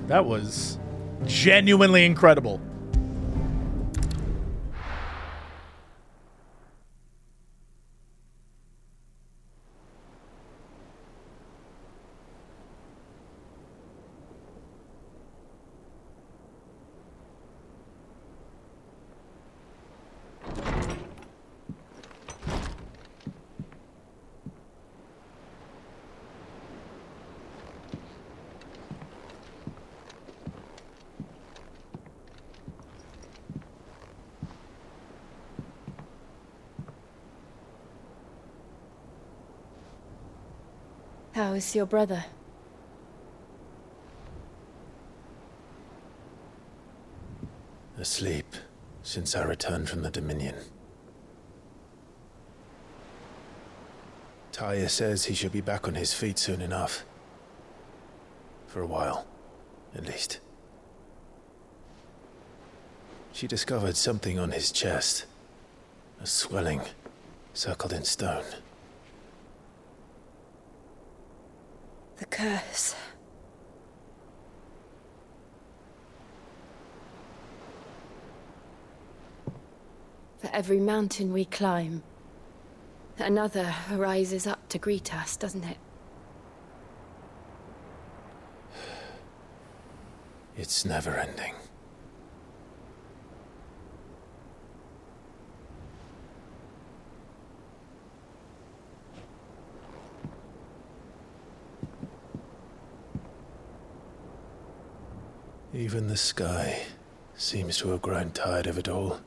That was genuinely incredible. How is your brother? Asleep since I returned from the Dominion. Taya says he should be back on his feet soon enough. For a while, at least. She discovered something on his chest. A swelling, circled in stone. The curse. For every mountain we climb, another rises up to greet us, doesn't it? It's never ending. Even the sky seems to have grown tired of it all.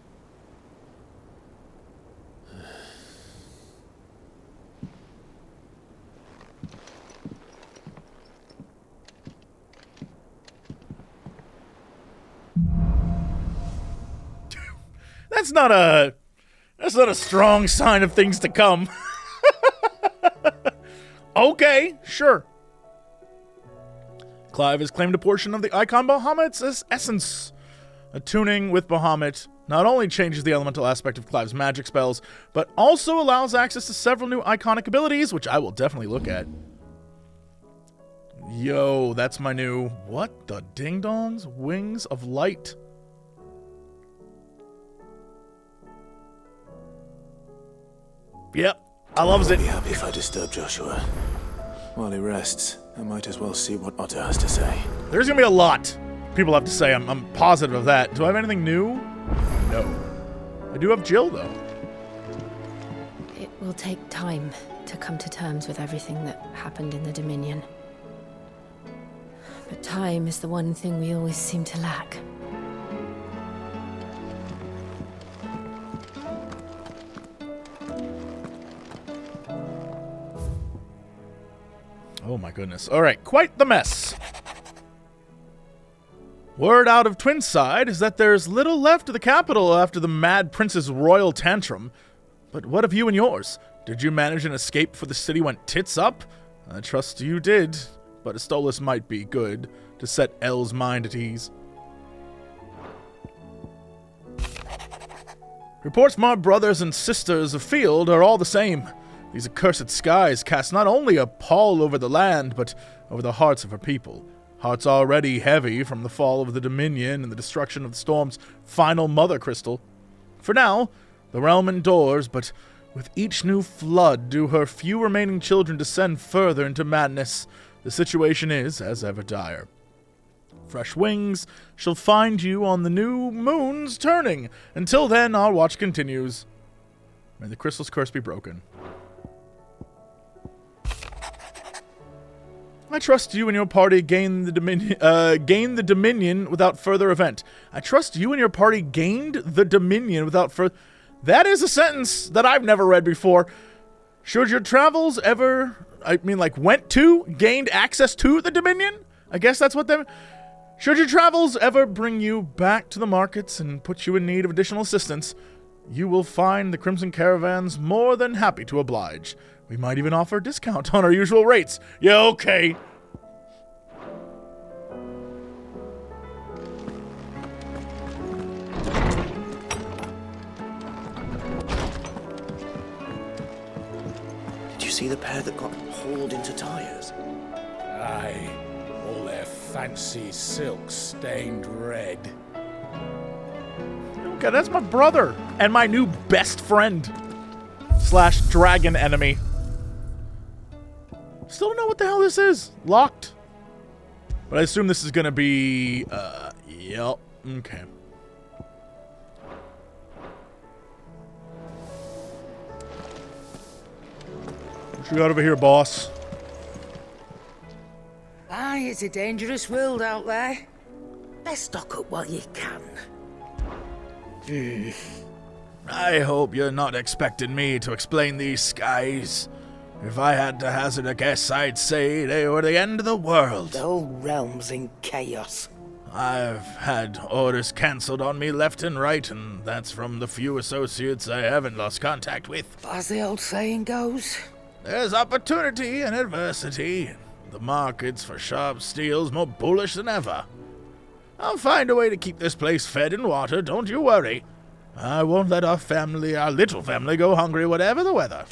That's not a strong sign of things to come. Okay, sure. Clive has claimed a portion of the Eikon Bahamut's essence. Attuning with Bahamut not only changes the elemental aspect of Clive's magic spells, but also allows access to several new iconic abilities, which I will definitely look at. Yo, that's my new... What the ding-dongs? Wings of Light. Yep, I loves it. I'll be happy if I disturb Joshua. While he rests, I might as well see what Otto has to say. There's gonna be a lot people have to say. I'm positive of that. Do I have anything new? No. I do have Jill, though. It will take time to come to terms with everything that happened in the Dominion. But time is the one thing we always seem to lack. Oh my goodness. Alright, quite the mess. Word out of Twinside is that there's little left of the capital after the Mad Prince's royal tantrum. But what of you and yours? Did you manage an escape before the city went tits up? I trust you did, but Astolas might be good to set Elle's mind at ease. Reports from our brothers and sisters afield are all the same. These accursed skies cast not only a pall over the land, but over the hearts of her people. Hearts already heavy from the fall of the Dominion and the destruction of the Storm's final mother crystal. For now, the realm endures, but with each new flood do her few remaining children descend further into madness. The situation is, as ever, dire. Fresh wings shall find you on the new moon's turning. Until then, our watch continues. May the crystal's curse be broken. I trust you and your party gain the Dominion without further event. I trust you and your party gained the Dominion without further... That is a sentence that I've never read before. Should your travels ever... gained access to the Dominion? I guess that's what they... Should your travels ever bring you back to the markets and put you in need of additional assistance, you will find the Crimson Caravans more than happy to oblige. We might even offer a discount on our usual rates. Yeah, okay. Did you see the pair that got hauled into tires? Aye, all their fancy silk stained red. Okay, that's my brother and my new best friend / dragon enemy. Still don't know what the hell this is. Locked. But I assume this is gonna be, yep. Okay. What you got over here, boss? Aye, it's a dangerous world out there. Let's stock up while you can. I hope you're not expecting me to explain these skies. If I had to hazard a guess, I'd say they were the end of the world. The whole realm's in chaos. I've had orders cancelled on me left and right, and that's from the few associates I haven't lost contact with. But as the old saying goes, there's opportunity and adversity. The markets for sharp steel's more bullish than ever. I'll find a way to keep this place fed and watered, don't you worry. I won't let our little family, go hungry whatever the weather.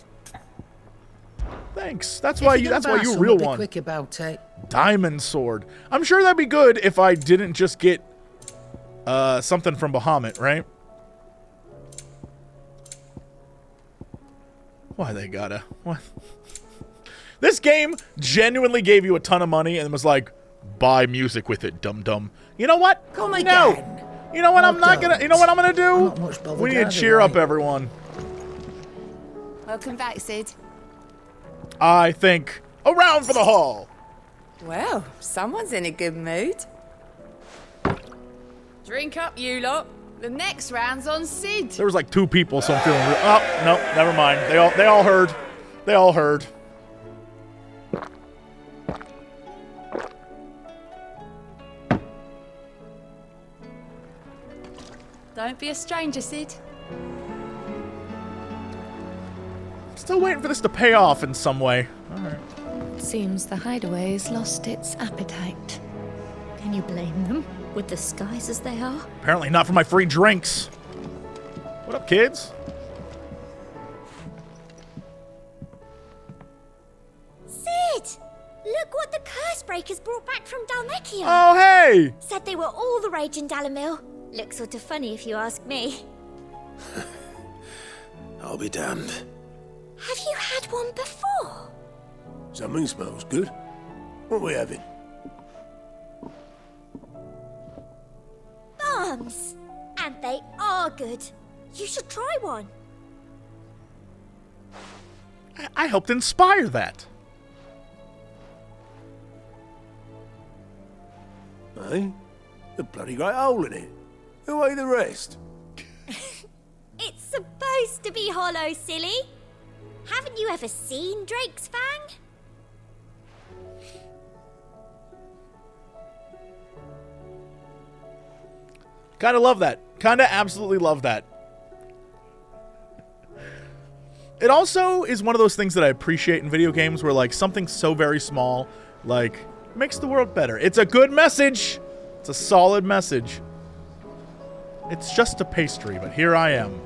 Thanks. That's why you real one. Quick about it. Diamond sword. I'm sure that'd be good if I didn't just get something from Bahamut, right? Why they gotta? What? This game genuinely gave you a ton of money and was like, buy music with it, dum-dum. You know what? Come again. No. You know what I'm not gonna... You know what I'm gonna do? We need to cheer up everyone. Welcome back, Sid. I think a round for the hall. Well, someone's in a good mood. Drink up, you lot. The next round's on Sid. There was like 2 people, so I'm feeling... Oh, no, never mind. They all heard. They all heard. Don't be a stranger, Sid. Still waiting for this to pay off in some way. Alright. Seems the hideaway's lost its appetite. Can you blame them, with the skies as they are? Apparently not for my free drinks. What up, kids? Sid! Look what the Cursebreakers brought back from Dalmekia. Oh, hey! Said they were all the rage in Dalimil. Looks sort of funny if you ask me. I'll be damned. Have you had one before? Something smells good. What are we having? Bombs! And they are good. You should try one. I helped inspire that. Eh? A bloody great hole in it. Who ate the rest? It's supposed to be hollow, silly. Haven't you ever seen Drake's Fang? Kinda love that. Kinda absolutely love that. It also is one of those things that I appreciate in video games where, like, something so very small, like, makes the world better. It's a good message. It's a solid message. It's just a pastry, but here I am.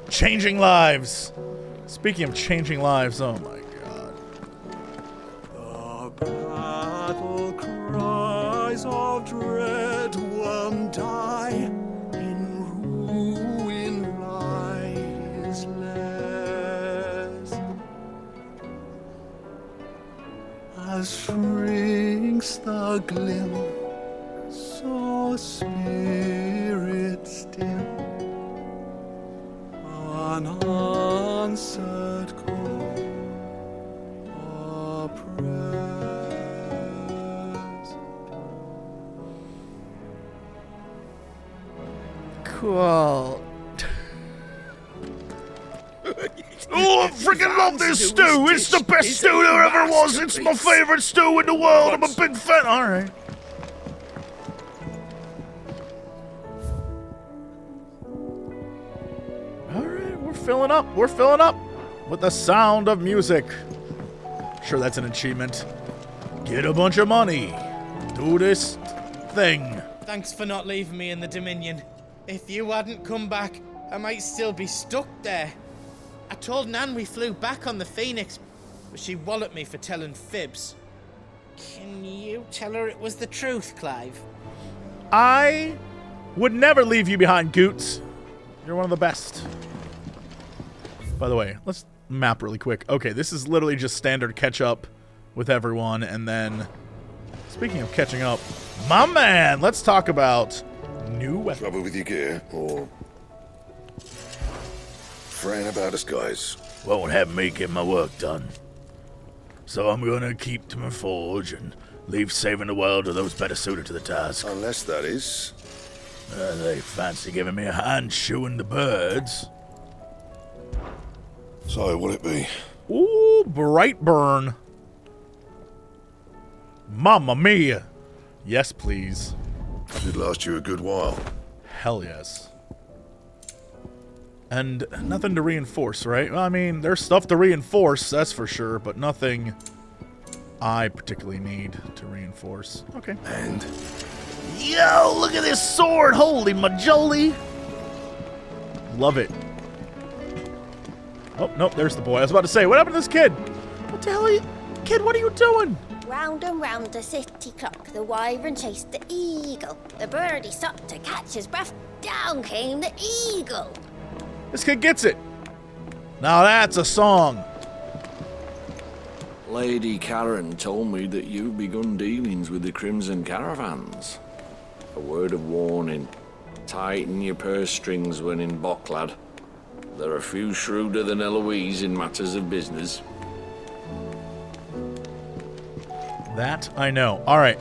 Changing lives. Speaking of changing lives, oh my god. The battle cries of dread won't die. In ruin lies less. As shrinks the glim, so spirit still. Unanswered call, oppressed. Cool. Oh, I freaking love this stew! It's the best stew there ever was! It's my favorite stew in the world! I'm a big fan! Alright. Filling up. We're filling up with the sound of music. Sure, that's an achievement. Get a bunch of money. Do this thing. Thanks for not leaving me in the Dominion. If you hadn't come back, I might still be stuck there. I told Nan we flew back on the Phoenix, but she walloped me for telling fibs. Can you tell her it was the truth, Clive? I would never leave you behind, Goots. You're one of the best. By the way, let's map really quick. Okay, this is literally just standard catch up with everyone, and then, speaking of catching up, my man, let's talk about new weapons. Trouble with your gear, or fraying about us, guys? Won't have me get my work done. So I'm gonna keep to my forge and leave saving the world to those better suited to the task. Unless that is... They fancy giving me a hand shoeing the birds. So, what'll it be? Ooh, Brightburn. Mamma mia. Yes, please. Did last you a good while. Hell yes. And nothing to reinforce, right? Well, I mean, there's stuff to reinforce, that's for sure, but nothing I particularly need to reinforce. Okay. And? Yo, look at this sword! Holy majoli! Love it. Oh, nope, there's the boy. I was about to say, what happened to this kid? What the hell are you... Kid, what are you doing? Round and round the city clock, the wyvern chased the eagle. The birdie stopped to catch his breath. Down came the eagle. This kid gets it. Now that's a song. Lady Karen told me that you've begun dealings with the Crimson Caravans. A word of warning. Tighten your purse strings when in Bocklad. There are few shrewder than Eloise in matters of business. That I know. Alright,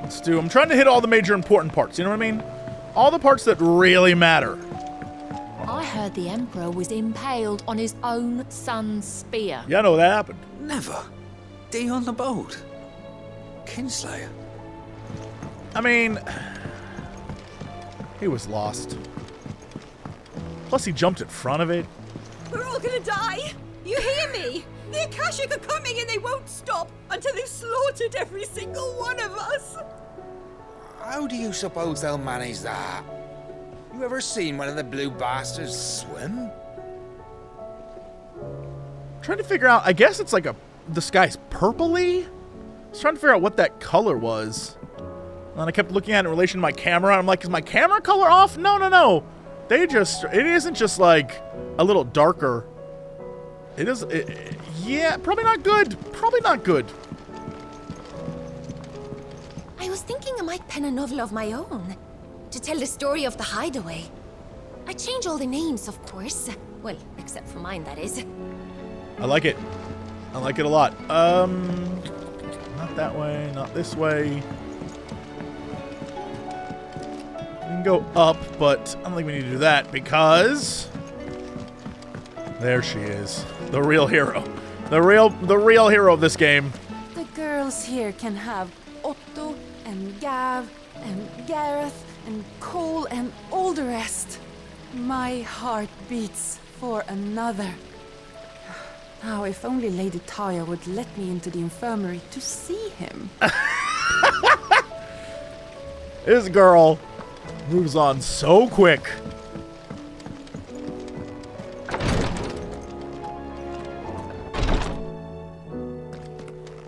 let's do... I'm trying to hit all the major important parts, you know what I mean? All the parts that really matter. I heard the Emperor was impaled on his own son's spear. Yeah, I know that happened. Never. Day on the boat. Kinslayer. I mean... He was lost. Plus he jumped in front of it. We're all gonna die! You hear me? The Akashic are coming and they won't stop until they've slaughtered every single one of us! How do you suppose they'll manage that? You ever seen one of the blue bastards swim? Trying to figure out, I guess it's like the sky's purpley? I was trying to figure out what that color was. And I kept looking at it in relation to my camera. I'm like, is my camera color off? No, no, no. It isn't just like a little darker. It is, yeah, probably not good. Probably not good. I was thinking I might pen a novel of my own to tell the story of the hideaway. I change all the names, of course. Well, except for mine, that is. I like it. I like it a lot. Not that way, not this way. We can go up, but I don't think we need to do that because there she is. The real hero. The real hero of this game. The girls here can have Otto and Gav and Gareth and Cole and all the rest. My heart beats for another. Now, if only Lady Taya would let me into the infirmary to see him. This girl moves on so quick.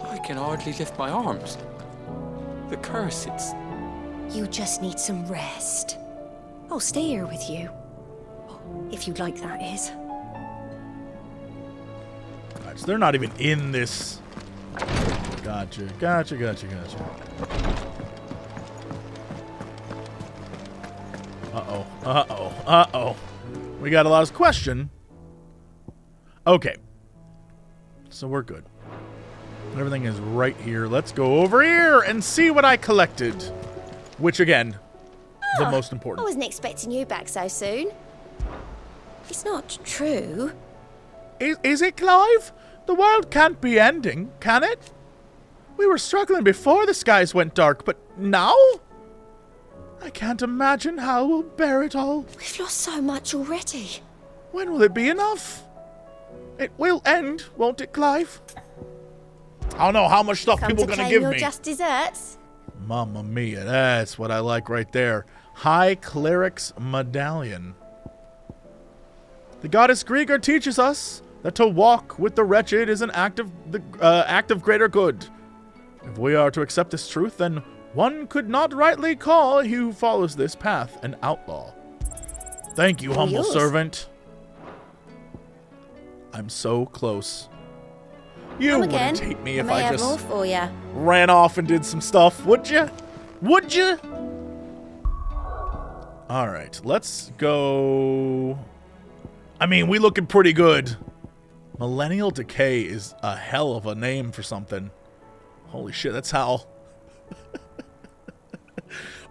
I can hardly lift my arms. The curse, it's... You just need some rest. I'll stay here with you. If you'd like, that is. Right, so they're not even in this. Gotcha, gotcha, gotcha, gotcha. Uh-oh, uh-oh, uh-oh. We got a lot of question. Okay. So we're good. Everything is right here. Let's go over here and see what I collected. Which, again, the most important. I wasn't expecting you back so soon. It's not true. Is it, Clive? The world can't be ending, can it? We were struggling before the skies went dark, but now? I can't imagine how we'll bear it all. We've lost so much already. When will it be enough? It will end, won't it, Clive? I don't know how much stuff people are going to give me. Just desserts. Mamma mia, that's what I like right there. High Cleric's Medallion. The goddess Grieger teaches us that to walk with the wretched is an act of greater good. If we are to accept this truth, then one could not rightly call he who follows this path an outlaw. Thank you, humble servant. I'm so close. You wouldn't hate me if I just ran off and did some stuff, would you? Would you? All right, let's go. I mean, we looking pretty good. Millennial Decay is a hell of a name for something. Holy shit, that's how.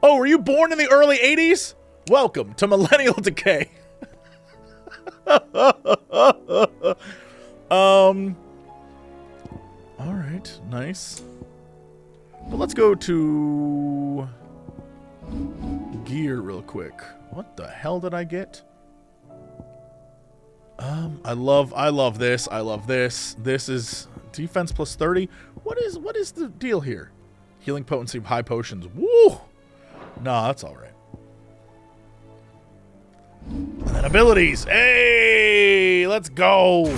Oh, were you born in the early 80s? Welcome to Millennial Decay. All right, nice. But let's go to gear real quick. What the hell did I get? I love this. I love this. This is defense plus 30. What is the deal here? Healing potency of high potions. Woo! Nah, that's all right. And then abilities. Hey, let's go.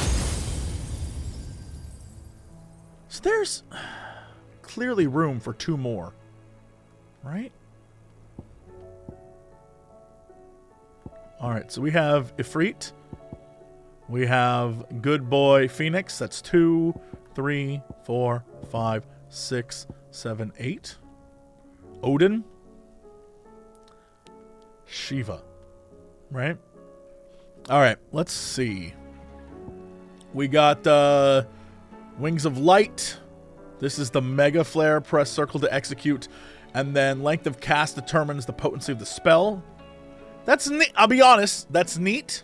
So there's clearly room for 2 more, right? All right, so we have Ifrit. We have Good Boy Phoenix. That's 2, 3, 4, 5, 6, 7, 8. Odin. Shiva. Right? All right, let's see. We got Wings of Light. This is the Mega Flare. Press circle to execute. And then length of cast determines the potency of the spell. That's neat. I'll be honest. That's neat.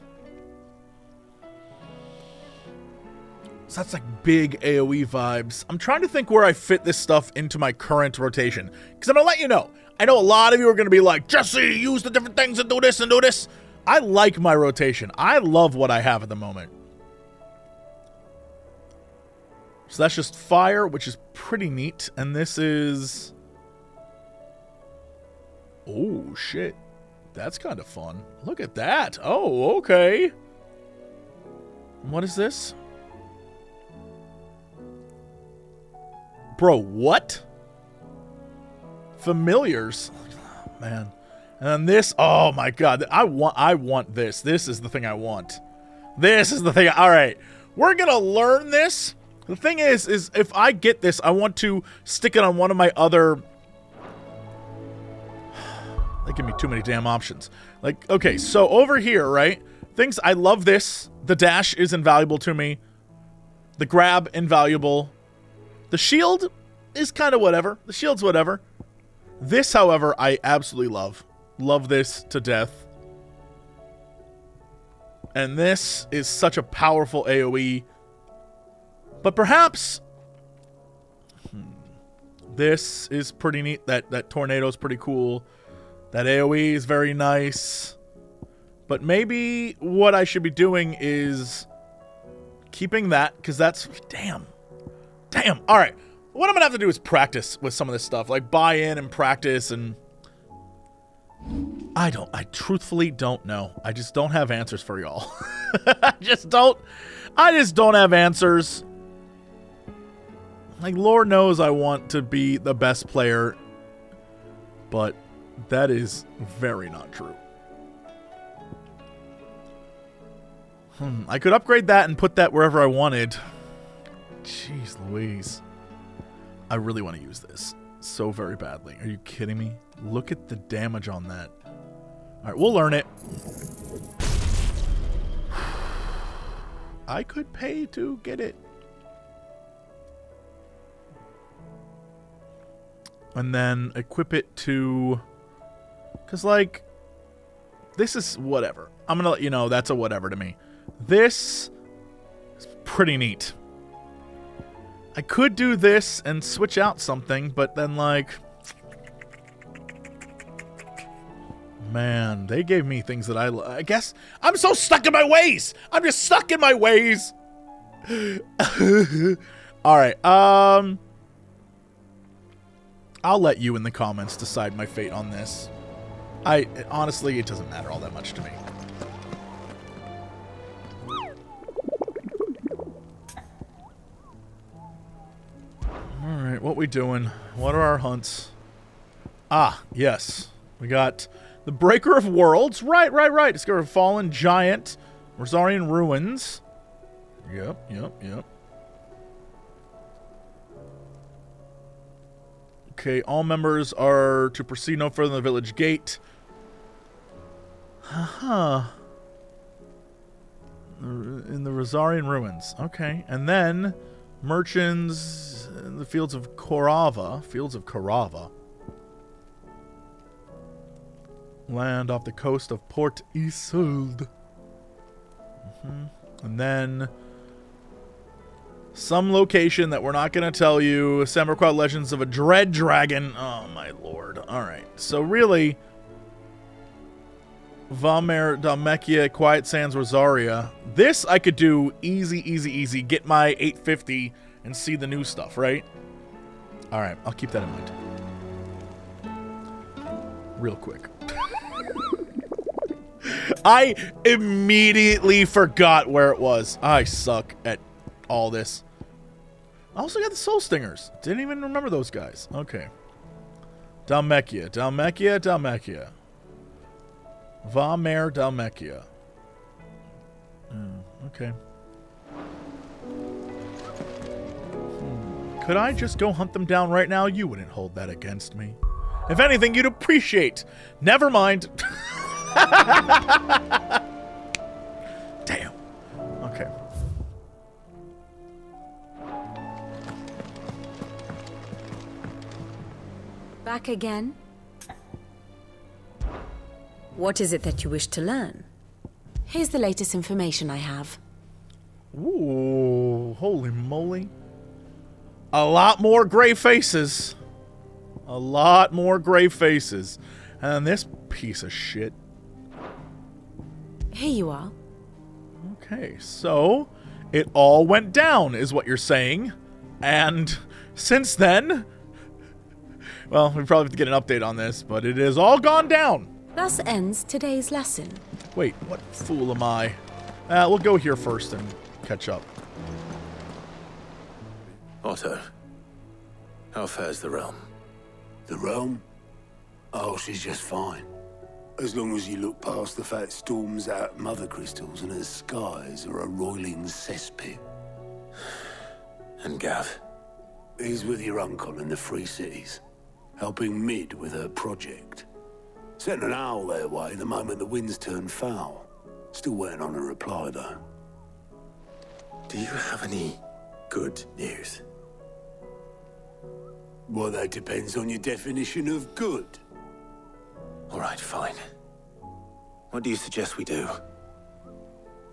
So that's like big AoE vibes. I'm trying to think where I fit this stuff into my current rotation. Because I'm going to let you know. I know a lot of you are going to be like, Jesse, use the different things and do this and do this. I like my rotation. I love what I have at the moment. So that's just fire, which is pretty neat. And this is... Oh, shit. That's kind of fun. Look at that. Oh, okay. What is this? Bro, what? Familiars? Man. And then this, oh my god. I want this. This is the thing I want. This is the thing. All right. We're going to learn this. The thing is if I get this, I want to stick it on one of my other... They give me too many damn options. Like, okay, so over here, right? Things, I love this. The dash is invaluable to me. The grab, invaluable. The shield is kind of whatever. The shield's whatever. This, however, I absolutely love. Love this to death. And this is such a powerful AoE. But perhaps... This is pretty neat. That tornado's pretty cool. That AoE is very nice. But maybe what I should be doing is keeping that, because that's... Damn. All right. What I'm going to have to do is practice with some of this stuff. Like, buy in and practice and... I truthfully don't know. I just don't have answers for y'all. I just don't have answers. Like, Lord knows I want to be the best player. But... that is very not true. I could upgrade that and put that wherever I wanted. Jeez Louise. I really want to use this so very badly. Are you kidding me? Look at the damage on that. Alright, we'll learn it. I could pay to get it. And then equip it to... Because, like, this is whatever. I'm going to let you know that's a whatever to me. This is pretty neat. I could do this and switch out something, but then, like... Man, they gave me things that I guess I'm so stuck in my ways. I'm just stuck in my ways. All right. I'll let you in the comments decide my fate on this. Honestly, it doesn't matter all that much to me. what we doing? What are our hunts? Ah, yes. We got the Breaker of Worlds. Right. Discover a fallen giant. Rosarian ruins. Yep. Okay, all members are to proceed no further than the village gate. In the Rosarian ruins. Okay, and then merchants in the fields of Korava. Land off the coast of Port Isolde. And then some location that we're not going to tell you. Samarkand Legends of a Dread Dragon. Oh, my lord. Alright, so really, Valmer, Dalmekia, Quiet Sands, Rosaria. This I could do easy. Get my 850 and see the new stuff, right? Alright, I'll keep that in mind. Real quick. I immediately forgot where it was. I suck at all this. I also got the Soul Stingers. Didn't even remember those guys. Okay. Dalmekia. Valmer Dalmekia. Okay. Could I just go hunt them down right now? You wouldn't hold that against me. If anything, you'd appreciate. Never mind. Damn. Okay. Back again? What is it that you wish to learn? Here's the latest information I have. Ooh, holy moly. A lot more gray faces. And this piece of shit. Here you are. Okay, so it all went down, is what you're saying. And since then, well, we probably have to get an update on this, but it has all gone down. Thus ends today's lesson. Wait, what fool am I? We'll go here first and catch up. Otto, how fares the realm? The realm? Oh, she's just fine. As long as you look past the fat storms out mother crystals and her skies are a roiling cesspit. And Gav? He's with your uncle in the Free Cities, helping Mid with her project. Sent an owl their way the moment the winds turned foul. Still waiting on a reply, though. Do you have any good news? Well, that depends on your definition of good. All right, fine. What do you suggest we do?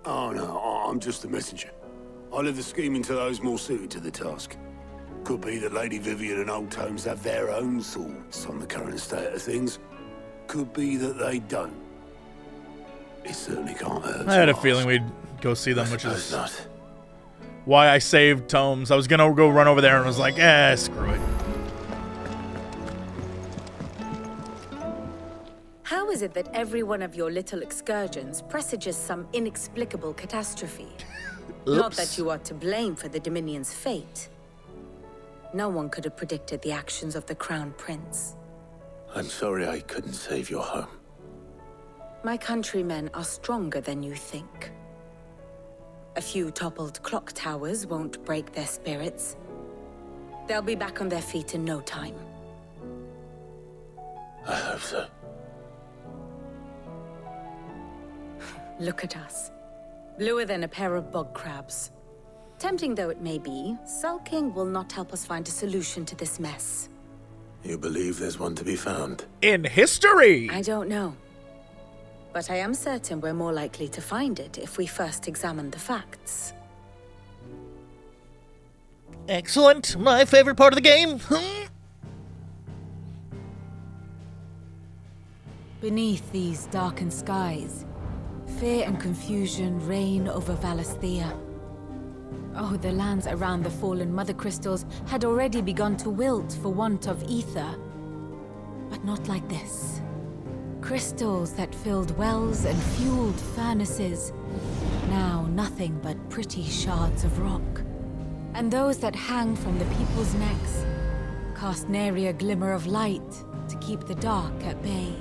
Oh, no, I'm just a messenger. I leave the scheming to those more suited to the task. Could be that Lady Vivian and Old Tomes have their own thoughts on the current state of things. Could be that they don't. It certainly can't hurt. I had a feeling we'd go see them, which is not why I saved Tomes. I was going to go run over there and was like, screw it. How is it that every one of your little excursions presages some inexplicable catastrophe? Not that you are to blame for the Dominion's fate. No one could have predicted the actions of the Crown Prince. I'm sorry I couldn't save your home. My countrymen are stronger than you think. A few toppled clock towers won't break their spirits. They'll be back on their feet in no time. I hope so. Look at us. Bluer than a pair of bog crabs. Tempting though it may be, sulking will not help us find a solution to this mess. You believe there's one to be found? In history! I don't know. But I am certain we're more likely to find it if we first examine the facts. Excellent. My favorite part of the game. Beneath these darkened skies, fear and confusion reign over Valisthea. Oh, the lands around the fallen mother crystals had already begun to wilt for want of ether. But not like this. Crystals that filled wells and fueled furnaces. Now nothing but pretty shards of rock. And those that hang from the people's necks, cast nary a glimmer of light to keep the dark at bay.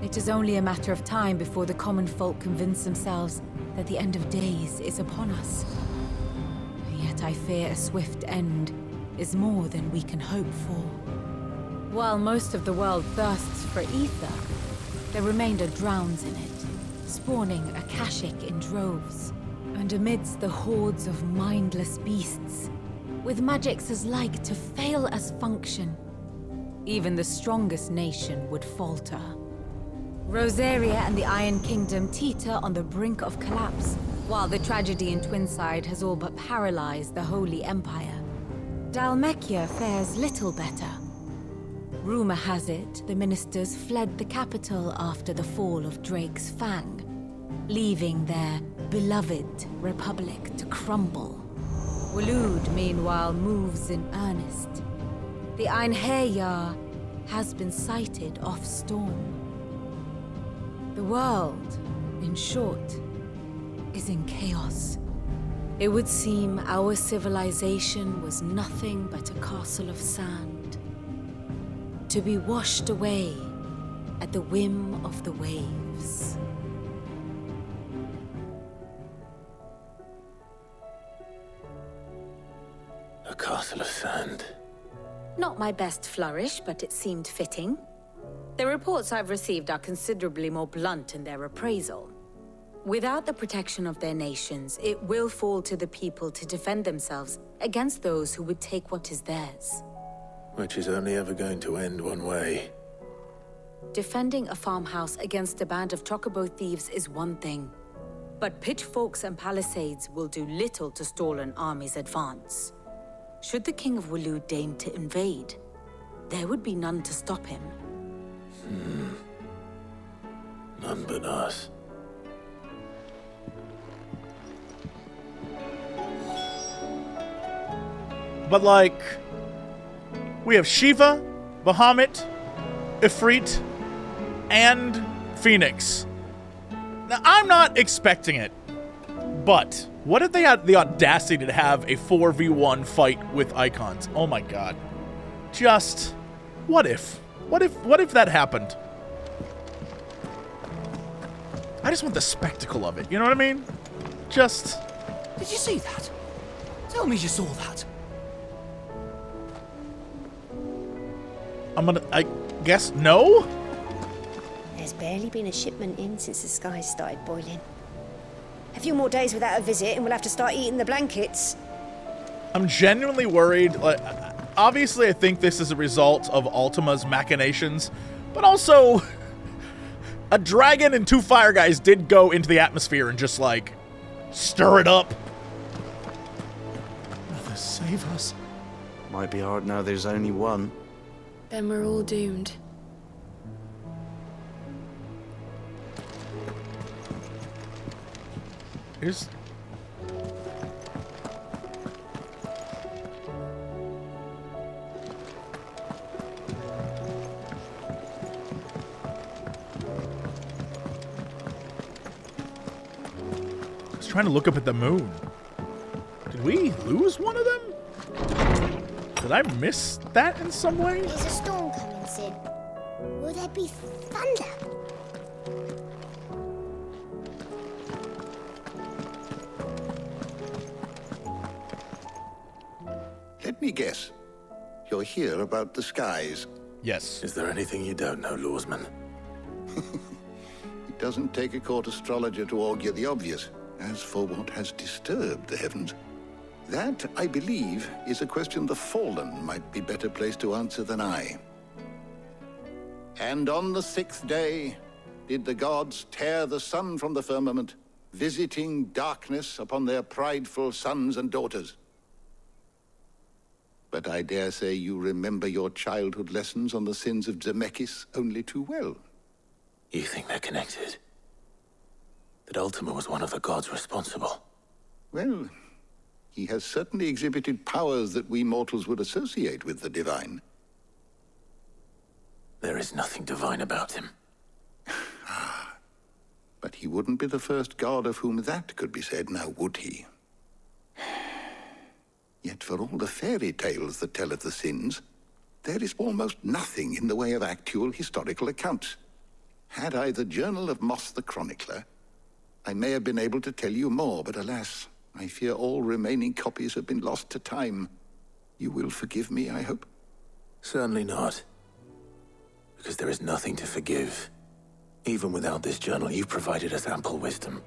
It is only a matter of time before the common folk convince themselves that the end of days is upon us. Yet I fear a swift end is more than we can hope for. While most of the world thirsts for ether, the remainder drowns in it, spawning Akashic in droves. And amidst the hordes of mindless beasts, with magics as like to fail as function, even the strongest nation would falter. Rosaria and the Iron Kingdom teeter on the brink of collapse, while the tragedy in Twinside has all but paralyzed the Holy Empire. Dalmekia fares little better. Rumor has it the ministers fled the capital after the fall of Drake's Fang, leaving their beloved republic to crumble. Waloed, meanwhile, moves in earnest. The Einherjar has been sighted off Storm. The world, in short, is in chaos. It would seem our civilization was nothing but a castle of sand, to be washed away at the whim of the waves. A castle of sand. Not my best flourish, but it seemed fitting. The reports I've received are considerably more blunt in their appraisal. Without the protection of their nations, it will fall to the people to defend themselves against those who would take what is theirs. Which is only ever going to end one way. Defending a farmhouse against a band of chocobo thieves is one thing, but pitchforks and palisades will do little to stall an army's advance. Should the King of Waloed deign to invade, there would be none to stop him. None but us. But like, we have Shiva, Bahamut, Ifrit, and Phoenix. Now, I'm not expecting it, but what if they had the audacity to have a 4v1 fight with icons? Oh my god. Just, what if? What if that happened? I just want the spectacle of it, you know what I mean? Just... Did you see that? Tell me you saw that. I guess no? There's barely been a shipment in since the skies started boiling. A few more days without a visit and we'll have to start eating the blankets. I'm genuinely worried. Like, obviously, I think this is a result of Ultima's machinations, but also, a dragon and 2 fire guys did go into the atmosphere and just, like, stir it up. Mother, save us. Might be hard now there's only one. Then we're all doomed. Here's... I was trying to look up at the moon. Did we lose one of them? Did I miss that in some way? There's a storm coming, Sid. Will there be thunder? Let me guess. You're here about the skies. Yes. Is there anything you don't know, Lawsman? It doesn't take a court astrologer to augur the obvious. As for what has disturbed the heavens, that, I believe, is a question the Fallen might be better placed to answer than I. And on the 6th day did the gods tear the sun from the firmament, visiting darkness upon their prideful sons and daughters. But I dare say you remember your childhood lessons on the sins of Zemeckis only too well. You think they're connected? That Ultima was one of the gods responsible? Well, he has certainly exhibited powers that we mortals would associate with the divine. There is nothing divine about him. But he wouldn't be the first god of whom that could be said, now would he? Yet for all the fairy tales that tell of the sins, there is almost nothing in the way of actual historical accounts. Had I the Journal of Moss the Chronicler, I may have been able to tell you more, but alas, I fear all remaining copies have been lost to time. You will forgive me, I hope? Certainly not. Because there is nothing to forgive. Even without this journal, you've provided us ample wisdom.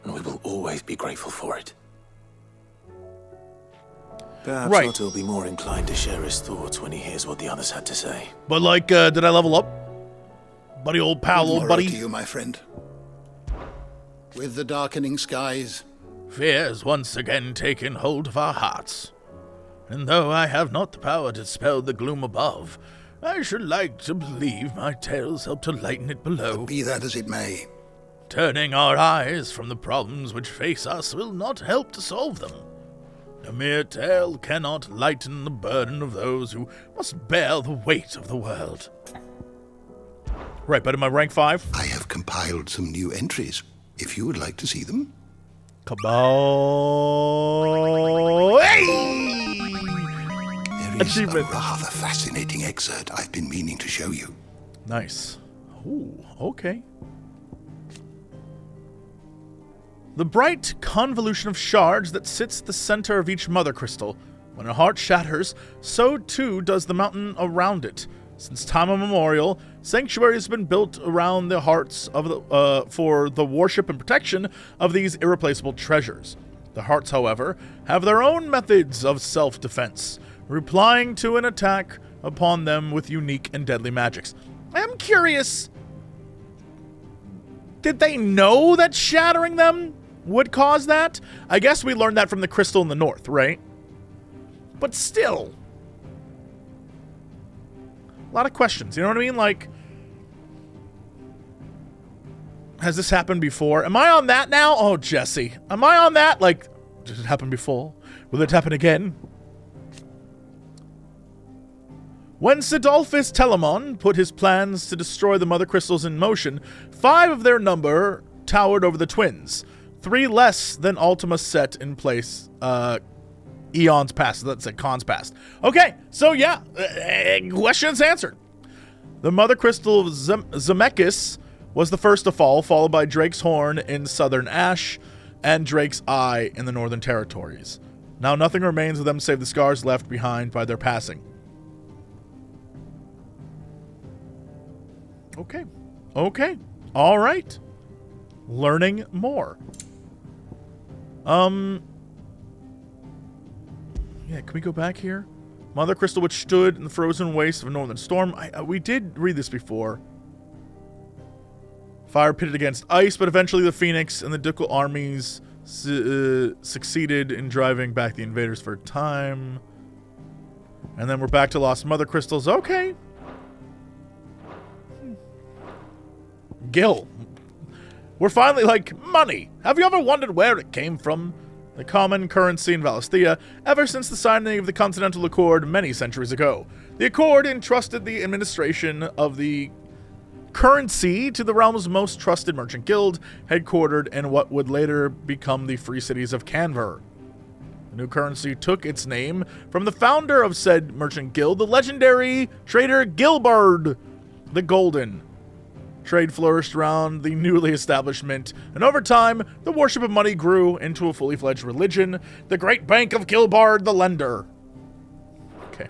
And we will always be grateful for it. Perhaps Otto will be more inclined to share his thoughts when he hears what the others had to say. But like, did I level up? Buddy, old pal, old buddy. To you, my friend. With the darkening skies, fear has once again taken hold of our hearts. And though I have not the power to dispel the gloom above, I should like to believe my tales help to lighten it below. But be that as it may. Turning our eyes from the problems which face us will not help to solve them. A mere tale cannot lighten the burden of those who must bear the weight of the world. Right, but am I rank 5? I have compiled some new entries, if you would like to see them. Cabal. Hey! There is a rather fascinating excerpt I've been meaning to show you. Nice. Ooh, okay. The bright convolution of shards that sits at the center of each mother crystal. When a heart shatters, so too does the mountain around it. Since time immemorial, sanctuaries have been built around the hearts of for the worship and protection of these irreplaceable treasures. The hearts, however, have their own methods of self-defense, replying to an attack upon them with unique and deadly magics. I'm curious, did they know that shattering them would cause that? I guess we learned that from the crystal in the north, right? But still, a lot of questions, you know what I mean? Like, has this happened before? Am I on that now? Oh, Jesse, am I on that? Like, did it happen before? Will it happen again? When Sidolphus Telamon put his plans to destroy the mother crystals in motion, 5 of their number towered over the twins, 3 less than Ultima set in place eons past. That's like cons past. Okay, so yeah, questions answered. The mother crystal of Zemeckis was the first to fall, followed by Drake's Horn in southern Ash and Drake's Eye in the northern territories. Now nothing remains of them save the scars left behind by their passing. Okay. Okay. All right. Learning more. Yeah, can we go back here? Mother Crystal, which stood in the frozen wastes of a northern storm. We did read this before. Fire pitted against ice, but eventually the Phoenix and the Ducal armies succeeded in driving back the invaders for a time. And then we're back to Lost Mother Crystals. Okay. Gil. We're finally like, money. Have you ever wondered where it came from? The common currency in Valisthea, ever since the signing of the Continental Accord many centuries ago. The Accord entrusted the administration of the currency to the realm's most trusted merchant guild, headquartered in what would later become the free cities of Canver. The new currency took its name from the founder of said merchant guild, the legendary trader Gilbard the Golden. Trade flourished around the newly establishment, and over time, the worship of money grew into a fully fledged religion, the Great Bank of Gilbard the Lender. Okay.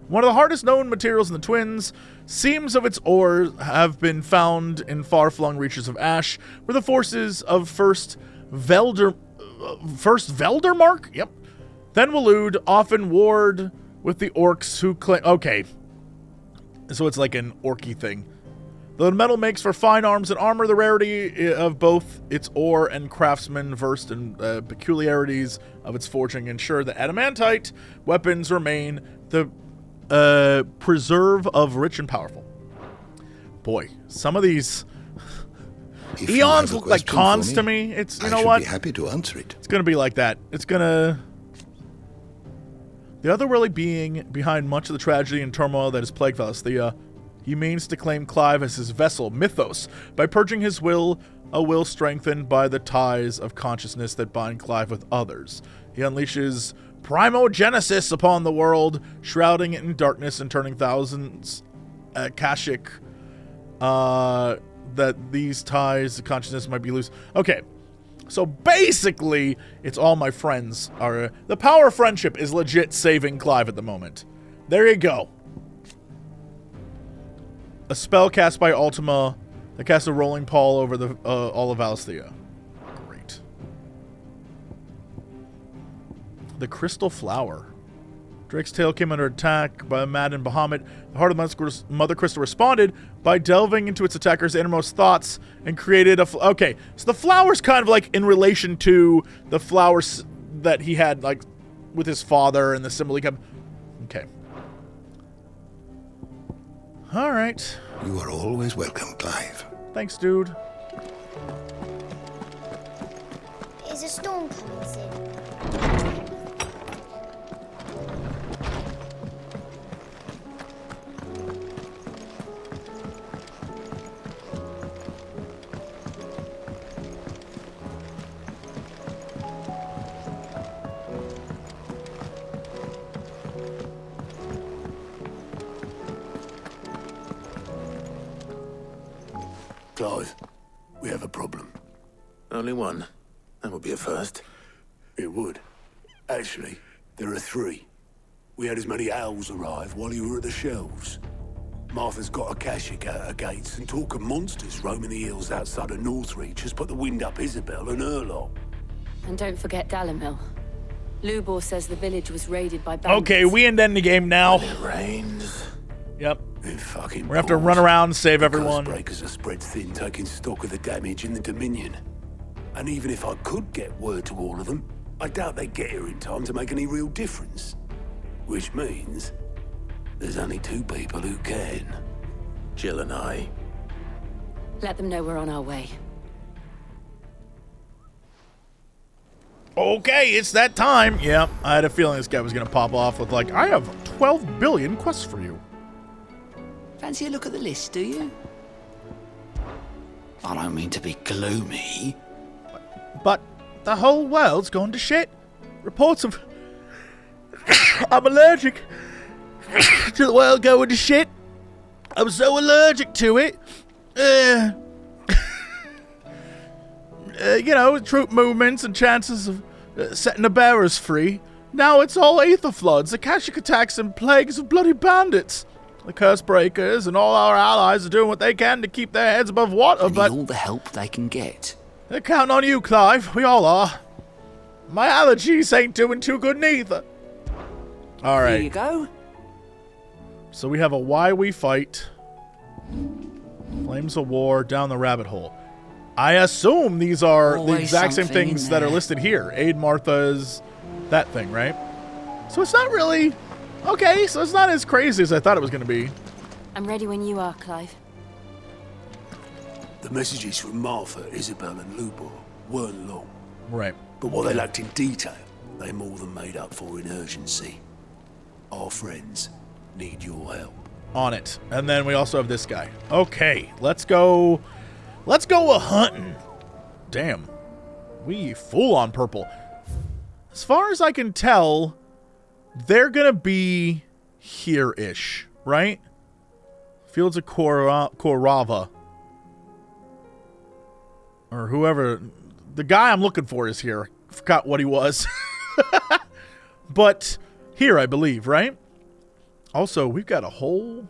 One of the hardest known materials in the Twins, seams of its ore have been found in far-flung reaches of Ash, where the forces of First Veldermark? Yep. Then Waloed often warred with the orcs who claim... Okay. So it's like an orky thing. The metal makes for fine arms and armor. The rarity of both its ore and craftsmen versed in peculiarities of its forging ensure that adamantite weapons remain the preserve of rich and powerful. Boy, some of these eons look like cons to me. It's, you know what? I should be happy to answer it. It's going to be like that. It's going to... The otherworldly being behind much of the tragedy and turmoil that has plagued Valisthea, he means to claim Clive as his vessel, Mythos, by purging his will a will strengthened by the ties of consciousness that bind Clive with others. He unleashes primogenesis upon the world, shrouding it in darkness and turning thousands Akashic that these ties of consciousness might be loose. Okay, so basically, it's all my friends are... The power of friendship is legit saving Clive at the moment. There you go. A spell cast by Ultima that casts a rolling pall over the all of Valisthea. Great. The Crystal Flower. Drake's tail came under attack by a maddened Bahamut. The heart of Mother Crystal responded by delving into its attacker's innermost thoughts and created a... Okay, so the flower's kind of like in relation to the flowers that he had, like, with his father and the symbol he kept... Okay. All right. You are always welcome, Clive. Thanks, dude. Is a storm coming soon? Clive, we have a problem. Only one? That would be a first. It would. Actually, there are 3. We had as many owls arrive while you were at the shelves. Martha's got Akashic out her gates, and talk of monsters roaming the hills outside of Northreach has put the wind up Isabel and her lot. And don't forget Dalimil. Lubor says the village was raided by bandits. Okay, we end the game now. When it rains. Yep. It fucking We're gonna have to run around and save everyone. Cursebreakers are spread thin, taking stock of the damage in the Dominion. And even if I could get word to all of them, I doubt they'd get here in time to make any real difference. Which means there's only 2 people who can. Jill and I. Let them know we're on our way. Okay, it's that time. Yeah, I had a feeling this guy was gonna pop off with like, I have 12 billion quests for you. Fancy a look at the list, do you? I don't mean to be gloomy. But the whole world's gone to shit. Reports of... I'm allergic to the world going to shit. I'm so allergic to it. You know, troop movements and chances of setting the bearers free. Now it's all aether floods, Akashic attacks, and plagues of bloody bandits. The Cursebreakers and all our allies are doing what they can to keep their heads above water, They but... need all the help they can get. They're counting on you, Clive. We all are. My allergies ain't doing too good neither. All right. Here you go. So we have a why we fight. Flames of war down the rabbit hole. I assume these are Always the exact same something things in that are there. listed here. Aid Martha's, that thing, right? So it's not really... Okay, so it's not as crazy as I thought it was going to be. I'm ready when you are, Clive. The messages from Martha, Isabel, and Lubor weren't long. Right. But what they lacked in detail, they more than made up for in urgency. Our friends need your help. On it. And then we also have this guy. Okay, let's go a-hunting. Damn. We full on purple. As far as I can tell, they're gonna be here-ish, right? Fields of Korava. Or whoever. The guy I'm looking for is here. I forgot what he was. But here, I believe, right? Also, we've got a whole...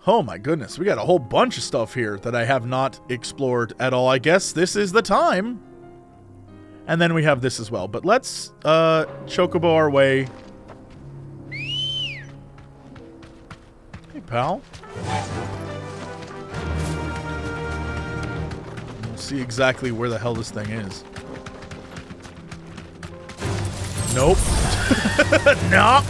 Oh my goodness, we got a whole bunch of stuff here that I have not explored at all. I guess this is the time. And then we have this as well. But let's chocobo our way. Hey, pal. We'll see exactly where the hell this thing is. Nope. Nope.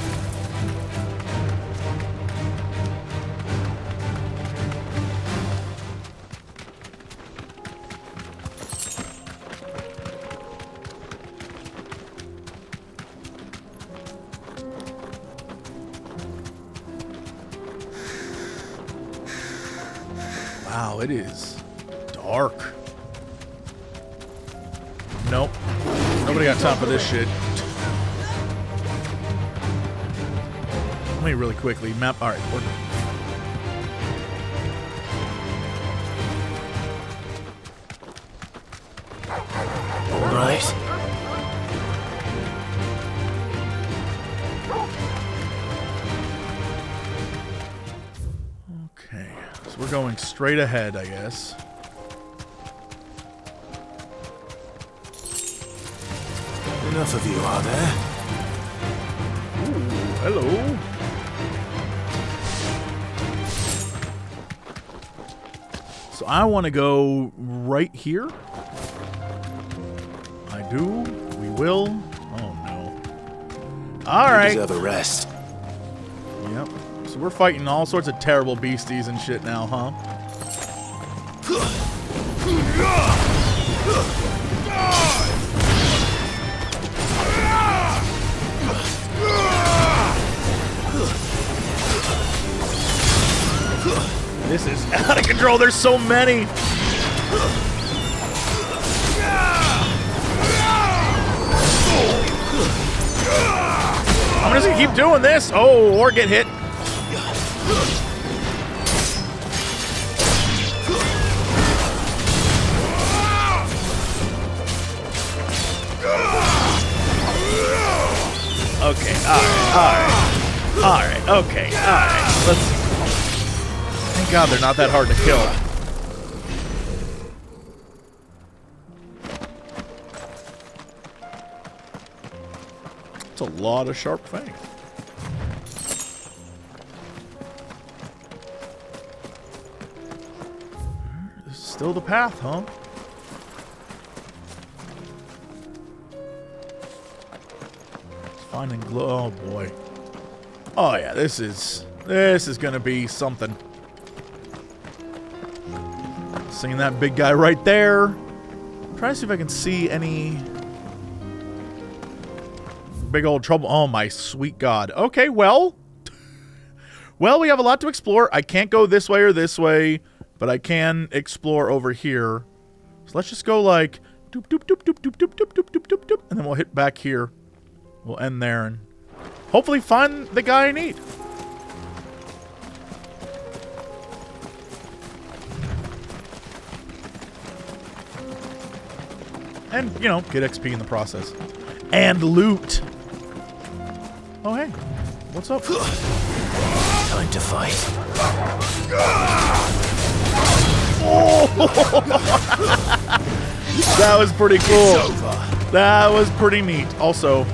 Wow, it is arc. Nope. Nobody got time for this shit. Let me really quickly map. Alright, we're good. Alright. Okay, so we're going straight ahead, I guess. Enough of you, are there? Ooh, hello. So I want to go right here. I do. We will. Oh no. Alright. You deserve a rest. Yep. So we're fighting all sorts of terrible beasties and shit now, huh? This is out of control. There's so many. I'm just gonna keep doing this. Oh, or get hit. Okay, alright, okay, alright. Let's see. Thank God they're not that hard to kill. It's a lot of sharp fangs. This is still the path, huh? Finding glow. Oh boy. Oh yeah, this is gonna be something. Seeing that big guy right there. Trying to see if I can see any big old trouble. Oh my sweet God. Okay, well. Well, we have a lot to explore. I can't go this way or this way, but I can explore over here. So let's just go like doop doop doop doop doop doop doop doop doop doop doop, and then we'll hit back here. We'll end there and hopefully find the guy I need. And, you know, get XP in the process. And loot. Oh, hey. What's up? Time to fight. Oh! That was pretty cool. That was pretty neat. Also,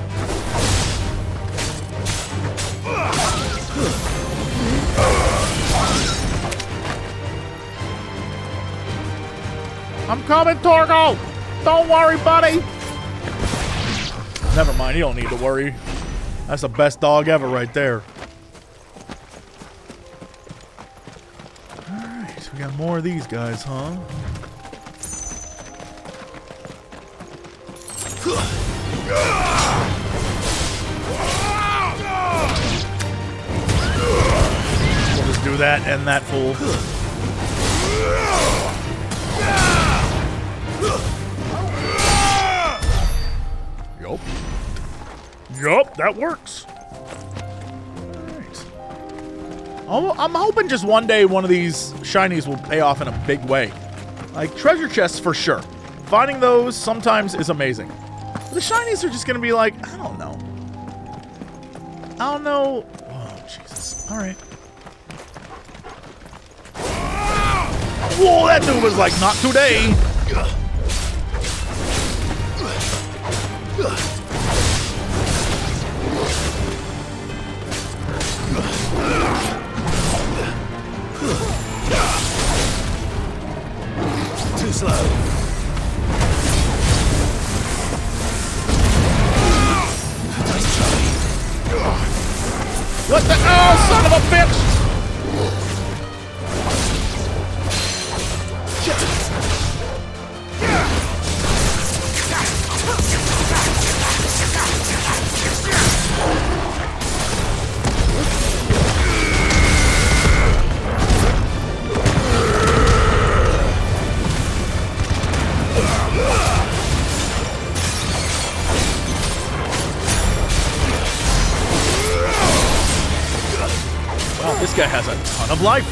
I'm coming, Torgo! Don't worry, buddy! Never mind, you don't need to worry. That's the best dog ever right there. Alright, we got more of these guys, huh? We'll just do that and that fool. Yup, that works. Alright. Oh, I'm hoping just one day one of these shinies will pay off in a big way. Like, treasure chests for sure. Finding those sometimes is amazing. But the shinies are just gonna be like, I don't know. I don't know. Oh, Jesus. Alright. Whoa, that dude was like, not today. Too slow. Nice try. What the? Oh, son of a bitch! This guy has a ton of life.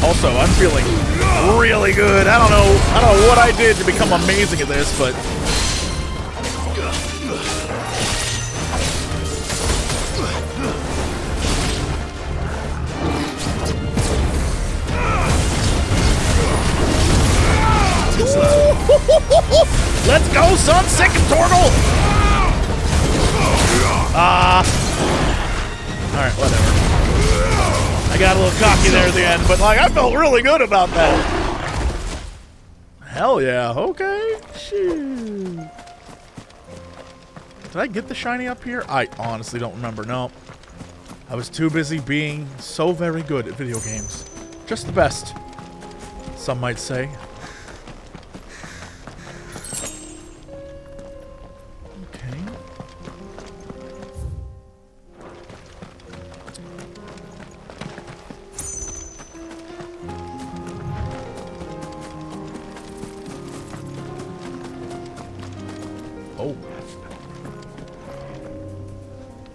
Also, I'm feeling really good. I don't know what I did to become amazing at this, but let's go, son! Second Torgal! Alright, whatever. I got a little cocky there at the end, but like I felt really good about that. Hell yeah, okay. Shoot. Did I get the shiny up here? I honestly don't remember, no. I was too busy being so very good at video games. Just the best, some might say.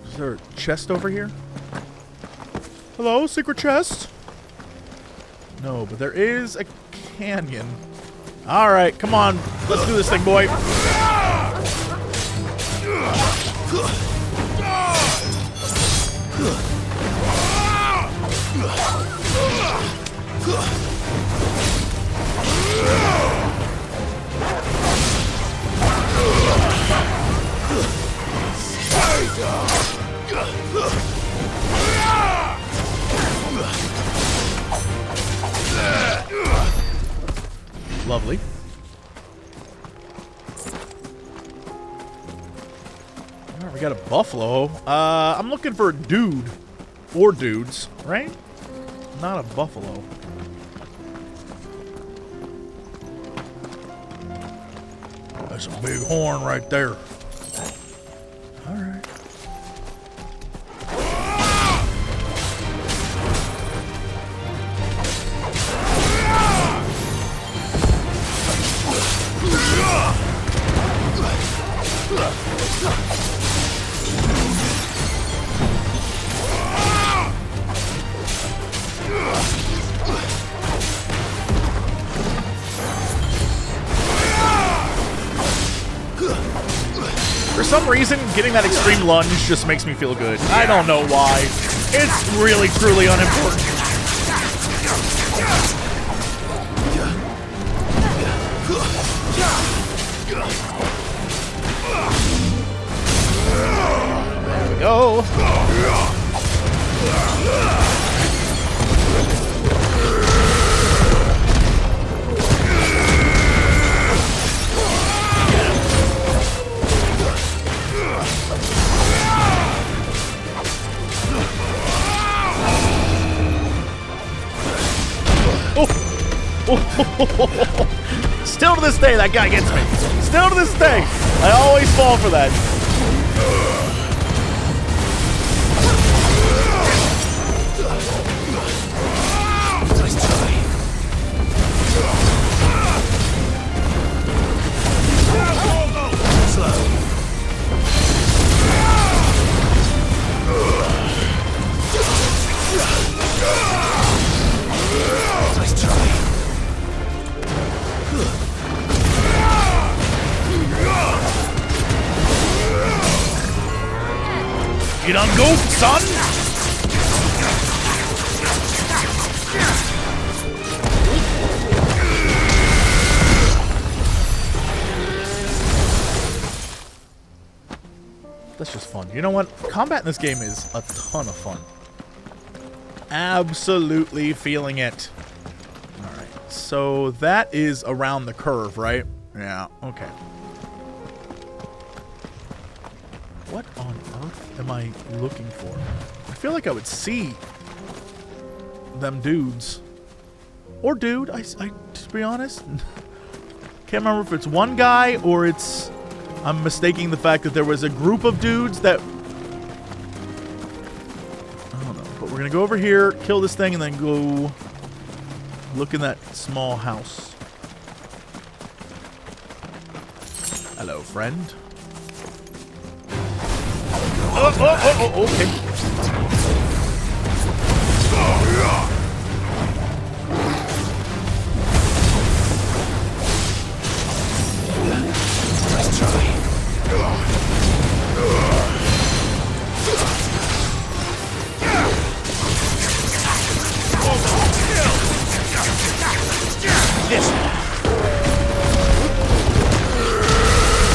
Is there a chest over here? Hello, secret chest? No, but there is a canyon. Alright, come on. Let's do this thing, boy. Lovely. Alright, we got a buffalo. I'm looking for a dude. Or dudes, right? Not a buffalo. That's a big horn right there. Alright. For some reason, getting that extreme lunge just makes me feel good. I don't know why. It's really, truly unimportant. There we go. Still to this day, that guy gets me. Still to this day, I always fall for that. You done goofed, son? That's just fun. You know what? Combat in this game is a ton of fun. Absolutely feeling it. Alright, so that is around the curve, right? Yeah, okay. What on earth am I looking for? I feel like I would see them dudes. Or dude, I to be honest. Can't remember if it's one guy or it's... I'm mistaking the fact that there was a group of dudes that... I don't know, but we're gonna go over here, kill this thing, and then go... Look in that small house. Hello, friend. Oh, okay. Let's try.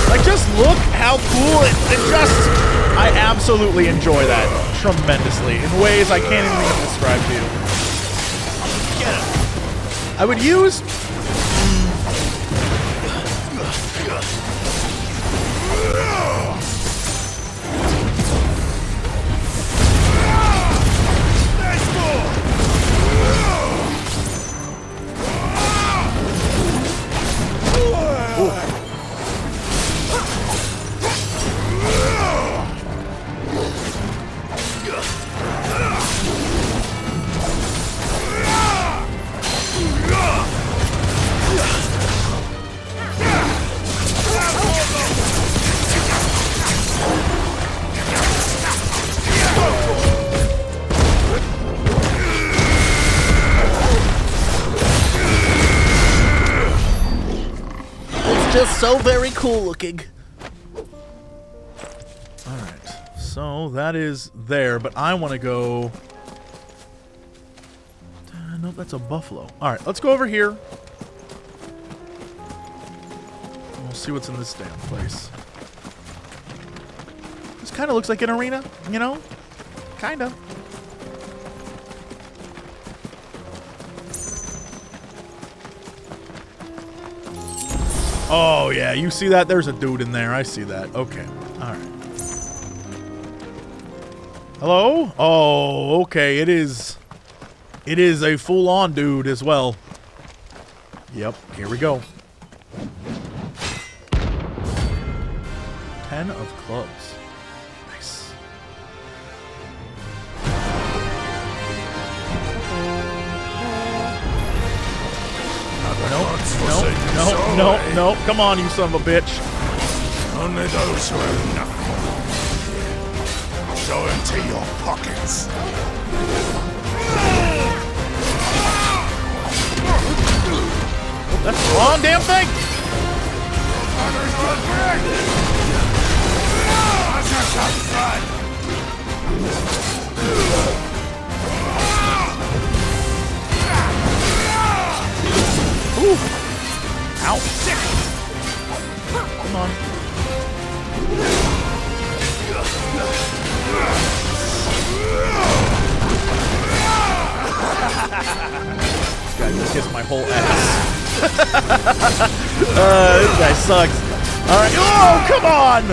Like, just look how cool it just... I absolutely enjoy that tremendously in ways I can't even describe to you. I would use... Just so very cool looking. Alright, so that is there, but I want to go... nope, that's a buffalo. Alright, let's go over here. We'll see what's in this damn place. This kind of looks like an arena, you know? Kind of. Oh, yeah, you see that? There's a dude in there. I see that. Okay. All right. Hello? Oh, okay. It is a full-on dude as well. Yep. Here we go. 10 of clubs. Nice. No. Come on, you son of a bitch. Only those who have nothing. So empty your pockets. That's the wrong damn thing. Ooh. Ow. Come on. This guy just kissed my whole ass. This guy sucks. Alright. Oh, come on!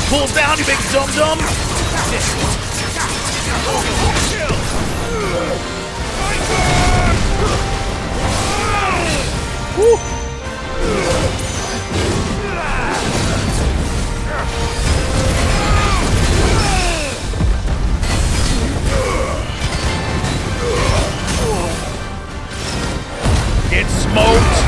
Pull down, you big dum-dum! Woo! Get smoked!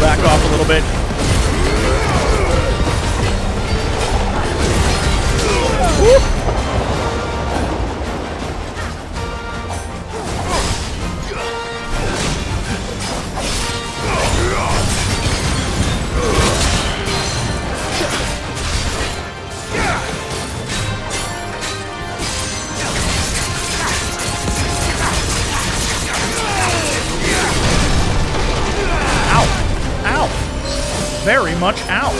Back off a little bit. Woo. Very much out.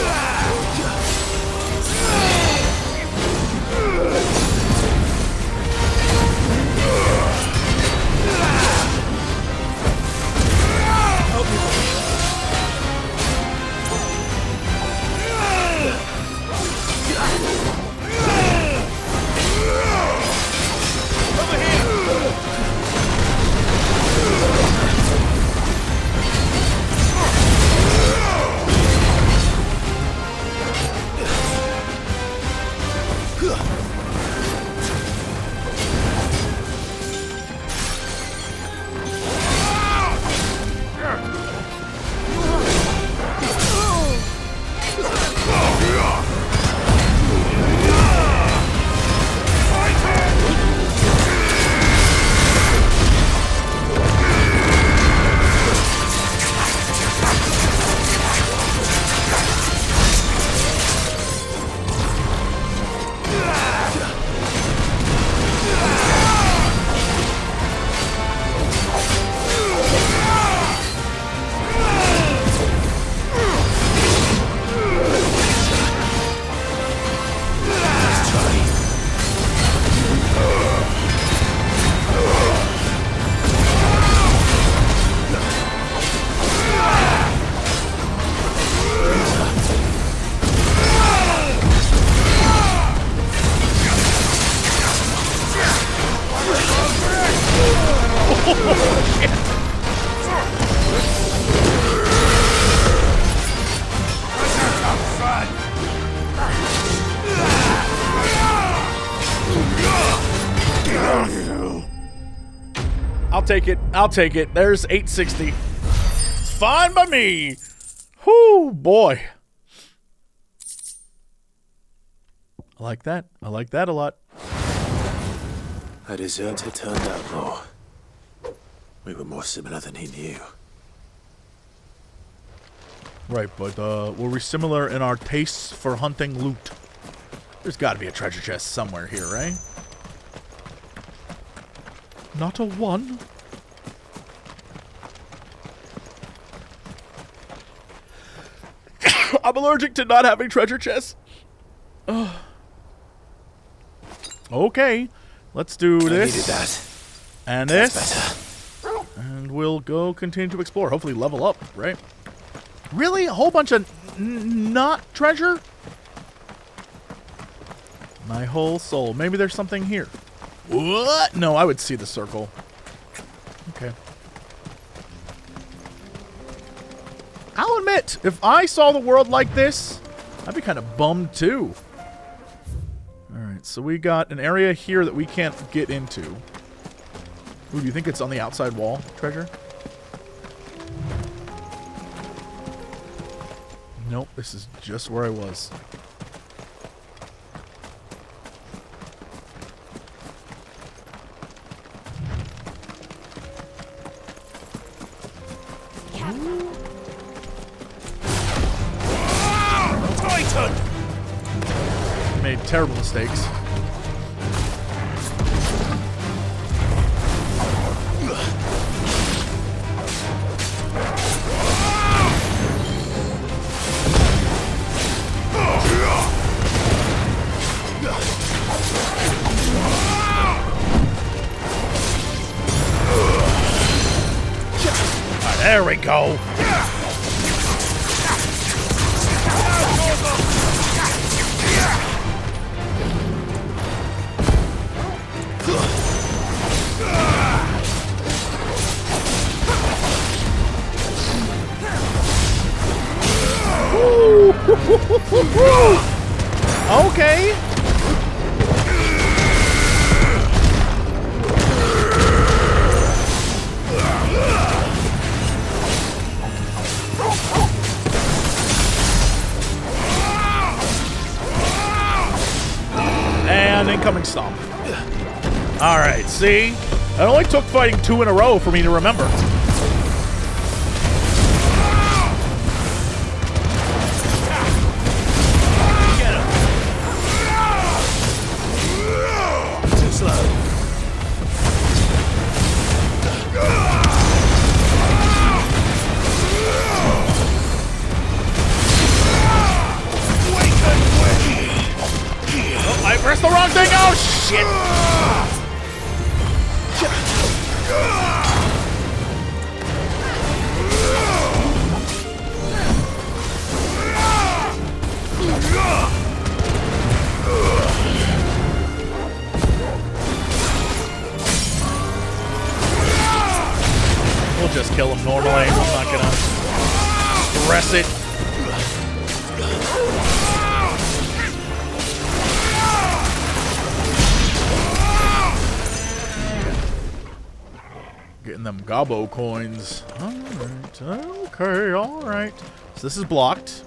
I'll take it. I'll take it. There's 860. It's fine by me. Whoo, boy. I like that. I like that a lot. A deserter turned outlaw. We were more similar than he knew. Right, but were we similar in our tastes for hunting loot? There's got to be a treasure chest somewhere here, right? Not a one. I'm allergic to not having treasure chests. Ugh. Okay, let's do this. I needed that. And this. And we'll go continue to explore. Hopefully level up, right? Really? A whole bunch of not treasure? My whole soul. Maybe there's something here. What? No, I would see the circle. Okay. I'll admit, if I saw the world like this, I'd be kind of bummed too. Alright, so we got an area here that we can't get into. Ooh, do you think it's on the outside wall, treasure? Nope, this is just where I was. Made terrible mistakes. There we go. Okay. And incoming stomp. Alright, see? It only took fighting 2 in a row for me to remember. Too slow. Oh, I pressed the wrong thing. Oh, shit. We'll just kill him normally. I'm not gonna stress it. Getting them gobbo coins. Alright, okay, alright. So this is blocked.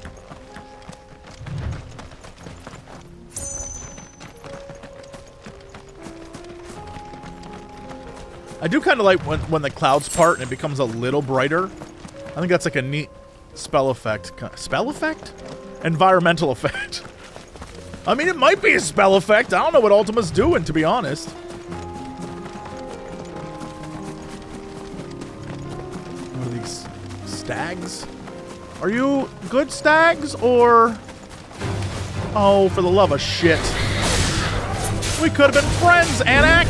I do kind of like when the clouds part and it becomes a little brighter. I think that's like a neat spell effect. Spell effect? Environmental effect. I mean, it might be a spell effect. I don't know what Ultima's doing, to be honest. What are these? Stags? Are you good stags, or... Oh, for the love of shit. We could have been friends, Anak!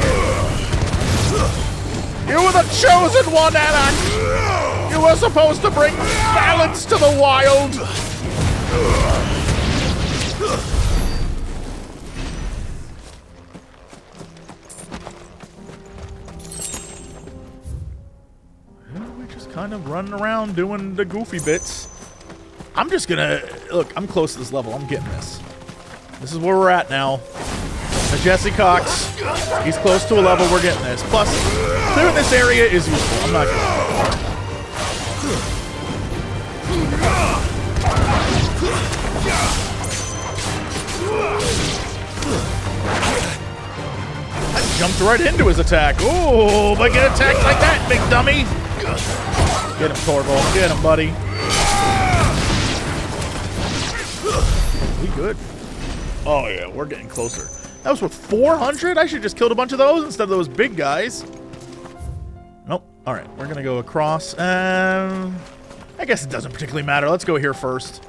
You were the chosen one, Anak! You were supposed to bring balance to the wild! We just kind of running around doing the goofy bits. I'm just gonna... Look, I'm close to this level. I'm getting this. This is where we're at now. Jesse Cox. He's close to a level. We're getting this. Plus, clearing this area is useful. I'm not gonna lie. I jumped right into his attack. Oh, but get attacked like that, big dummy. Get him, Torvald. Get him, buddy. We good. Oh, yeah, we're getting closer. That was with 400? I should just killed a bunch of those instead of those big guys. Nope. All right, we're going to go across. I guess it doesn't particularly matter. Let's go here first.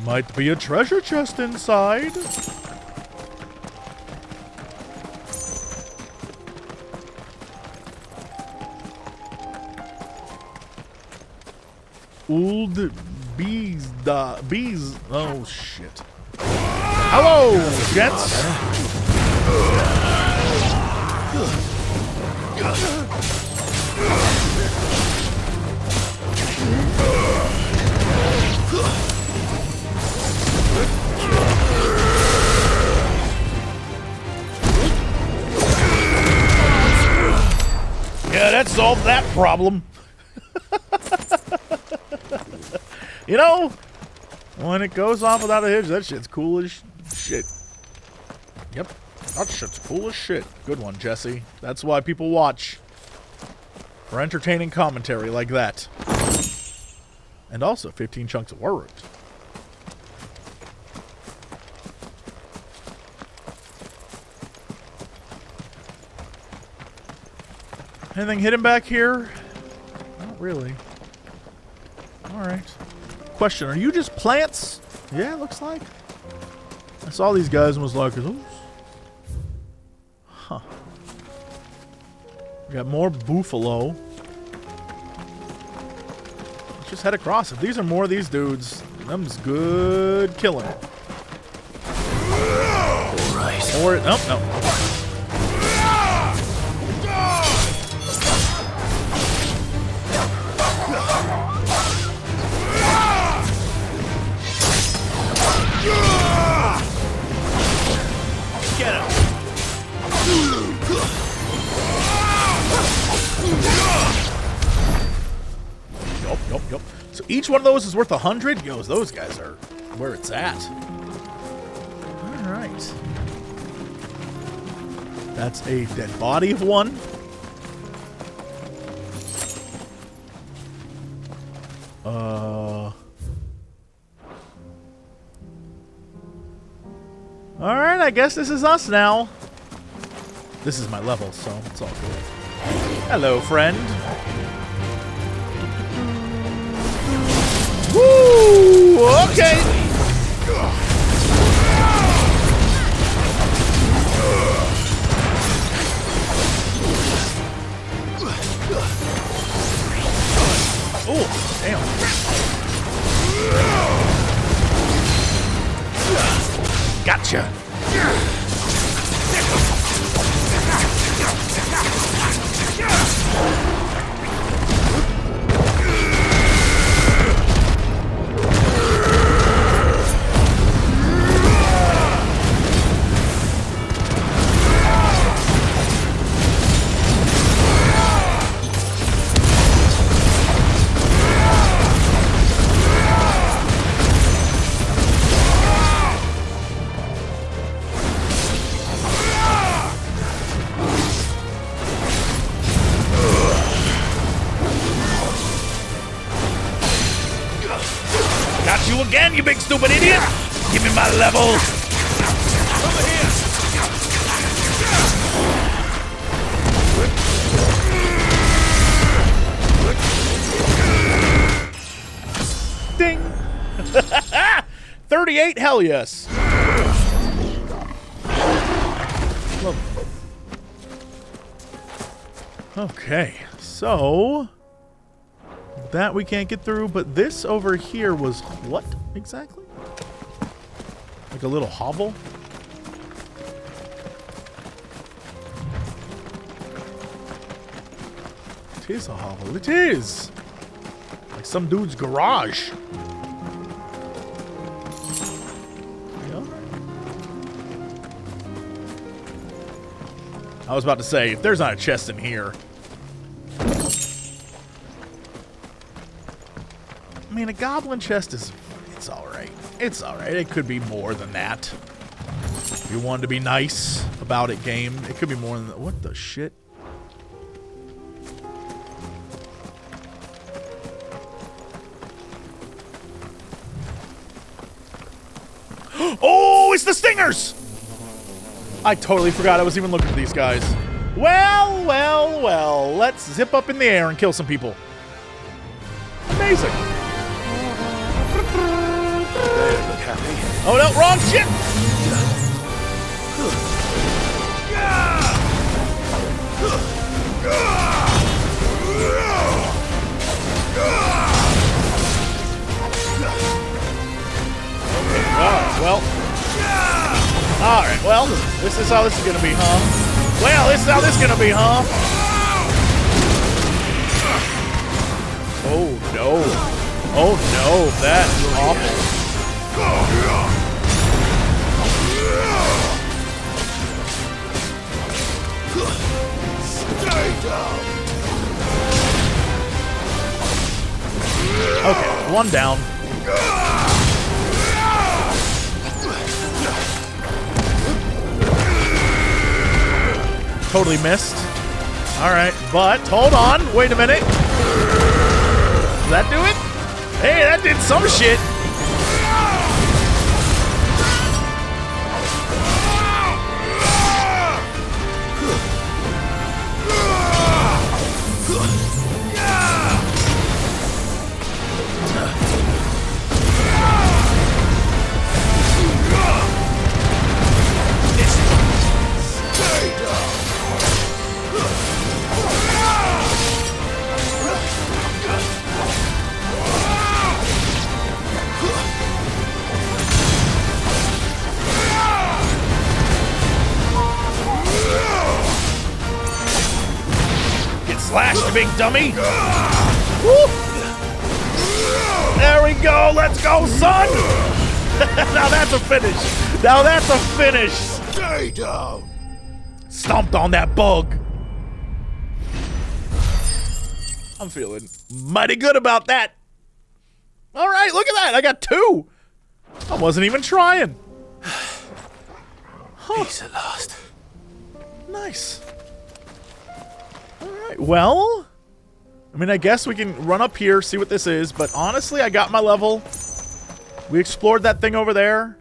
Might be a treasure chest inside. Old bees. Oh shit. Hello, gents. Yeah, that solved that problem. You know, when it goes off without a hitch, that shit's cool as shit. Yep, that shit's cool as shit. Good one, Jesse. That's why people watch. For entertaining commentary like that. And also 15 chunks of war root. Anything hidden back here? Not really. Alright. Question, are you just plants? Yeah, looks like. I saw these guys and was like, oops. Huh. We got more buffalo. Let's just head across. If these are more of these dudes, them's good killing. Alright. Or, nope, no. Get him. Yup. So each one of those is worth 100? Yo, those guys are where it's at. Alright. That's a dead body of one. Alright, I guess this is us now. This is my level, so it's all good. Hello, friend. Woo! Okay. Oh, damn. Gotcha. Again, you big stupid idiot! Give me my level! Over here! Ding! 38, hell yes! Okay, so that we can't get through, but this over here was what exactly? Like a little hovel? It is a hovel. It is! Like some dude's garage. I was about to say, if there's not a chest in here. I mean, a goblin chest is... It's alright. It's alright. It could be more than that. If you wanted to be nice about it, game, it could be more than that. What the shit? Oh, it's the stingers! I totally forgot I was even looking for these guys. Well, well, well. Let's zip up in the air and kill some people. Amazing. They look happy. Oh no, wrong shit! Alright, well, this is how this is gonna be, huh? Well, this is how this is gonna be, huh? Oh no. Oh no, that's awful. Okay, one down. Totally missed. Alright, but hold on. Wait a minute. Does that do it? Hey, that did some shit. Slash, you big dummy! Woo. There we go! Let's go, son! Now that's a finish! Now that's a finish! Stay down! Stomped on that bug! I'm feeling mighty good about that! Alright, look at that! I got 2! I wasn't even trying! Huh. Peace at last. Nice. Alright, well, I mean, I guess we can run up here, see what this is, but honestly, I got my level. We explored that thing over there.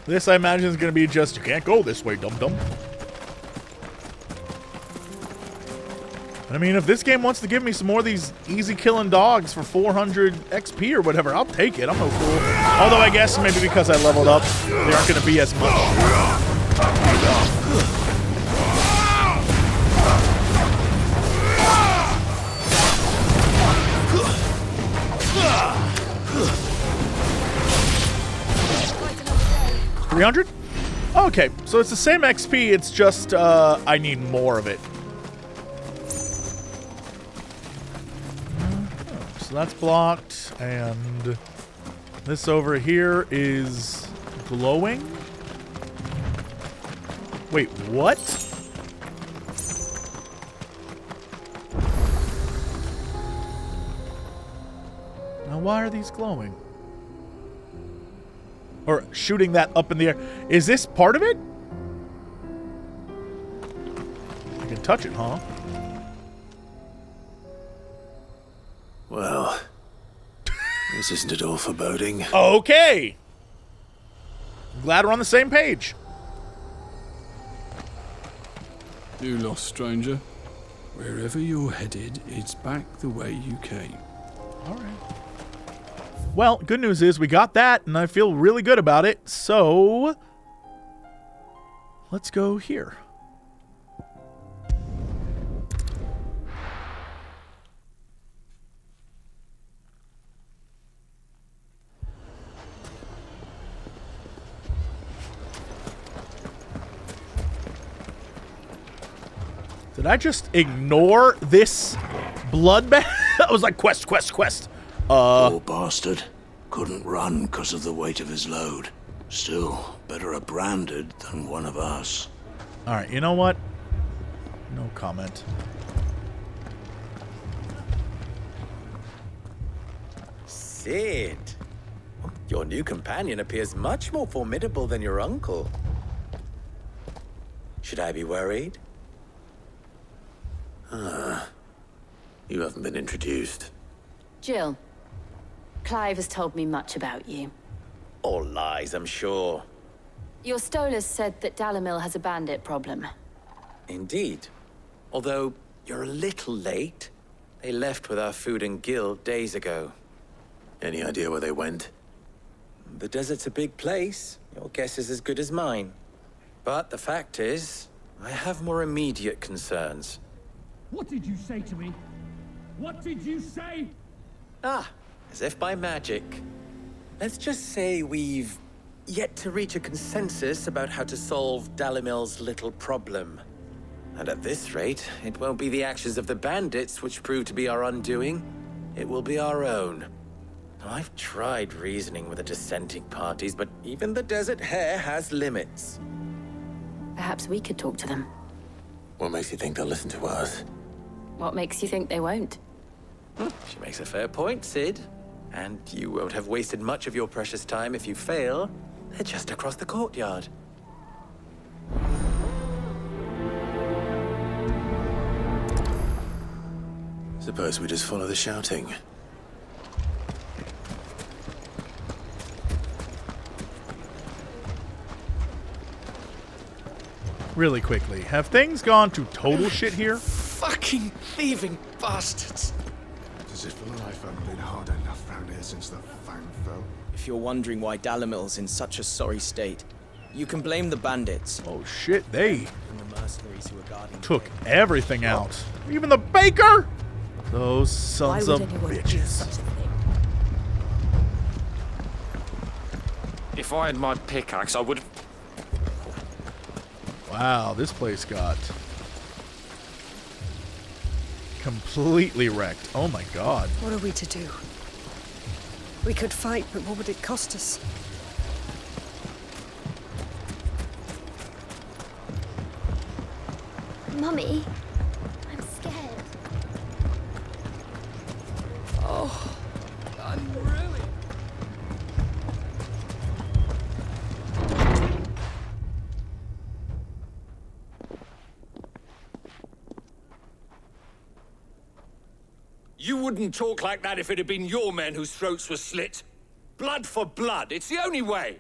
This, I imagine, is going to be just, you can't go this way, dum-dum. And I mean, if this game wants to give me some more of these easy-killing dogs for 400 XP or whatever, I'll take it. I'm no fool. Although I guess maybe because I leveled up, they aren't going to be as much. $300? Okay, so it's the same XP, it's just, I need more of it. So that's blocked, and this over here is glowing? Wait, what? Now why are these glowing? Or shooting that up in the air. Is this part of it? I can touch it, huh? Well, this isn't at all foreboding. Okay! Glad we're on the same page. You lost, stranger. Wherever you're headed, it's back the way you came. Alright. Well, good news is we got that, and I feel really good about it, so let's go here. Did I just ignore this bloodbath? I was like, quest, quest, quest. Poor bastard. Couldn't run because of the weight of his load. Still, better a branded than one of us. Alright, you know what? No comment. Sid, your new companion appears much more formidable than your uncle. Should I be worried? You haven't been introduced. Jill, Clive has told me much about you. All lies, I'm sure. Your Stolas said that Dalimil has a bandit problem. Indeed. Although, you're a little late. They left with our food and guild days ago. Any idea where they went? The desert's a big place. Your guess is as good as mine. But the fact is, I have more immediate concerns. What did you say to me? What did you say? As if by magic. Let's just say we've yet to reach a consensus about how to solve Dalimil's little problem. And at this rate, it won't be the actions of the bandits which prove to be our undoing. It will be our own. I've tried reasoning with the dissenting parties, but even the Desert Hare has limits. Perhaps we could talk to them. What makes you think they'll listen to us? What makes you think they won't? She makes a fair point, Sid. And you won't have wasted much of your precious time if you fail. They're just across the courtyard. Suppose we just follow the shouting. Really quickly, have things gone to total shit here? Fucking thieving bastards! As if life hadn't been hard enough round here since the Fang fell. If you're wondering why Dalimil's in such a sorry state, you can blame the bandits. Oh shit, they and the mercenaries who are guarding took everything out. Even the baker! Those sons of bitches. If I had my pickaxe, I would have... Wow, this place got completely wrecked. Oh my god. What are we to do? We could fight, but what would it cost us? Mummy, I'm scared. Oh, I'm really... You wouldn't talk like that if it had been your men whose throats were slit. Blood for blood, it's the only way.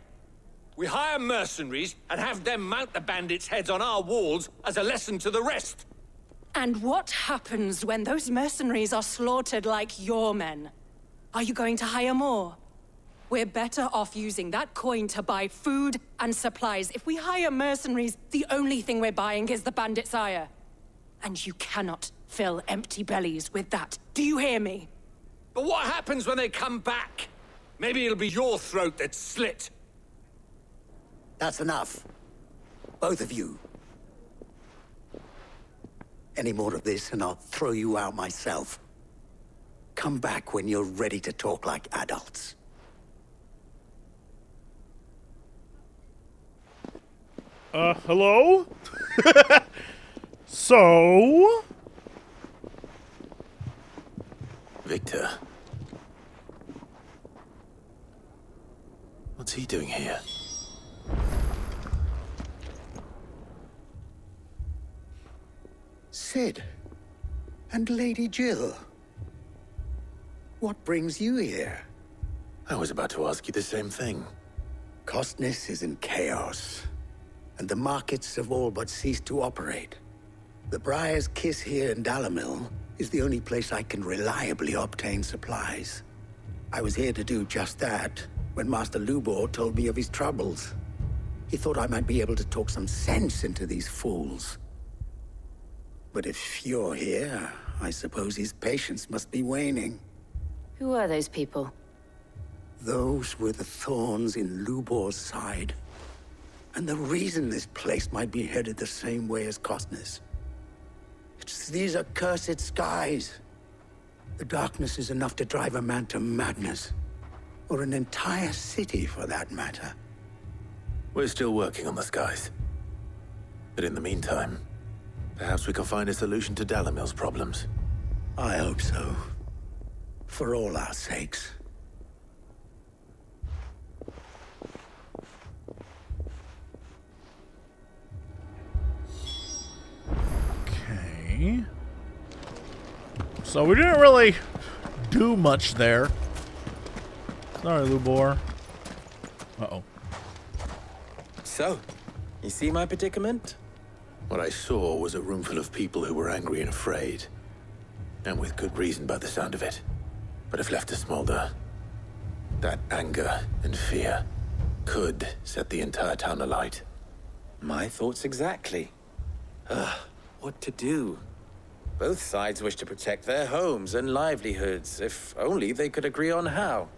We hire mercenaries and have them mount the bandits' heads on our walls as a lesson to the rest. And what happens when those mercenaries are slaughtered like your men? Are you going to hire more? We're better off using that coin to buy food and supplies. If we hire mercenaries, the only thing we're buying is the bandits' ire. And you cannot fill empty bellies with that. Do you hear me? But what happens when they come back? Maybe it'll be your throat that's slit. That's enough. Both of you. Any more of this and I'll throw you out myself. Come back when you're ready to talk like adults. Hello? So? Victor. What's he doing here? Sid. And Lady Jill. What brings you here? I was about to ask you the same thing. Costness is in chaos, and the markets have all but ceased to operate. The Briar's Kiss here in Dalimil is the only place I can reliably obtain supplies. I was here to do just that when Master Lubor told me of his troubles. He thought I might be able to talk some sense into these fools. But if you're here, I suppose his patience must be waning. Who are those people? Those were the thorns in Lubor's side. And the reason this place might be headed the same way as Costness. It's these accursed skies. The darkness is enough to drive a man to madness. Or an entire city, for that matter. We're still working on the skies. But in the meantime, perhaps we can find a solution to Dalimil's problems. I hope so. For all our sakes. Okay. So we didn't really do much there. Sorry, Lubor. Uh-oh. So, you see my predicament? What I saw was a room full of people who were angry and afraid. And with good reason by the sound of it. But if left to smolder, that anger and fear could set the entire town alight. My thoughts exactly. What to do? Both sides wish to protect their homes and livelihoods, if only they could agree on how.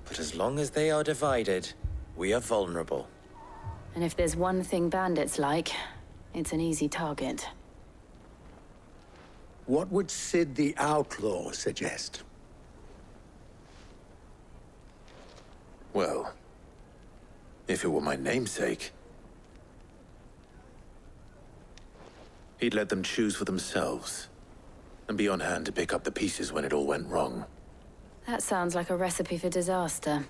But as long as they are divided, we are vulnerable. And if there's one thing bandits like, it's an easy target. What would Sid the Outlaw suggest? Well, if it were my namesake, he'd let them choose for themselves and be on hand to pick up the pieces when it all went wrong. That sounds like a recipe for disaster.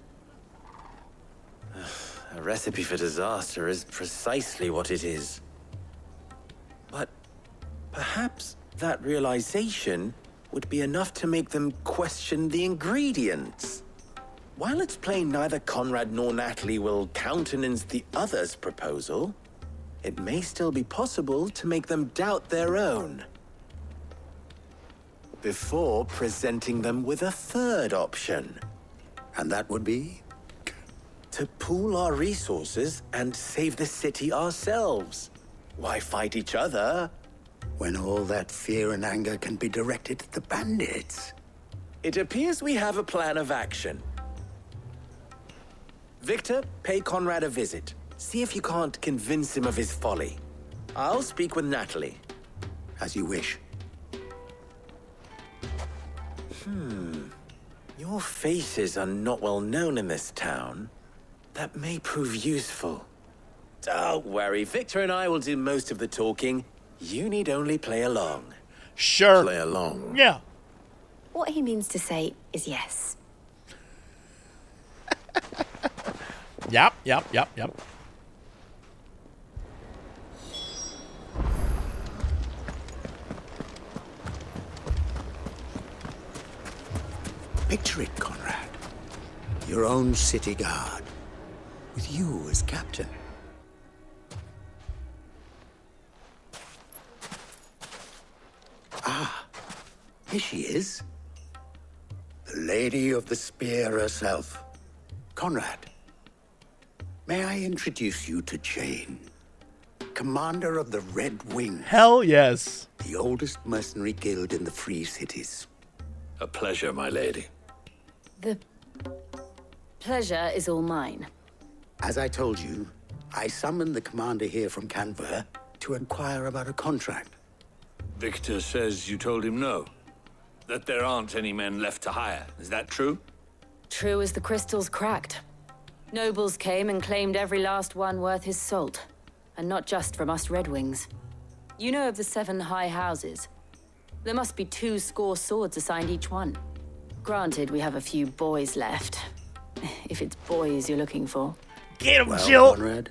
A recipe for disaster is precisely what it is. But perhaps that realization would be enough to make them question the ingredients. While it's plain neither Conrad nor Natalie will countenance the other's proposal, it may still be possible to make them doubt their own. Before presenting them with a third option. And that would be? To pool our resources and save the city ourselves. Why fight each other? When all that fear and anger can be directed at the bandits. It appears we have a plan of action. Victor, pay Conrad a visit. See if you can't convince him of his folly. I'll speak with Natalie. As you wish. Your faces are not well known in this town. That may prove useful. Don't worry, Victor and I will do most of the talking. You need only play along. Sure. Play along. Yeah. What he means to say is yes. Yep. Picture it, Conrad. Your own city guard. With you as captain. Ah, here she is. The Lady of the Spear herself. Conrad, may I introduce you to Jane, commander of the Red Wings. Hell yes. The oldest mercenary guild in the Free Cities. A pleasure, my lady. The pleasure is all mine. As I told you, I summoned the commander here from Canver to inquire about a contract. Victor says you told him no. That there aren't any men left to hire. Is that true? True as the crystals cracked. Nobles came and claimed every last one worth his salt. And not just from us Red Wings. You know of the 7 high houses. There must be 2 swords assigned each one. Granted, we have a few boys left. If it's boys you're looking for. Get him, Well, Jill! Conrad,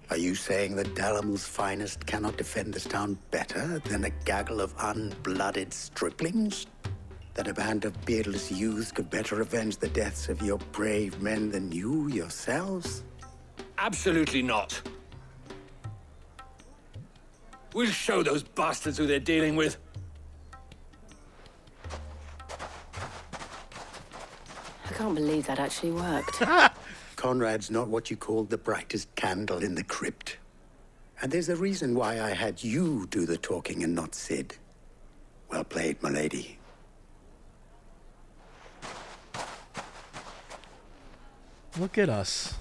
are you saying that Dalimil's finest cannot defend this town better than a gaggle of unblooded striplings? That a band of beardless youths could better avenge the deaths of your brave men than you yourselves? Absolutely not. We'll show those bastards who they're dealing with. I can't believe that actually worked. Conrad's not what you call the brightest candle in the crypt. And there's a reason why I had you do the talking and not Sid. Well played, my lady. Look at us.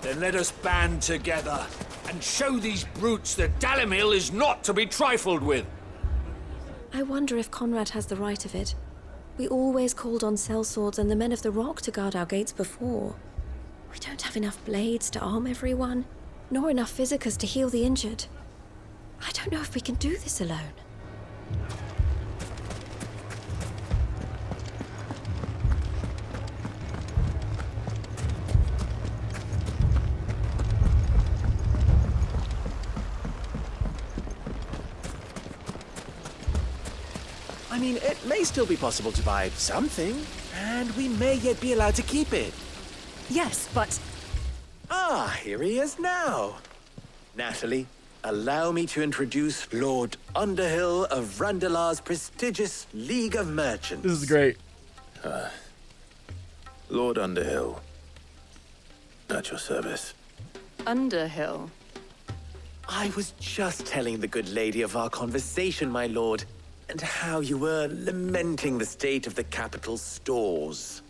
Then let us band together and show these brutes that Dalimil is not to be trifled with. I wonder if Conrad has the right of it. We always called on sellswords and the men of the Rock to guard our gates before. We don't have enough blades to arm everyone, nor enough physicers to heal the injured. I don't know if we can do this alone. I mean, it may still be possible to buy something, and we may yet be allowed to keep it. Yes, but... Ah, here he is now. Natalie, allow me to introduce Lord Underhill of Randalar's prestigious League of Merchants. This is great. Lord Underhill. At your service. Underhill? I was just telling the good lady of our conversation, my lord, and how you were lamenting the state of the capital's stores.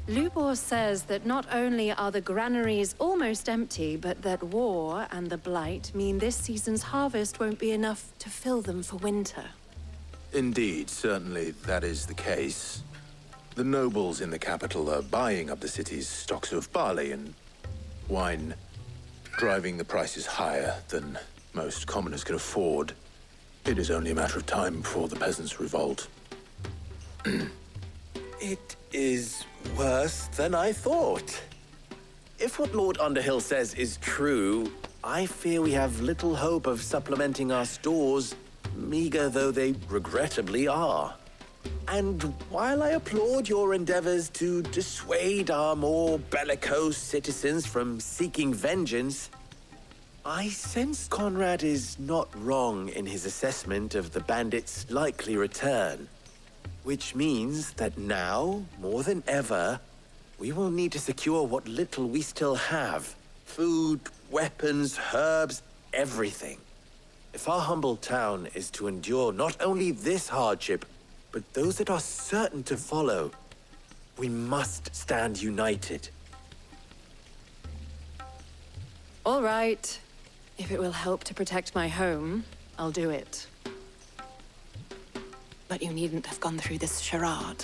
Lubor says that not only are the granaries almost empty, but that war and the Blight mean this season's harvest won't be enough to fill them for winter. Indeed, certainly that is the case. The nobles in the capital are buying up the city's stocks of barley and wine, driving the prices higher than most commoners can afford. It is only a matter of time before the peasants revolt. It is worse than I thought. If what Lord Underhill says is true, I fear we have little hope of supplementing our stores, meager though they regrettably are. And while I applaud your endeavors to dissuade our more bellicose citizens from seeking vengeance, I sense Conrad is not wrong in his assessment of the bandits' likely return. Which means that now, more than ever, we will need to secure what little we still have. Food, weapons, herbs, everything. If our humble town is to endure not only this hardship, but those that are certain to follow, we must stand united. All right. If it will help to protect my home, I'll do it. But you needn't have gone through this charade.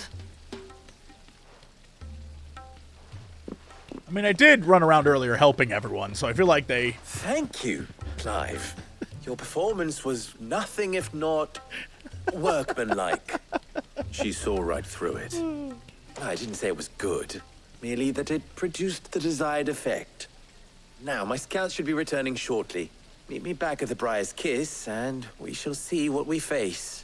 I mean, I did run around earlier helping everyone, so I feel like they... Thank you, Clive. Your performance was nothing if not workmanlike. She saw right through it. I didn't say it was good, merely that it produced the desired effect. Now, my scouts should be returning shortly. Meet me back at the Briar's Kiss, and we shall see what we face.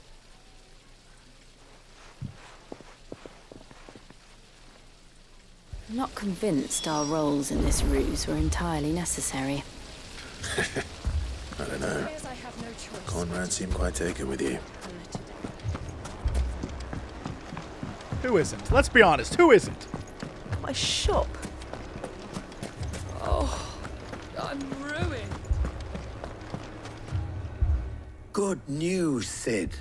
I'm not convinced our roles in this ruse were entirely necessary. I don't know. Conrad seemed quite taken with you. Who isn't? Let's be honest, who isn't? My shop. Oh, I'm ruined. Good news, Sid.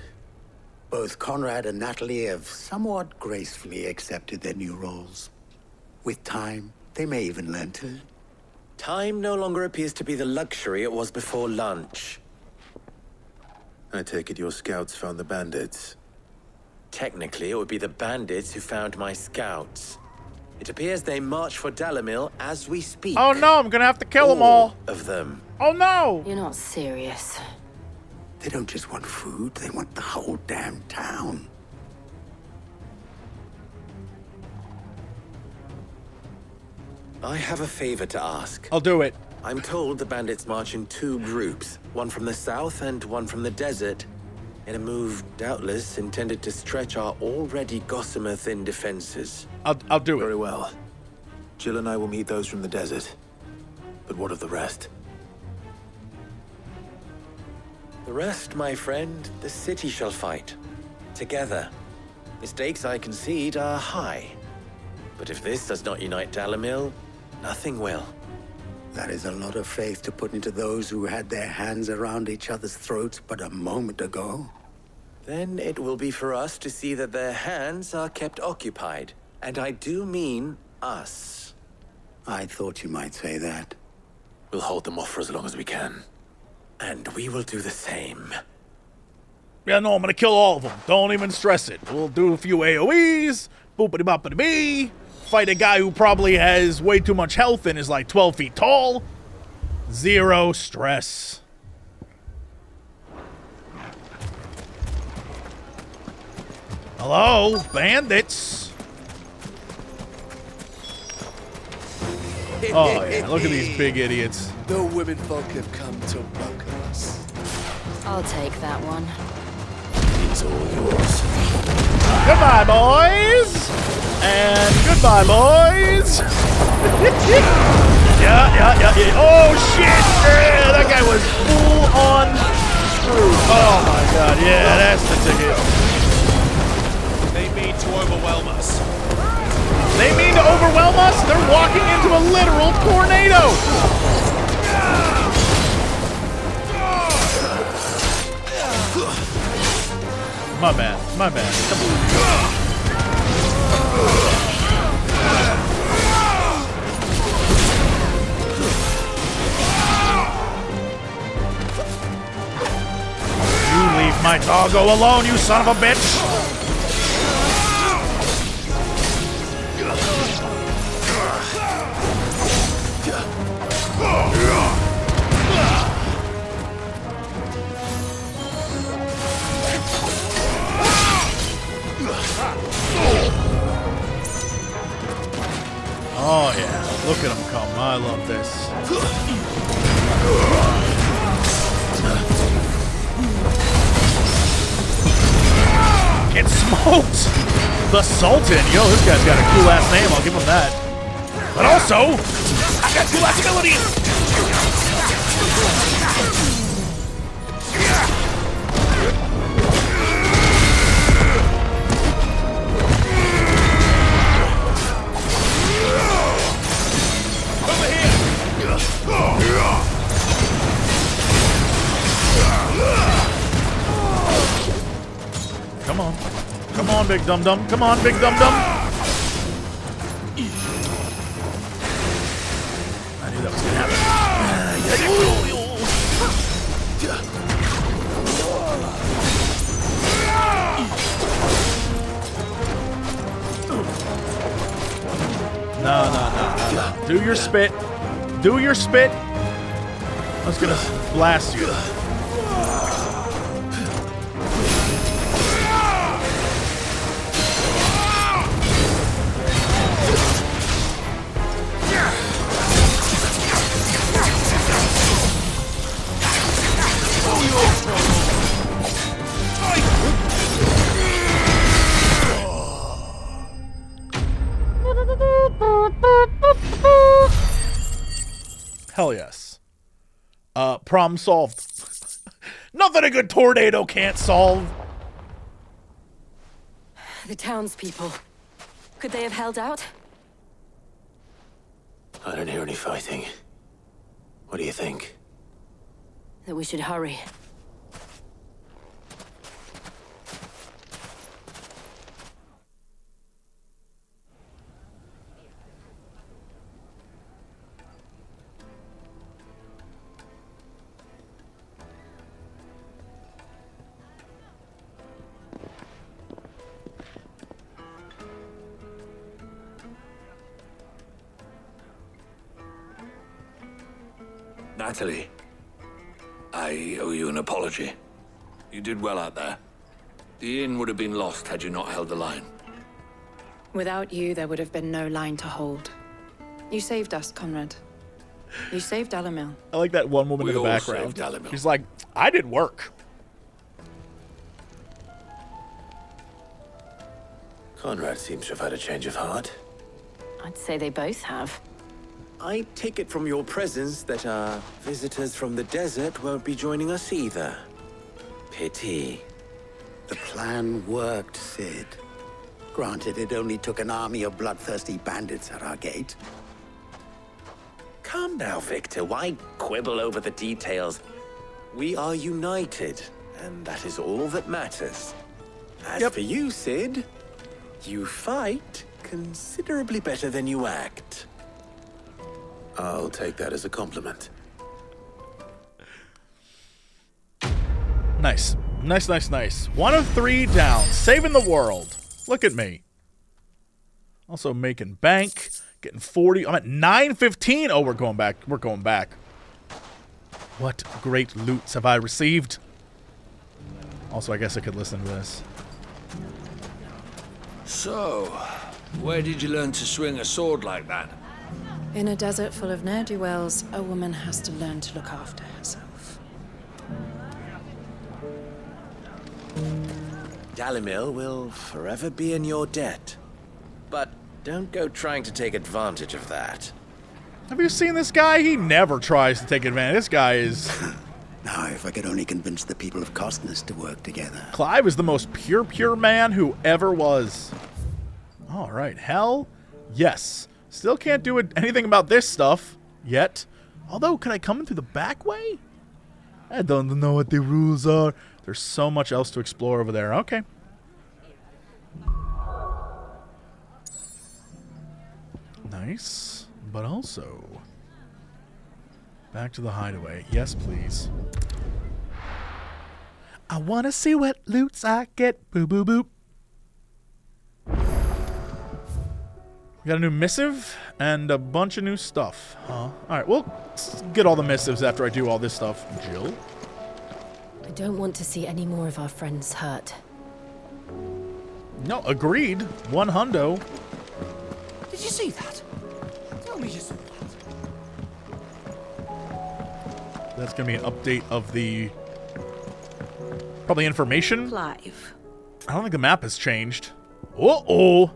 Both Conrad and Natalie have somewhat gracefully accepted their new roles. With time, they may even learn to... Time no longer appears to be the luxury it was before lunch. I take it your scouts found the bandits. Technically, it would be the bandits who found my scouts. It appears they march for Dalimil as we speak. Oh no, I'm gonna have to kill them all. Of them. Oh no! You're not serious. They don't just want food, they want the whole damn town. I have a favor to ask. I'll do it. I'm told the bandits march in two groups, one from the south and one from the desert, in a move doubtless intended to stretch our already gossamer-thin defenses. I'll do it. Very well. Jill and I will meet those from the desert. But what of the rest? The rest, my friend, the city shall fight. Together. Mistakes, I concede, are high. But if this does not unite Dalimil, nothing will. That is a lot of faith to put into those who had their hands around each other's throats but a moment ago. Then it will be for us to see that their hands are kept occupied. And I do mean us. I thought you might say that. We'll hold them off for as long as we can. And we will do the same. Yeah, no, I'm gonna kill all of them. Don't even stress it. We'll do a few AoEs. Boopity boppity bee. fight a guy who probably has way too much health and is like 12 feet tall. Zero stress. Hello, bandits. Oh, yeah, look at these big idiots. The women folk have come to welcome us. I'll take that one. It's all yours. Goodbye, boys! And goodbye, boys! yeah. Oh, shit! Yeah, that guy was full on screwed. Oh, my God. Yeah, that's the ticket. They mean to overwhelm us. They mean to overwhelm us? They're walking into a literal tornado! My bad. You leave my doggo alone, you son of a bitch! Oh yeah, look at him come. I love this. Get smoked! The Sultan. Yo, this guy's got a cool ass name, I'll give him that. But also, I got cool ass abilities! Come on, big dum-dum. Come on, big dum-dum. I knew that was gonna happen. No. Do your spit. Do your spit. I was gonna blast you. Hell yes. Problem solved. Nothing a good tornado can't solve. The townspeople. Could they have held out? I don't hear any fighting. What do you think? That we should hurry. Natalie, I owe you an apology. You did well out there. The inn would have been lost had you not held the line. Without you, there would have been no line to hold. You saved us, Conrad. You saved Dalimil. I like that one woman in the background. She's like, I did work. Conrad seems to have had a change of heart. I'd say they both have. I take it from your presence that our visitors from the desert won't be joining us either. Pity. The plan worked, Sid. Granted, it only took an army of bloodthirsty bandits at our gate. Calm now, Victor. Why quibble over the details? We are united, and that is all that matters. As for you, Sid, you fight considerably better than you act. I'll take that as a compliment. Nice. Nice. 1 of 3 down. Saving the world. Look at me. Also making bank. Getting 40. I'm at 915. Oh, we're going back. We're going back. What great loots have I received? Also, I guess I could listen to this. So, where did you learn to swing a sword like that? In a desert full of ne'er-do-wells, a woman has to learn to look after herself. Dalimil will forever be in your debt. But don't go trying to take advantage of that. Have you seen this guy? He never tries to take advantage. This guy is... Now, if I could only convince the people of Costness to work together. Clive is the most pure man who ever was. All right, hell, yes. Still can't do anything about this stuff yet. Although, can I come in through the back way? I don't know what the rules are. There's so much else to explore over there. Okay. Nice, but also... back to the hideaway. Yes, please. I want to see what loots I get. Boop, boop, boop. We got a new missive and a bunch of new stuff. Huh? Alright, we'll get all the missives after I do all this stuff. Jill? I don't want to see any more of our friends hurt. No, agreed. 100. Did you see that? Tell me you saw that. That's going to be an update of the... probably information. Clive. I don't think the map has changed. Uh-oh!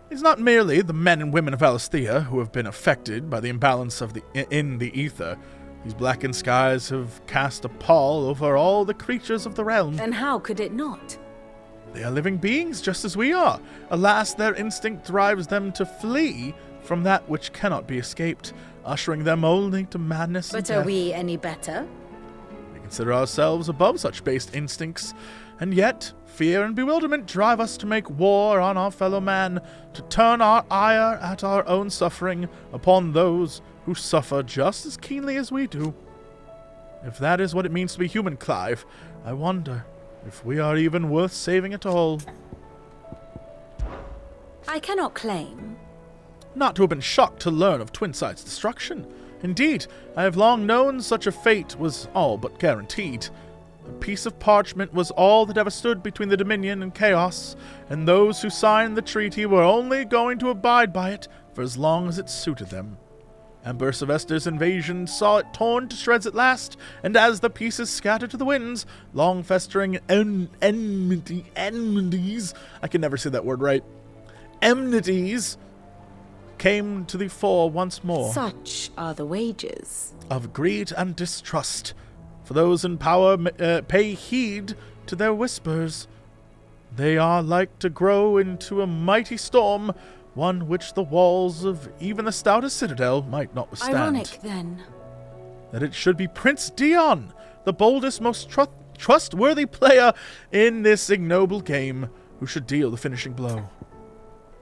It's not merely the men and women of Valisthea who have been affected by the imbalance of in the ether. These blackened skies have cast a pall over all the creatures of the realm. Then how could it not? They are living beings just as we are. Alas, their instinct drives them to flee from that which cannot be escaped, ushering them only to madness and death. But are we any better? We consider ourselves above such based instincts, and yet fear and bewilderment drive us to make war on our fellow man, to turn our ire at our own suffering upon those who suffer just as keenly as we do. If that is what it means to be human, Clive, I wonder if we are even worth saving at all. I cannot claim. Not to have been shocked to learn of Twinsight's destruction. Indeed, I have long known such a fate was all but guaranteed. A piece of parchment was all that ever stood between the Dominion and Chaos, and those who signed the treaty were only going to abide by it for as long as it suited them. Emperor Sylvester's invasion saw it torn to shreds at last, and as the pieces scattered to the winds, long-festering enmities, I can never say that word right, enmities, came to the fore once more. Such are the wages of greed and distrust. For those in power pay heed to their whispers. They are like to grow into a mighty storm, one which the walls of even the stoutest citadel might not withstand. Ironic, then, that it should be Prince Dion, the boldest, most trustworthy player in this ignoble game, who should deal the finishing blow.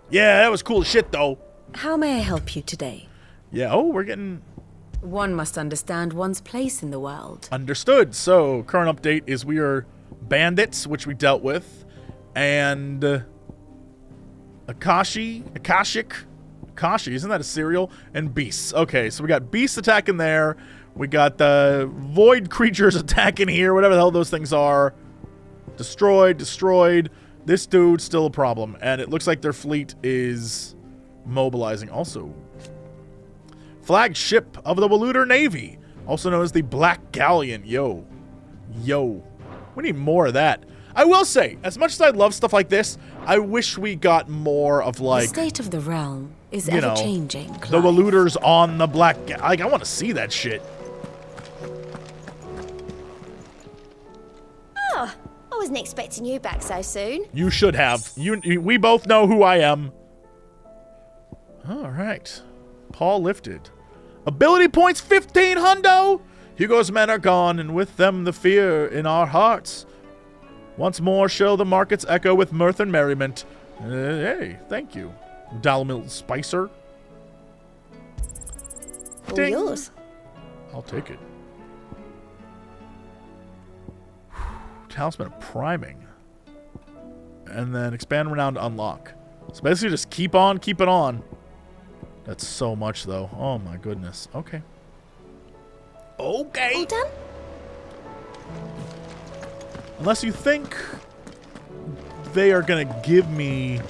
Yeah, that was cool as shit, though. How may I help you today? Yeah, oh, we're getting... One must understand one's place in the world. Understood. So, current update is we are bandits, which we dealt with, and Akashic, isn't that a cereal? And beasts. Okay, so we got beasts attacking there. We got the void creatures attacking here, whatever the hell those things are. Destroyed. This dude's still a problem, and it looks like their fleet is mobilizing. Also, flagship of the Waluder Navy, also known as the Black Galleon. Yo. We need more of that. I will say, as much as I love stuff like this, I wish we got more of, like... The state of the realm is ever-changing, Clive. The Waluders on the Black... Like, I want to see that shit. Oh, I wasn't expecting you back so soon. You should have. We both know who I am. All right. Paul lifted. Ability points 15, hundo! Hugo's men are gone, and with them the fear in our hearts. Once more shall the markets echo with mirth and merriment. Hey, thank you. Dalimil Spicer. All yours. I'll take it. Talisman of Priming. and then expand renown to unlock. So basically just keep on keeping on. That's so much, though. Oh, my goodness. Okay. Okay. All done? Unless you think they are going to give me...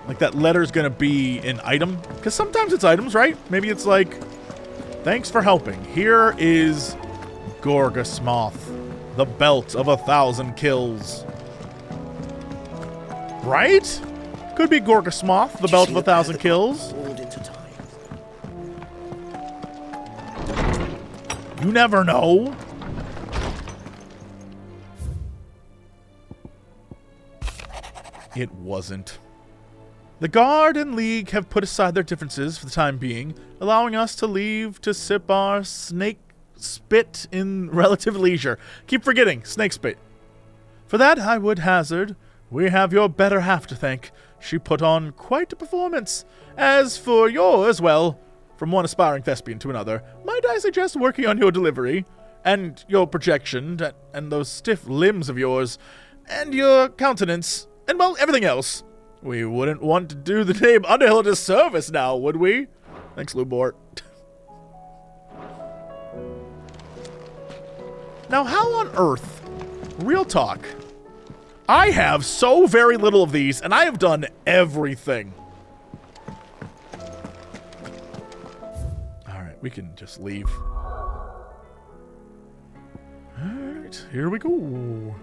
Like, that letter's going to be an item. Because sometimes it's items, right? Maybe it's like, thanks for helping. Here is Gorgasmoth, the belt of 1,000 kills. Right? Could be Gorgasmoth, the belt of 1,000 kills. You never know. It wasn't. The Guard and League have put aside their differences for the time being, allowing us to leave to sip our snake spit in relative leisure. Keep forgetting, snake spit. For that, I would hazard, we have your better half to thank. She put on quite a performance. As for yours, well, from one aspiring thespian to another, might I suggest working on your delivery, and your projection, and those stiff limbs of yours, and your countenance, and, well, everything else. We wouldn't want to do the name Underhill a disservice now, would we? Thanks, Lubort. Now, how on earth, real talk, I have so very little of these, and I have done everything. Alright, we can just leave. Alright, here we go.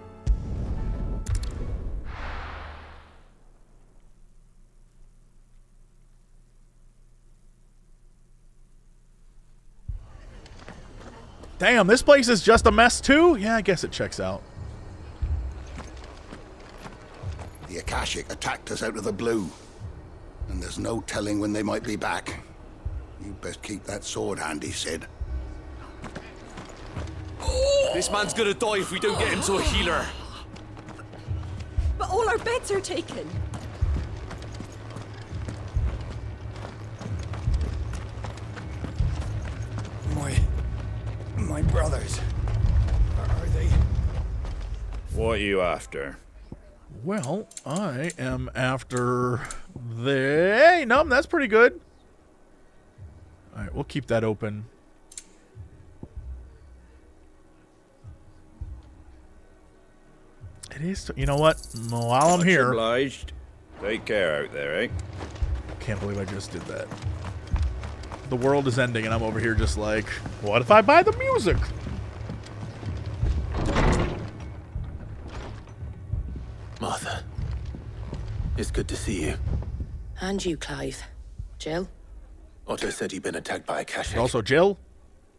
Damn, this place is just a mess too? Yeah, I guess it checks out. The Akashic attacked us out of the blue, and there's no telling when they might be back. You best keep that sword handy, Sid. This man's gonna die if we don't get him to a healer. But all our beds are taken. My brothers. Are they? What are you after? Well, I am after the... Hey, no, that's pretty good. Alright, we'll keep that open. It is... You know what? While I'm here... Obliged. Take care out there, eh? Can't believe I just did that. The world is ending and I'm over here just like, what if I buy the music? Martha, it's good to see you. And you, Clive. Jill? Otto said he'd been attacked by Akashic. Also Jill?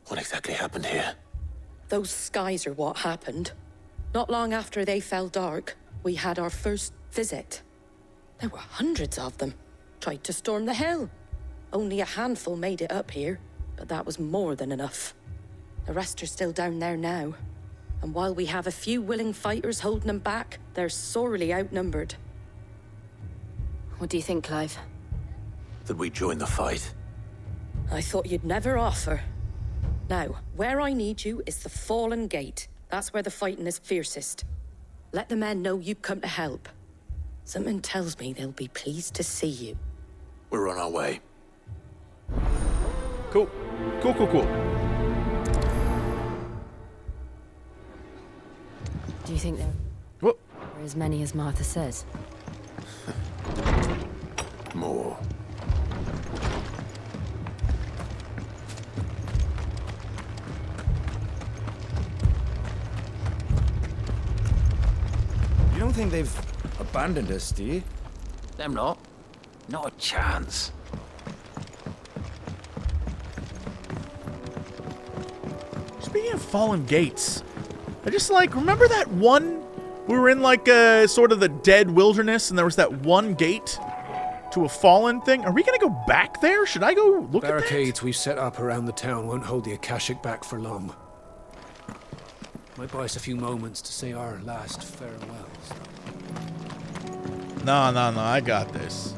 What exactly happened here? Those skies are what happened. Not long after they fell dark, we had our first visit. There were hundreds of them. Tried to storm the hill. Only a handful made it up here, but that was more than enough. The rest are still down there now. And while we have a few willing fighters holding them back, they're sorely outnumbered. What do you think, Clive? That we join the fight. I thought you'd never offer. Now, where I need you is the Fallen Gate. That's where the fighting is fiercest. Let the men know you've come to help. Something tells me they'll be pleased to see you. We're on our way. Cool. Cool. Do you think there are as many as Martha says? More. You don't think they've abandoned us, do you? Them not. Not a chance. Speaking of Fallen Gates, I just like, remember that one? We were in like sort of the dead wilderness and there was that one gate to a fallen thing. Are we going to go back there? Should I go look at that? Barricades we've set up around the town won't hold the Akashic back for long. Might buy us a few moments to say our last farewells. No, I got this.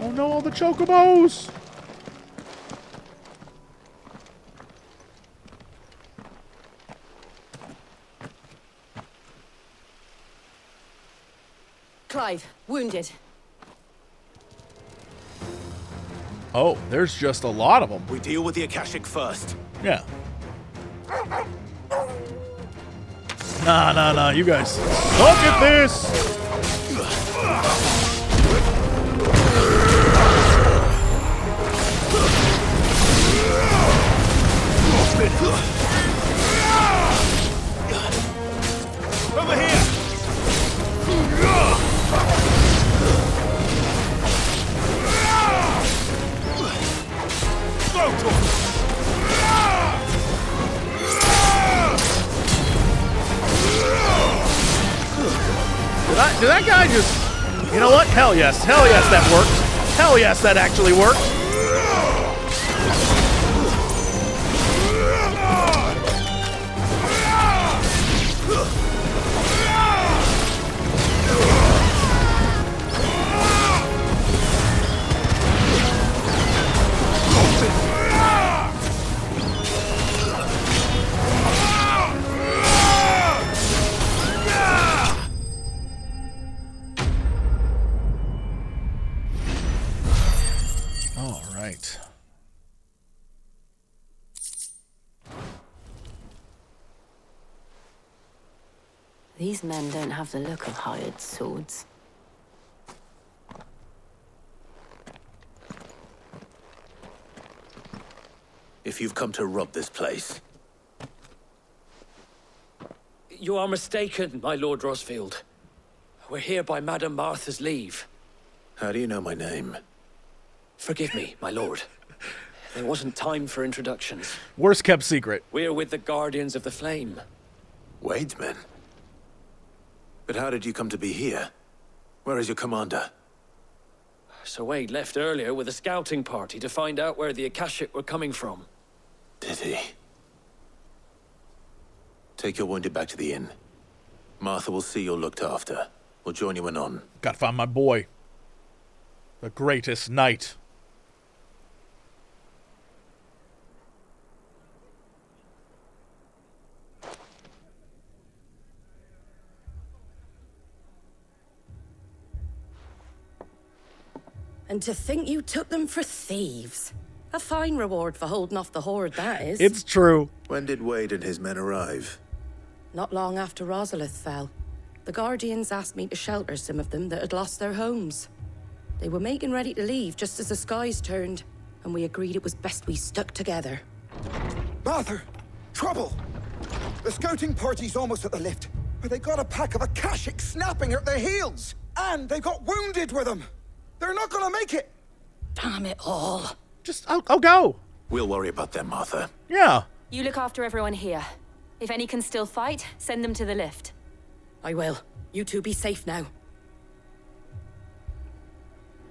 Oh no, all the chocobos! Clive, wounded. Oh, there's just a lot of them. We deal with the Akashic first. Yeah. Nah, you guys. Look at this! Over here! Did that guy just... You know what? Hell yes, that worked. Hell yes, that actually worked. These men don't have the look of hired swords. If you've come to rob this place... You are mistaken, my Lord Rosfield. We're here by Madame Martha's leave. How do you know my name? Forgive me, my lord. There wasn't time for introductions. Worst kept secret. We're with the Guardians of the Flame. Wade's men? But how did you come to be here? Where is your commander? Sir Wade left earlier with a scouting party to find out where the Akashic were coming from. Did he? Take your wounded back to the inn. Martha will see you're looked after. We'll join you anon. Gotta find my boy. The greatest knight. And to think you took them for thieves. A fine reward for holding off the horde, that is. It's true. When did Wade and his men arrive? Not long after Rosalith fell. The Guardians asked me to shelter some of them that had lost their homes. They were making ready to leave just as the skies turned, and we agreed it was best we stuck together. Martha! Trouble! The scouting party's almost at the lift, but they got a pack of Akashic snapping at their heels! And they got wounded with them! They're not gonna make it! Damn it all. Just, I'll go. We'll worry about them, Martha. Yeah. You look after everyone here. If any can still fight, send them to the lift. I will. You two be safe now.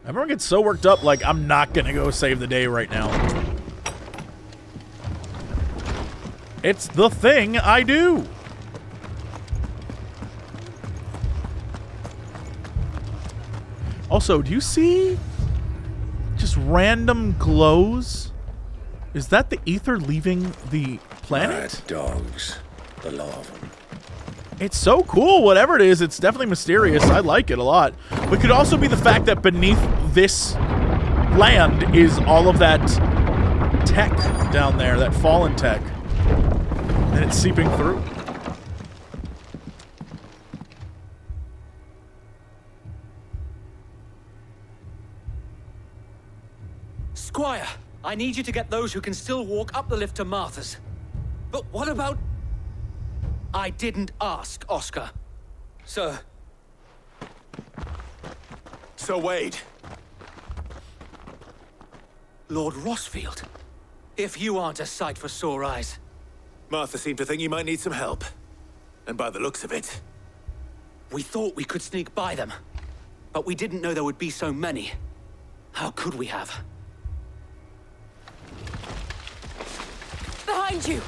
Everyone gets so worked up like I'm not gonna go save the day right now. It's the thing I do. Also, do you see just random glows? Is that the ether leaving the planet? Mad dogs. The law of them. It's so cool, whatever it is. It's definitely mysterious. I like it a lot. But it could also be the fact that beneath this land is all of that tech down there, that fallen tech. And it's seeping through. Squire, I need you to get those who can still walk up the lift to Martha's. But what about... I didn't ask, Oscar. Sir. Sir Wade. Lord Rosfield. If you aren't a sight for sore eyes. Martha seemed to think you might need some help. And by the looks of it... We thought we could sneak by them. But we didn't know there would be so many. How could we have? Behind you!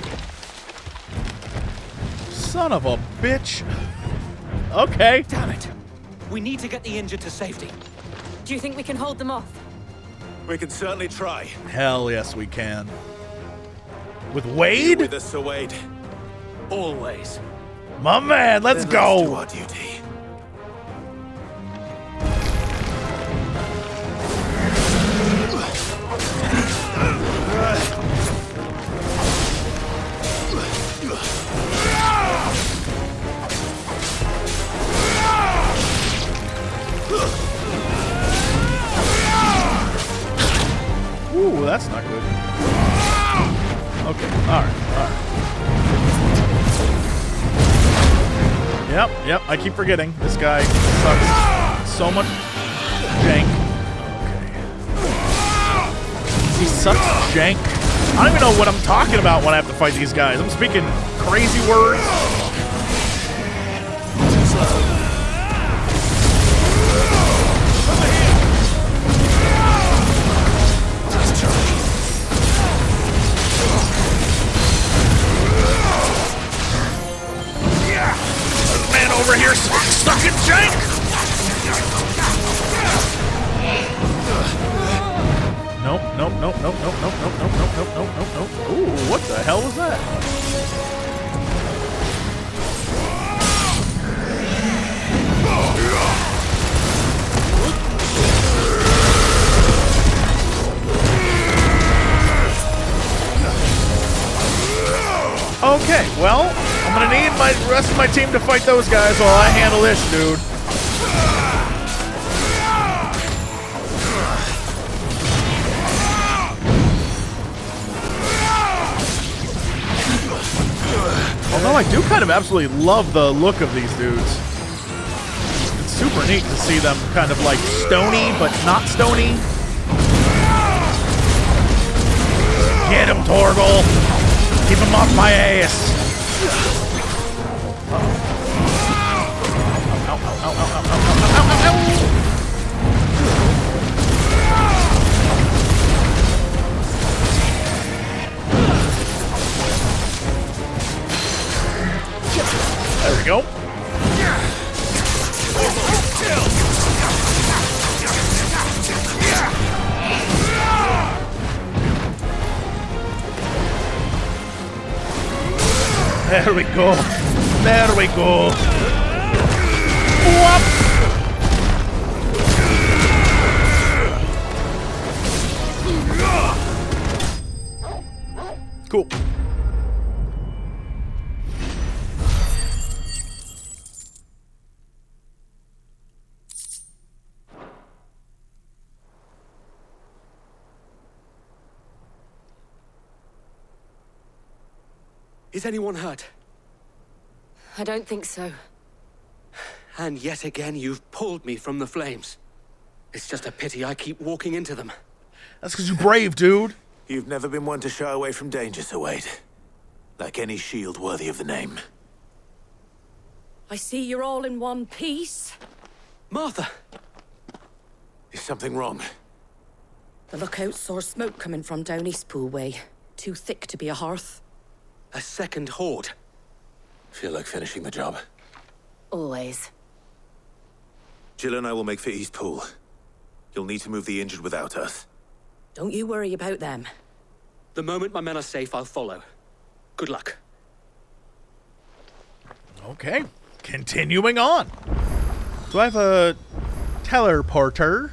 Son of a bitch. Okay. Damn it. We need to get the injured to safety. Do you think we can hold them off? We can certainly try. Hell yes, we can. With Wade? With us, Sir Wade. Always. My man, let's go. Do our duty. Ooh, that's not good. Okay, alright. Yep, I keep forgetting. This guy sucks so much jank. Okay. He sucks jank. I don't even know what I'm talking about when I have to fight these guys. I'm speaking crazy words. Man over here stuck in jank. Nope. Ooh, what the hell was that? Okay, well, I'm gonna need the rest of my team to fight those guys while I handle this, dude. Although I do kind of absolutely love the look of these dudes. It's super neat to see them kind of like stony, but not stony. Get him, Torgal! Keep him off my ass! There we go. There we go. There we go. Whoop. Cool. Is anyone hurt? I don't think so. And yet again, you've pulled me from the flames. It's just a pity I keep walking into them. That's because you're brave, dude. You've never been one to shy away from danger, Sir Wade. Like any shield worthy of the name. I see you're all in one piece. Martha! Is something wrong? The lookout saw smoke coming from down Eastpool way. Too thick to be a hearth. A second horde. Feel like finishing the job? Always. Jill and I will make for Eastpool. You'll need to move the injured without us. Don't you worry about them. The moment my men are safe, I'll follow. Good luck. Okay, continuing on. Do I have a teleporter?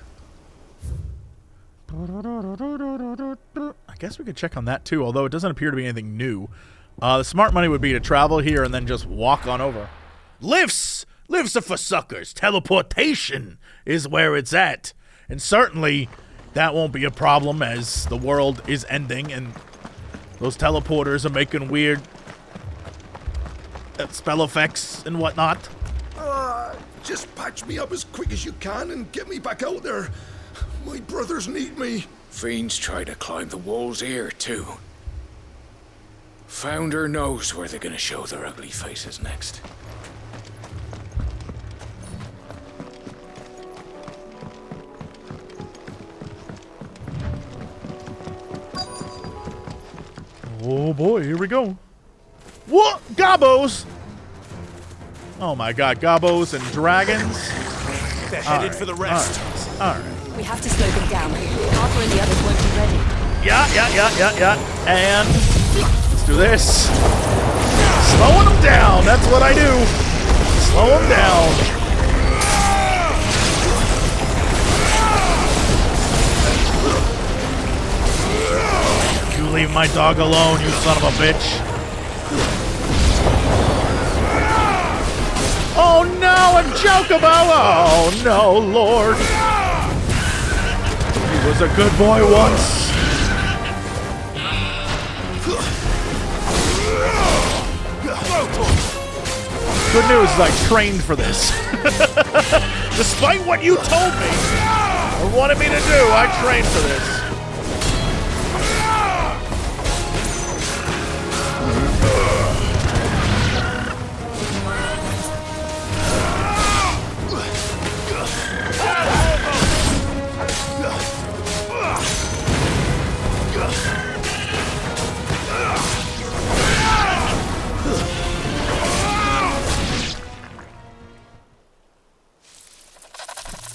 I guess we could check on that too, although it doesn't appear to be anything new. The smart money would be to travel here and then just walk on over. Lifts! Lifts are for suckers. Teleportation is where it's at. And certainly, that won't be a problem as the world is ending and those teleporters are making weird spell effects and whatnot. Just patch me up as quick as you can and get me back out there. My brothers need me. Fiends try to climb the walls here, too. Founder knows where they're gonna show their ugly faces next. Oh boy, here we go. What? Gobos! Oh my god, gobos and dragons. They're headed for the rest. Alright. We have to slow them down. Arthur and the others won't be ready. Yeah. And let's do this. Slowing them down. That's what I do. Slow them down. You leave my dog alone, you son of a bitch. Oh no, a Chocobo! Oh no, Lord. He was a good boy once. Good news is I trained for this. Despite what you told me or wanted me to do, I trained for this.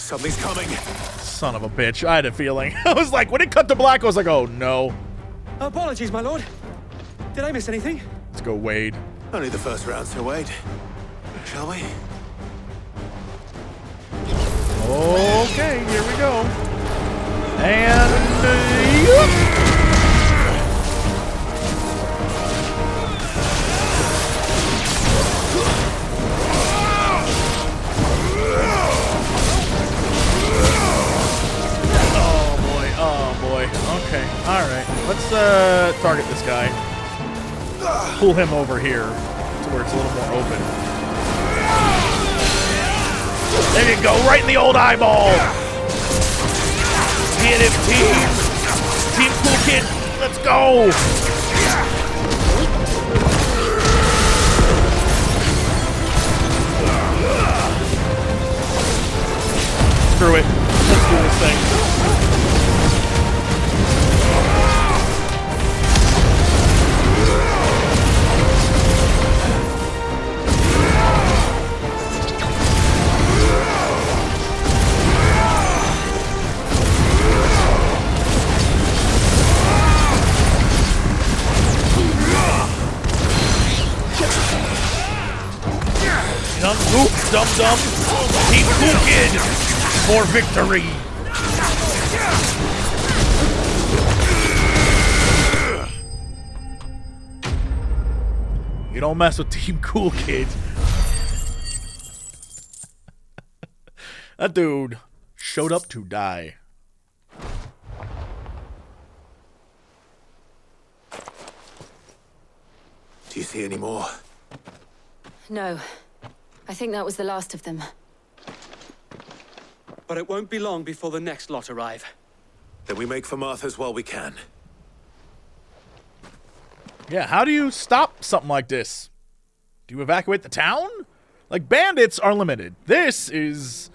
Something's coming. Son of a bitch. I had a feeling. I was like, when it cut to black, I was like, oh no. Apologies, my lord. Did I miss anything? Let's go, Wade. Only the first round, so Wade. Shall we? Okay, here we go. And... Okay, alright. Let's target this guy. Pull him over here to where it's a little more open. There you go, right in the old eyeball! Get him, team! Team Cool Kid, let's go! Screw it. Let's do this thing. Dum-dum, Team Cool Kid for victory! You don't mess with Team Cool Kid. That dude showed up to die. Do you see any more? No. I think that was the last of them. But it won't be long before the next lot arrive. Then we make for Martha's while we can. Yeah, how do you stop something like this? Do you evacuate the town? Like, bandits are limited. This is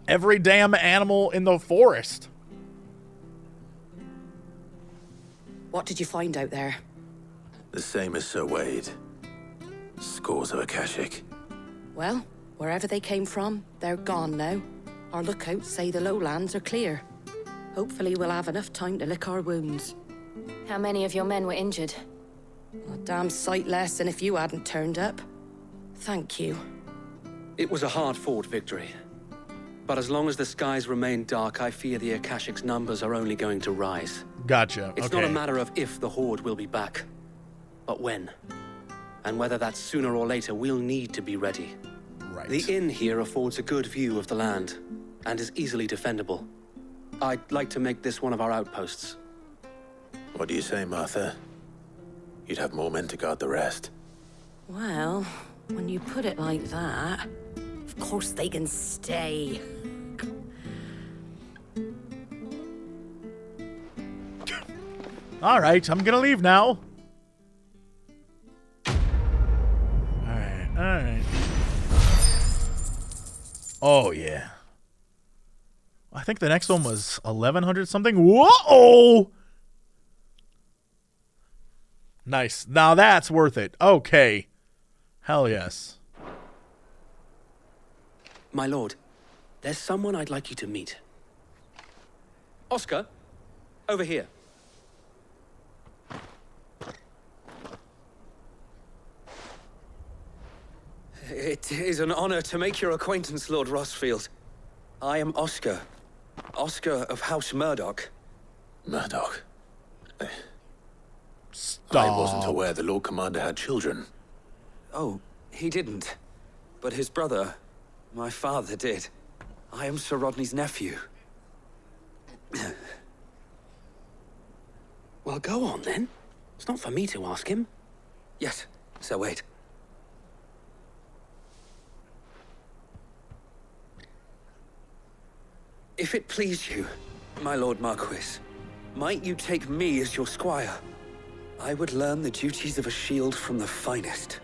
every damn animal in the forest. What did you find out there? The same as Sir Wade. Scores of Akashic. Well, wherever they came from, they're gone now. Our lookouts say the lowlands are clear. Hopefully we'll have enough time to lick our wounds. How many of your men were injured? A damn sight less than if you hadn't turned up. Thank you. It was a hard-fought victory. But as long as the skies remain dark, I fear the Akashic's numbers are only going to rise. Gotcha, It's not a matter of if the Horde will be back, but when. And whether that's sooner or later, we'll need to be ready. Right. The inn here affords a good view of the land, and is easily defendable. I'd like to make this one of our outposts. What do you say, Martha? You'd have more men to guard the rest. Well, when you put it like that, of course they can stay. All right, I'm gonna leave now. All right. Oh, yeah. I think the next one was 1100 something. Whoa! Nice. Now that's worth it. Okay. Hell yes. My lord, there's someone I'd like you to meet. Oscar, over here. It is an honor to make your acquaintance, Lord Rosfield. I am Oscar. Oscar of House Murdoch. Murdoch? Stop. I wasn't aware the Lord Commander had children. Oh, he didn't. But his brother, my father, did. I am Sir Rodney's nephew. Well, go on, then. It's not for me to ask him. Yes, Sir Wade. If it please you, my Lord Marquis, might you take me as your squire? I would learn the duties of a shield from the finest.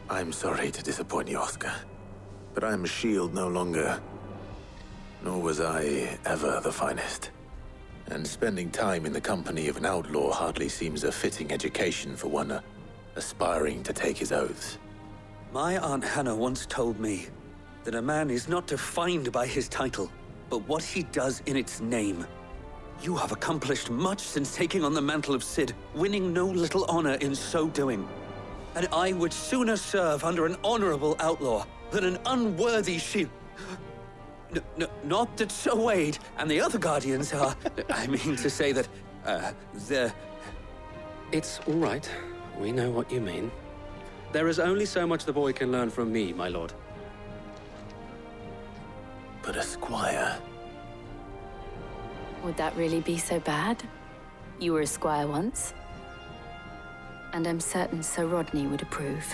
I'm sorry to disappoint you, Oscar, but I am a shield no longer. Nor was I ever the finest. And spending time in the company of an outlaw hardly seems a fitting education for one aspiring to take his oaths. My Aunt Hannah once told me that a man is not defined by his title, but what he does in its name. You have accomplished much since taking on the mantle of Cid, winning no little honor in so doing. And I would sooner serve under an honorable outlaw than an unworthy shield. Not that Sir Wade and the other guardians are... I mean to say that, they're... It's all right. We know what you mean. There is only so much the boy can learn from me, my lord. But a squire... Would that really be so bad? You were a squire once. And I'm certain Sir Rodney would approve.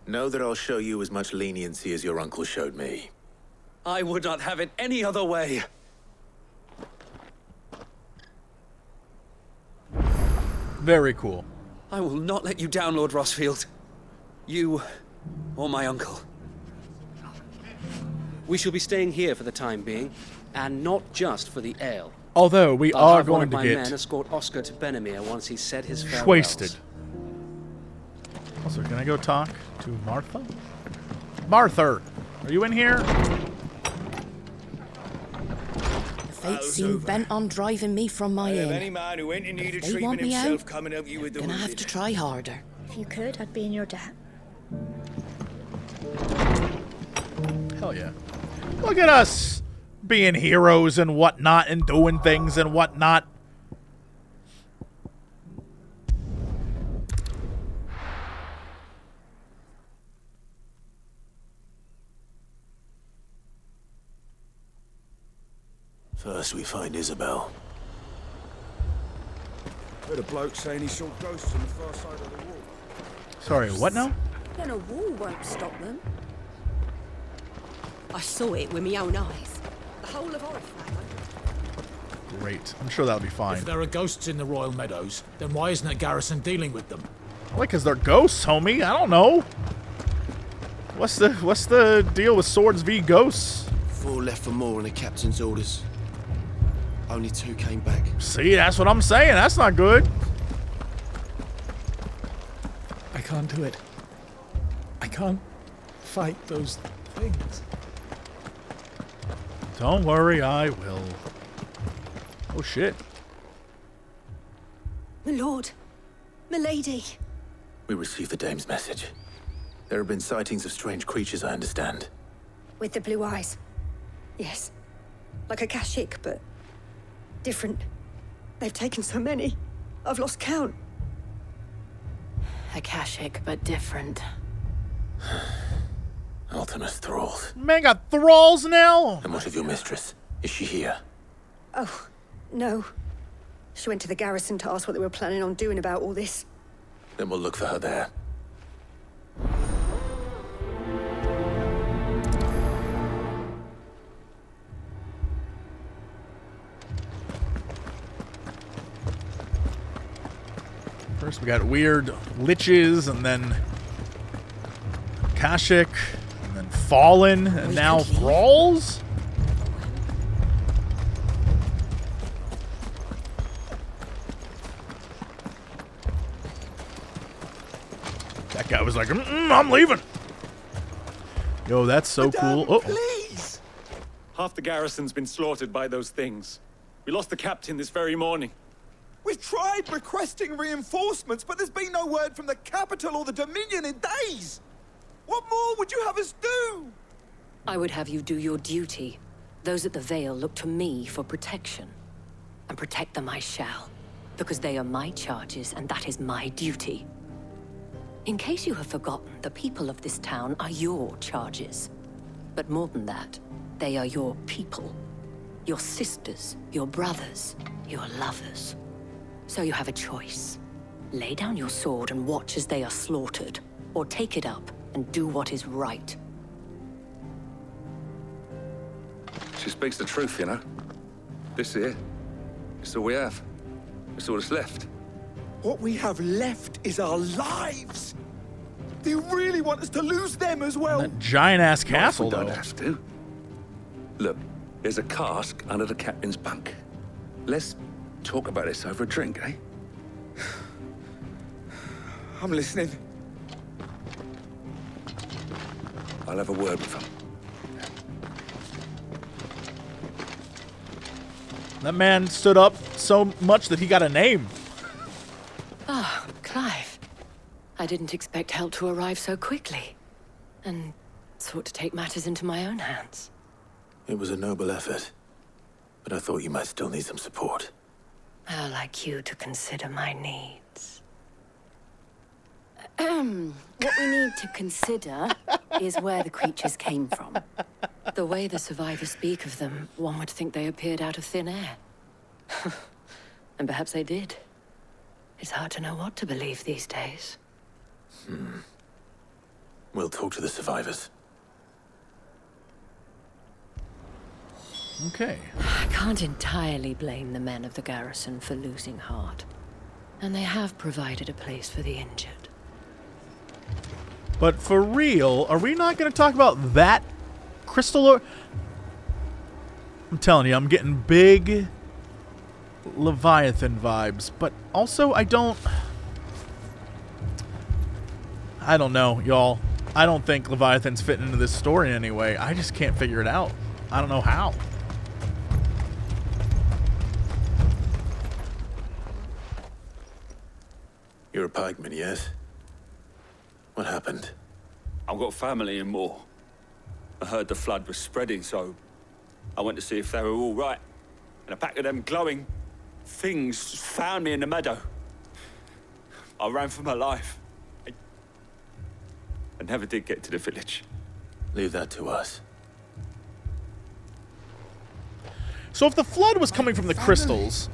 Know that I'll show you as much leniency as your uncle showed me. I would not have it any other way. Very cool. I will not let you down, Lord Rosfield. You or my uncle. We shall be staying here for the time being, and not just for the ale. Although we I'll are have one going of to my get men escort Oscar to Benamir once he's said his farewells. wasted. Also, can I go talk to Martha? Martha, are you in here? The fates seem bent on driving me from my inn. Any man who ain't in need of If they want treatment me himself out, coming up you with the gonna have to try harder. If you could, I'd be in your debt. Hell yeah. Look at us being heroes and whatnot and doing things and whatnot. First we find Isabel. Heard a bloke saying he saw ghosts on the far side of the wall. Sorry, what now? Then a wall won't stop them. I saw it with my own eyes. The whole of Oriflamme. Great. I'm sure that'll be fine. If there are ghosts in the Royal Meadows, then why isn't a garrison dealing with them? Well, because they're ghosts, homie. I don't know. What's the deal with swords v ghosts? 4 left for more on the captain's orders. Only 2 came back. See, that's what I'm saying. That's not good. I can't do it. I can't fight those things. Don't worry, I will. Oh, shit. My lord. Milady. We received the dame's message. There have been sightings of strange creatures, I understand. With the blue eyes. Yes. Like Akashic, but different. They've taken so many. I've lost count. Akashic, but different. Ultimus thralls. Man got thralls now? And what of your mistress? Is she here? Oh, no. She went to the garrison to ask what they were planning on doing about all this. Then we'll look for her there. First we got weird liches, and then Akashic, and then Fallen, and now Thralls? That guy was like, I'm leaving. Yo, that's so cool. Oh. Please! Half the garrison's been slaughtered by those things. We lost the captain this very morning. We've tried requesting reinforcements, but there's been no word from the capital or the Dominion in days. What more would you have us do? I would have you do your duty. Those at the Vale look to me for protection. And protect them I shall. Because they are my charges, and that is my duty. In case you have forgotten, the people of this town are your charges. But more than that, they are your people. Your sisters, your brothers, your lovers. So you have a choice. Lay down your sword and watch as they are slaughtered, or take it up and do what is right. She speaks the truth, you know. This here, it's all we have. It's all that's left. What we have left is our lives. Do you really want us to lose them as well? That giant-ass castle, We though. don't have to. Look, there's a cask under the captain's bunk. Let's talk about this over a drink, eh? I'm listening. I'll have a word with him. That man stood up so much that he got a name. Ah, Clive. I didn't expect help to arrive so quickly, and sought to take matters into my own hands. It was a noble effort, but I thought you might still need some support. I'd like you to consider my needs. What we need to consider is where the creatures came from. The way the survivors speak of them, one would think they appeared out of thin air. And perhaps they did. It's hard to know what to believe these days. We'll talk to the survivors. Okay. I can't entirely blame the men of the garrison for losing heart. And they have provided a place for the injured. But for real, are we not going to talk about that crystal? I'm telling you, I'm getting big Leviathan vibes, but also I don't know, y'all. I don't think Leviathan's fitting into this story in any way. I just can't figure it out. I don't know how. You're a pikeman, yes? What happened? I've got family in Moor. I heard the flood was spreading, so I went to see if they were all right. And a pack of them glowing things found me in the meadow. I ran for my life. I never did get to the village. Leave that to us. So if the flood was coming from the crystals,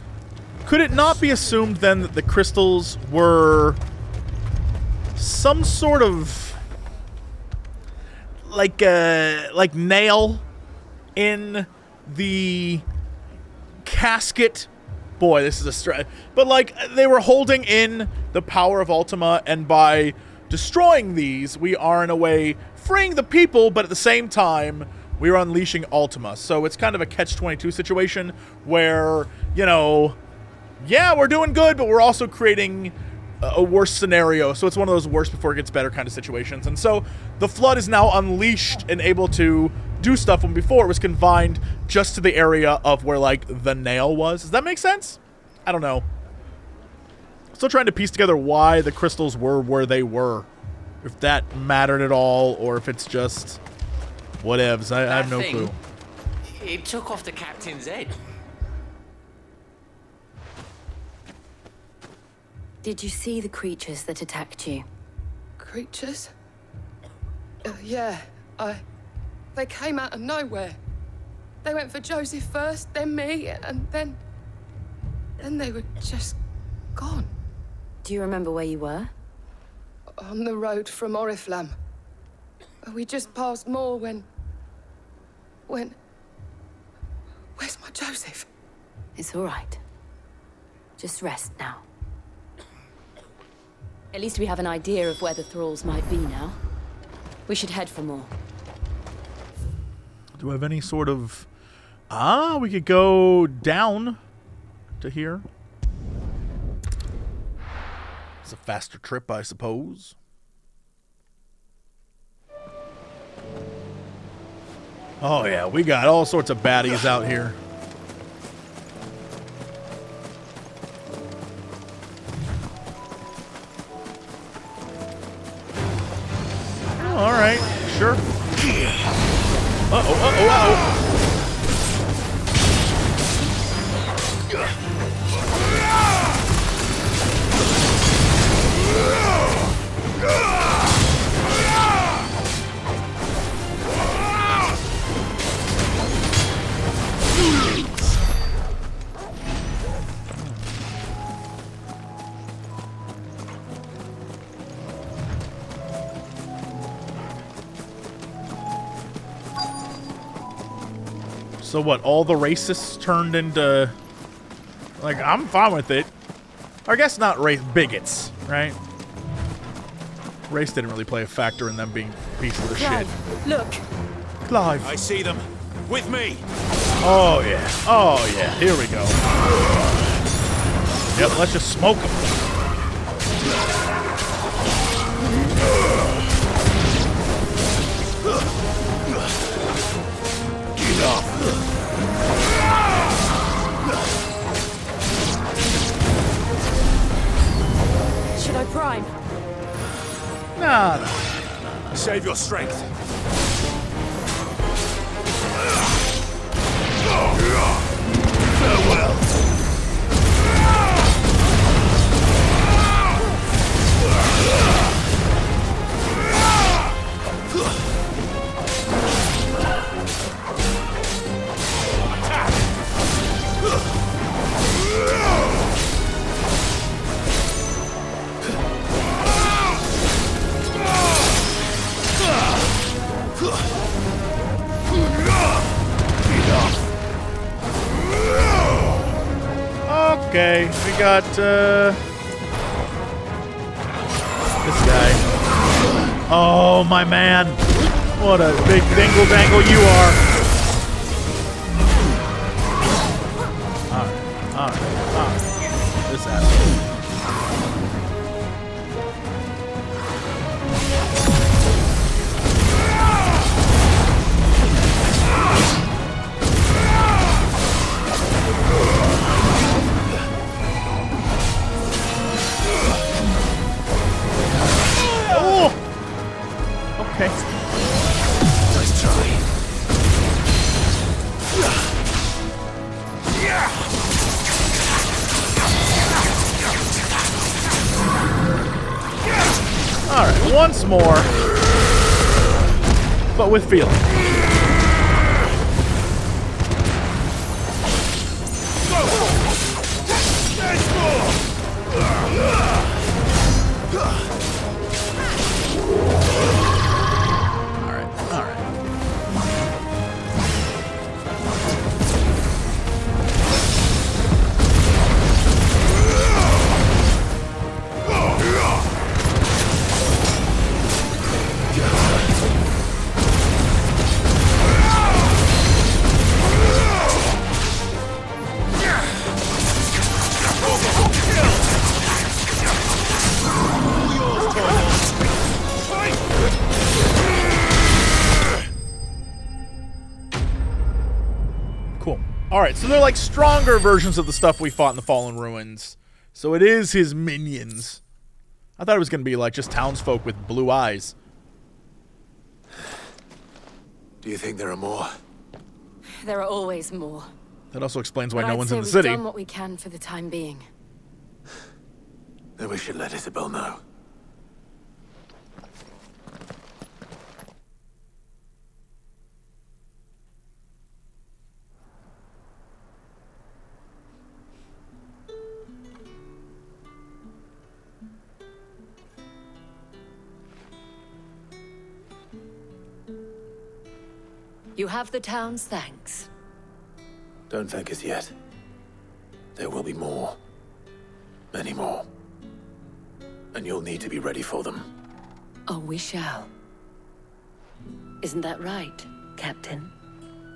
could it not be assumed then that the crystals were some sort of like nail in the casket? Boy, this is a stretch. But like they were holding in the power of Ultima, and by destroying these, we are in a way freeing the people, but at the same time, we are unleashing Ultima. So it's kind of a catch-22 situation where, you know, yeah, we're doing good, but we're also creating a worse scenario. So it's one of those worse before it gets better kind of situations. And so the flood is now unleashed and able to do stuff when before it was confined just to the area of where, like, the nail was. Does that make sense? I don't know. Still trying to piece together why the crystals were where they were. If that mattered at all, or if it's just whatevs. I have no clue. It took off the captain's head. Did you see the creatures that attacked you? Creatures? Yeah, they came out of nowhere. They went for Joseph first, then me, and then they were just gone. Do you remember where you were? On the road from Oriflamme. We just passed Moor when... Where's my Joseph? It's all right. Just rest now. At least we have an idea of where the thralls might be now. We should head for more. Do I have any sort of... we could go down to here. It's a faster trip, I suppose. Oh yeah, we got all sorts of baddies out here. Oh, all right, sure. Uh-oh. So what, all the racists turned into... Like, I'm fine with it. Or I guess not race, bigots, right? Race didn't really play a factor in them being pieces of shit. Look. Clive. I see them. With me. Oh, yeah. Oh, yeah. Here we go. Yep, let's just smoke them. Get off. Should I prime? No. Save your strength. Farewell. Okay, we got this guy. Oh, my man. What a big dingle dangle you are. Alright. This asshole. Okay. Nice try. Alright, once more. But with feeling. Alright, so they're like stronger versions of the stuff we fought in the Fallen Ruins. So it is his minions. I thought it was going to be like just townsfolk with blue eyes. Do you think there are more? There are always more. That also explains why But no I'd one's say in the we've city. done what we can for the time being. Then we should let Isabel know. You have the town's thanks. Don't thank us yet. There will be more. Many more. And you'll need to be ready for them. Oh, we shall. Isn't that right, Captain?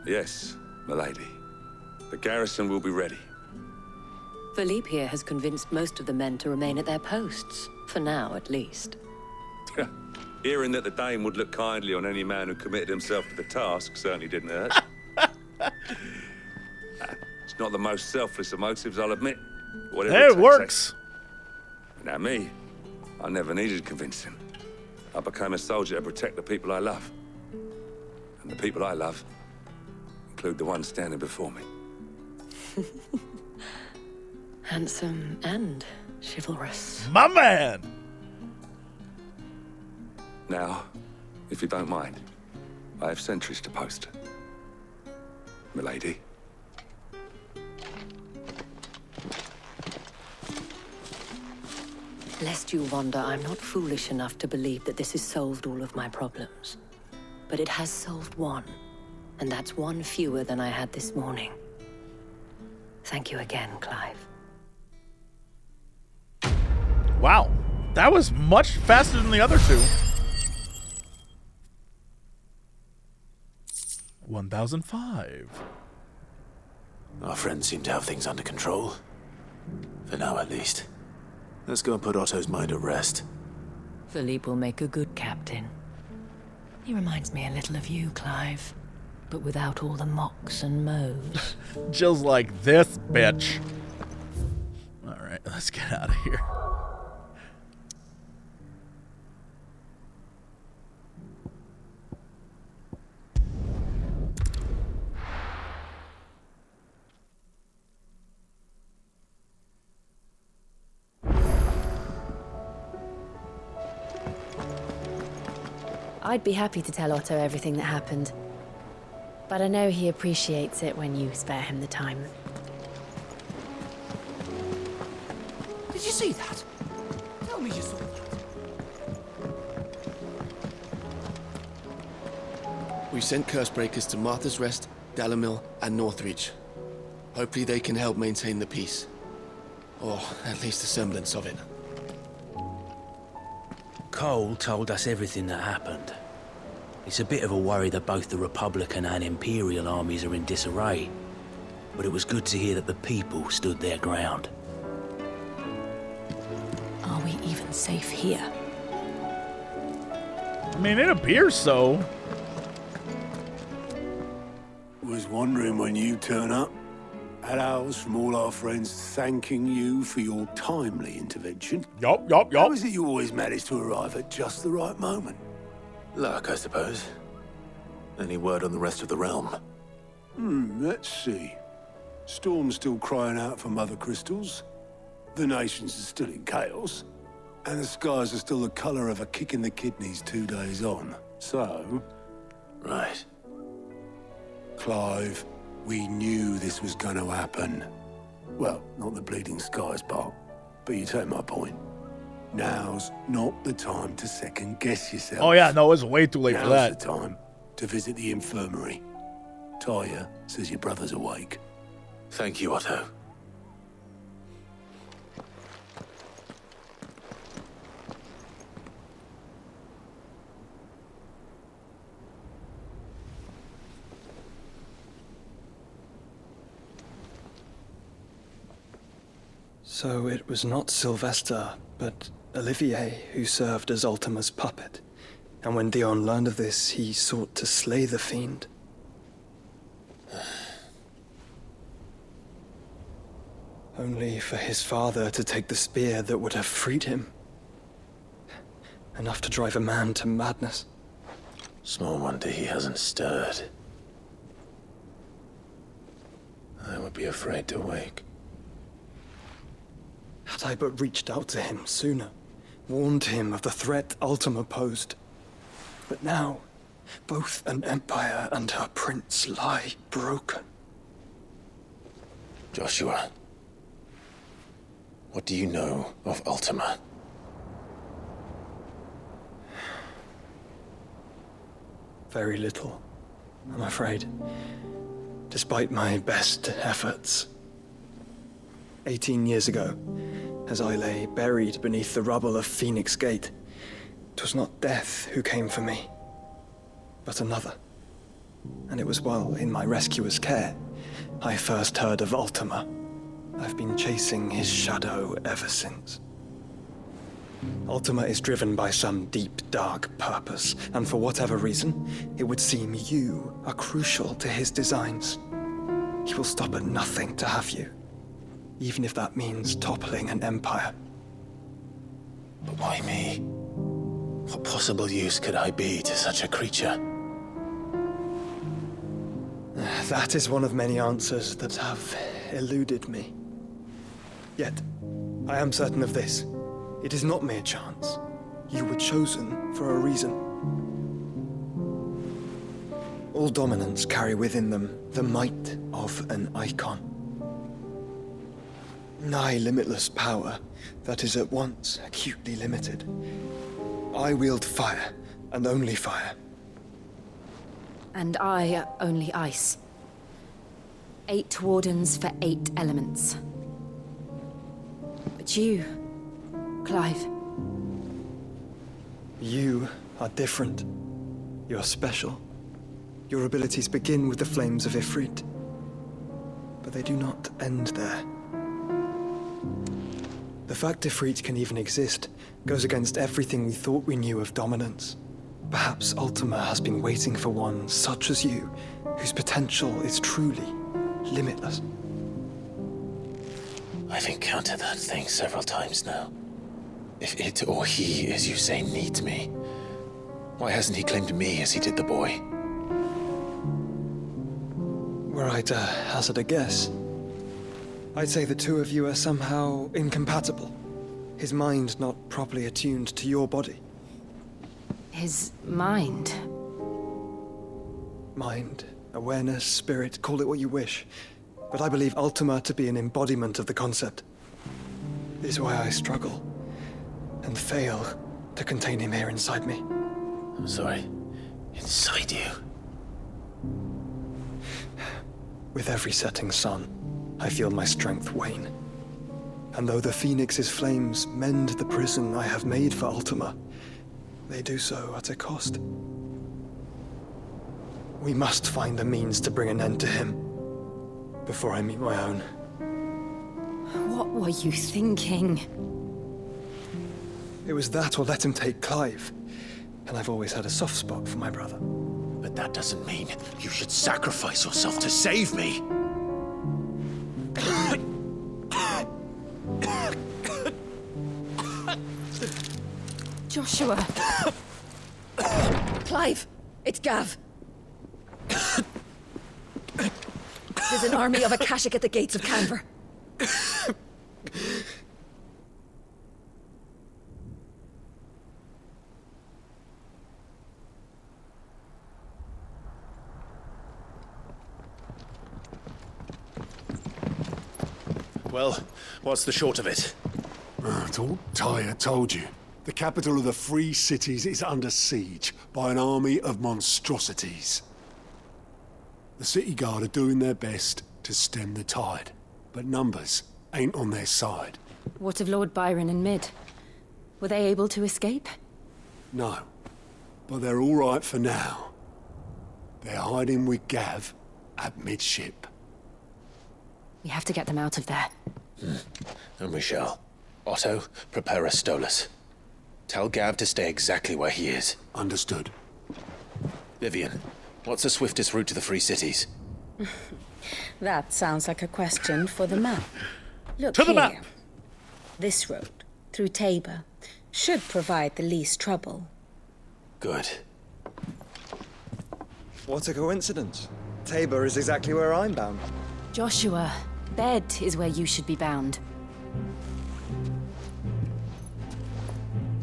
Yes, milady. The garrison will be ready. Philippe here has convinced most of the men to remain at their posts. For now, at least. Hearing that the Dane would look kindly on any man who committed himself to the task certainly didn't hurt. It's not the most selfless of motives, I'll admit. Whatever Hey, it works. Now me, I never needed convincing. I became a soldier to protect the people I love. And the people I love include the ones standing before me. Handsome and chivalrous. My man! Now, if you don't mind, I have sentries to post. Milady. Lest you wonder, I'm not foolish enough to believe that this has solved all of my problems. But it has solved one. And that's one fewer than I had this morning. Thank you again, Clive. Wow. That was much faster than the other two. 1005. Our friends seem to have things under control. For now, at least. Let's go and put Otto's mind at rest. Philippe will make a good captain. He reminds me a little of you, Clive. But without all the mocks and mows. Jill's like, this bitch. Alright, let's get out of here. I'd be happy to tell Otto everything that happened. But I know he appreciates it when you spare him the time. Did you see that? Tell me you saw that. We've sent Cursebreakers to Martha's Rest, Dalimil, and Northreach. Hopefully they can help maintain the peace. Or at least a semblance of it. Cole told us everything that happened. It's a bit of a worry that both the Republican and Imperial armies are in disarray. But it was good to hear that the people stood their ground. Are we even safe here? I mean, it appears so. Was wondering when you turn up. Had ours from all our friends thanking you for your timely intervention. Yup. How is it you always manage to arrive at just the right moment? Luck, I suppose. Any word on the rest of the realm? Let's see. Storm's still crying out for mother crystals. The nations are still in chaos. And the skies are still the colour of a kick in the kidneys 2 days on. So... Right. Clive, we knew this was going to happen. Well, not the bleeding skies part, but you take my point. Now's not the time to second-guess yourself. Oh yeah, no, it's way too late for that. Now's the time to visit the infirmary. Talia says your brother's awake. Thank you, Otto. So it was not Sylvester, but Olivier who served as Ultima's puppet. And when Dion learned of this, he sought to slay the fiend. Only for his father to take the spear that would have freed him. Enough to drive a man to madness. Small wonder he hasn't stirred. I would be afraid to wake. Had I but reached out to him sooner, warned him of the threat Ultima posed. But now, both an empire and her prince lie broken. Joshua, what do you know of Ultima? Very little, I'm afraid. Despite my best efforts. 18 years ago, as I lay buried beneath the rubble of Phoenix Gate, 'twas not death who came for me, but another. And it was while in my rescuer's care I first heard of Ultima. I've been chasing his shadow ever since. Ultima is driven by some deep, dark purpose, and for whatever reason, it would seem you are crucial to his designs. He will stop at nothing to have you. Even if that means toppling an empire. But why me? What possible use could I be to such a creature? That is one of many answers that have eluded me. Yet, I am certain of this. It is not mere chance. You were chosen for a reason. All dominants carry within them the might of an Eikon. Nigh limitless power that is at once acutely limited. I wield fire, and only fire. And I only ice. 8 wardens for 8 elements. But you, Clive. You are different. You're special. Your abilities begin with the flames of Ifrit. But they do not end there. The fact Ifrit can even exist goes against everything we thought we knew of dominance. Perhaps Ultima has been waiting for one such as you, whose potential is truly limitless. I've encountered that thing several times now. If it or he, as you say, needs me, why hasn't he claimed me as he did the boy? Were I to hazard a guess, I'd say the two of you are somehow incompatible. His mind not properly attuned to your body. His mind? Mind, awareness, spirit, call it what you wish. But I believe Ultima to be an embodiment of the concept. This is why I struggle and fail to contain him here inside me. I'm sorry. Inside you? With every setting sun, I feel my strength wane. And though the Phoenix's flames mend the prison I have made for Ultima, they do so at a cost. We must find a means to bring an end to him before I meet my own. What were you thinking? It was that or let him take Clive. And I've always had a soft spot for my brother. But that doesn't mean you should sacrifice yourself to save me. Joshua. Clive, it's Gav. There's an army of Akashic at the gates of Canver. Well, what's the short of it? Tyre told you. The capital of the Free Cities is under siege by an army of monstrosities. The city guard are doing their best to stem the tide, but numbers ain't on their side. What of Lord Byron and Mid? Were they able to escape? No, but they're all right for now. They're hiding with Gav at midship. We have to get them out of there. And we shall. Otto, prepare a Stolas. Tell Gav to stay exactly where he is. Understood. Vivian, what's the swiftest route to the Free Cities? That sounds like a question for the map. Look to the here. map. This road, through Tabor, should provide the least trouble. Good. What a coincidence. Tabor is exactly where I'm bound. Joshua, bed is where you should be bound.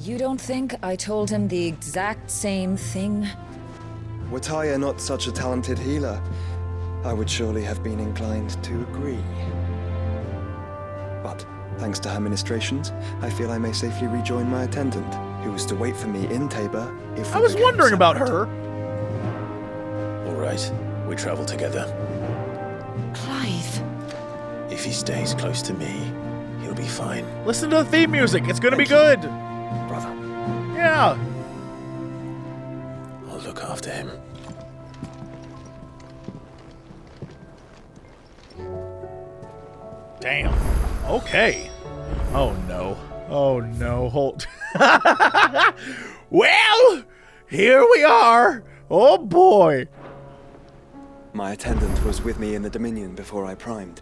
You don't think I told him the exact same thing? Were Tyre not such a talented healer, I would surely have been inclined to agree. But, thanks to her ministrations, I feel I may safely rejoin my attendant, who was to wait for me in Tabor if I was wondering about her. All right, we travel together. Clive. If he stays close to me, he'll be fine. Listen to the theme music. It's gonna be good. Brother. Yeah. I'll look after him. Damn. Okay. Oh no. Oh no. Hold. Well, here we are. Oh boy. My attendant was with me in the Dominion before I primed.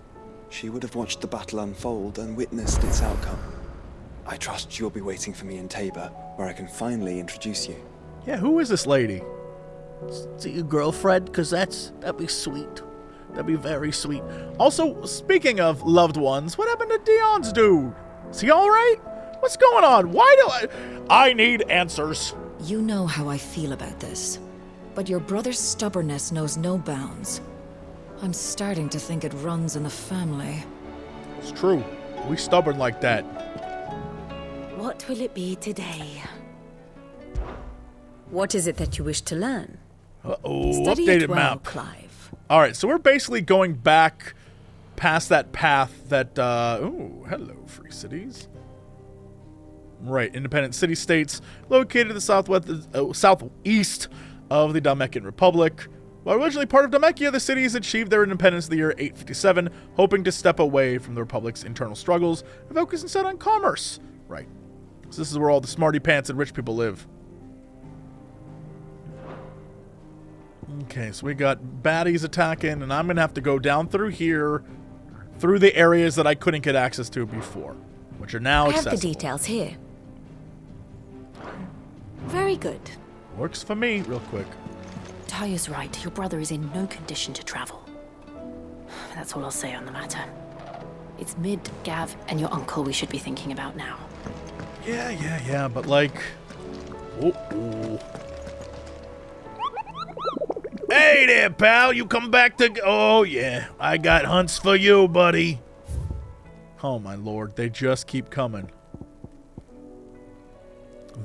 She would have watched the battle unfold and witnessed its outcome. I trust you'll be waiting for me in Tabor, where I can finally introduce you. Yeah, who is this lady? Is it your girlfriend? Because that'd be sweet. That'd be very sweet. Also, speaking of loved ones, what happened to Dion's dude? Is he alright? What's going on? Why do I need answers. You know how I feel about this, but your brother's stubbornness knows no bounds. I'm starting to think it runs in the family. It's true. We stubborn like that. What will it be today? What is it that you wish to learn? Uh-oh, Study updated it well, map. Clive. All right, so we're basically going back past that path that, ooh, hello, free cities. Right, independent city-states located in the southeast of the Damekian Republic. While originally part of Damekia, the cities achieved their independence in the year 857, hoping to step away from the Republic's internal struggles and focus instead on commerce. Right. So this is where all the smarty pants and rich people live. Okay, so we got baddies attacking, and I'm going to have to go down through here, through the areas that I couldn't get access to before, which are now accessible. I have the details here. Very good. Works for me, real quick. Taya's right. Your brother is in no condition to travel. That's all I'll say on the matter. It's Mid, Gav, and your uncle we should be thinking about now. Yeah, but like... Uh-oh. Hey there, pal, you come back to... Oh, yeah, I got hunts for you, buddy. Oh, my lord, they just keep coming.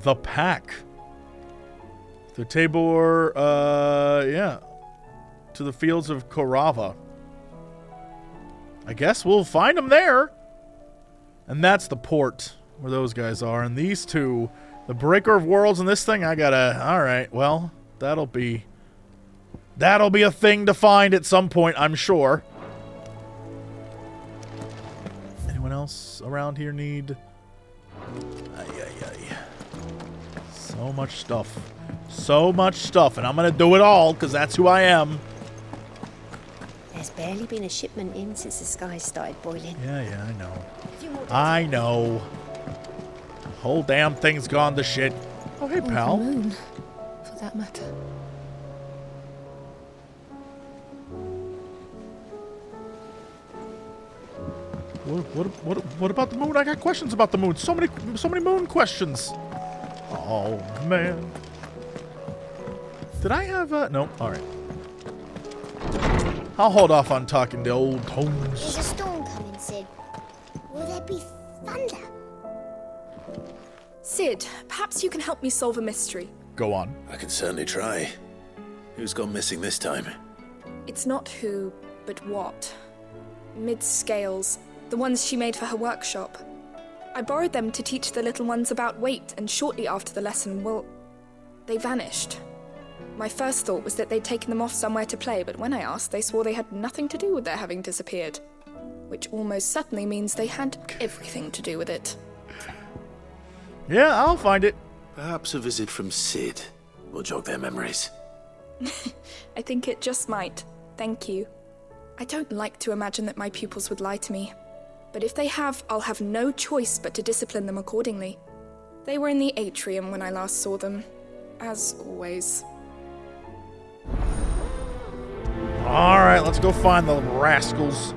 The pack. The Tabor, yeah. To the fields of Korava. I guess we'll find them there. And that's the port where those guys are. And these two, the Breaker of Worlds and this thing, I gotta... Alright, well, that'll be a thing to find at some point, I'm sure. Anyone else around here need... So much stuff. So much stuff, and I'm gonna do it all, because that's who I am. There's barely been a shipment in since the skies started boiling. Yeah, I know. I know. The whole damn thing's gone to shit. Oh, hey, pal. The moon, for that matter. What about the moon? I got questions about the moon. So many moon questions. Oh, man. Did I have a... No, alright. I'll hold off on talking to old tones. There's a storm coming, Sid. Will there be thunder? Sid, perhaps you can help me solve a mystery. Go on. I can certainly try. Who's gone missing this time? It's not who, but what. Mid's scales, the ones she made for her workshop. I borrowed them to teach the little ones about weight, and shortly after the lesson, well, they vanished. My first thought was that they'd taken them off somewhere to play, but when I asked, they swore they had nothing to do with their having disappeared. Which almost certainly means they had everything to do with it. Yeah, I'll find it. Perhaps a visit from Sid will jog their memories. I think it just might. Thank you. I don't like to imagine that my pupils would lie to me. But if they have, I'll have no choice but to discipline them accordingly. They were in the atrium when I last saw them. As always. Alright, let's go find the rascals.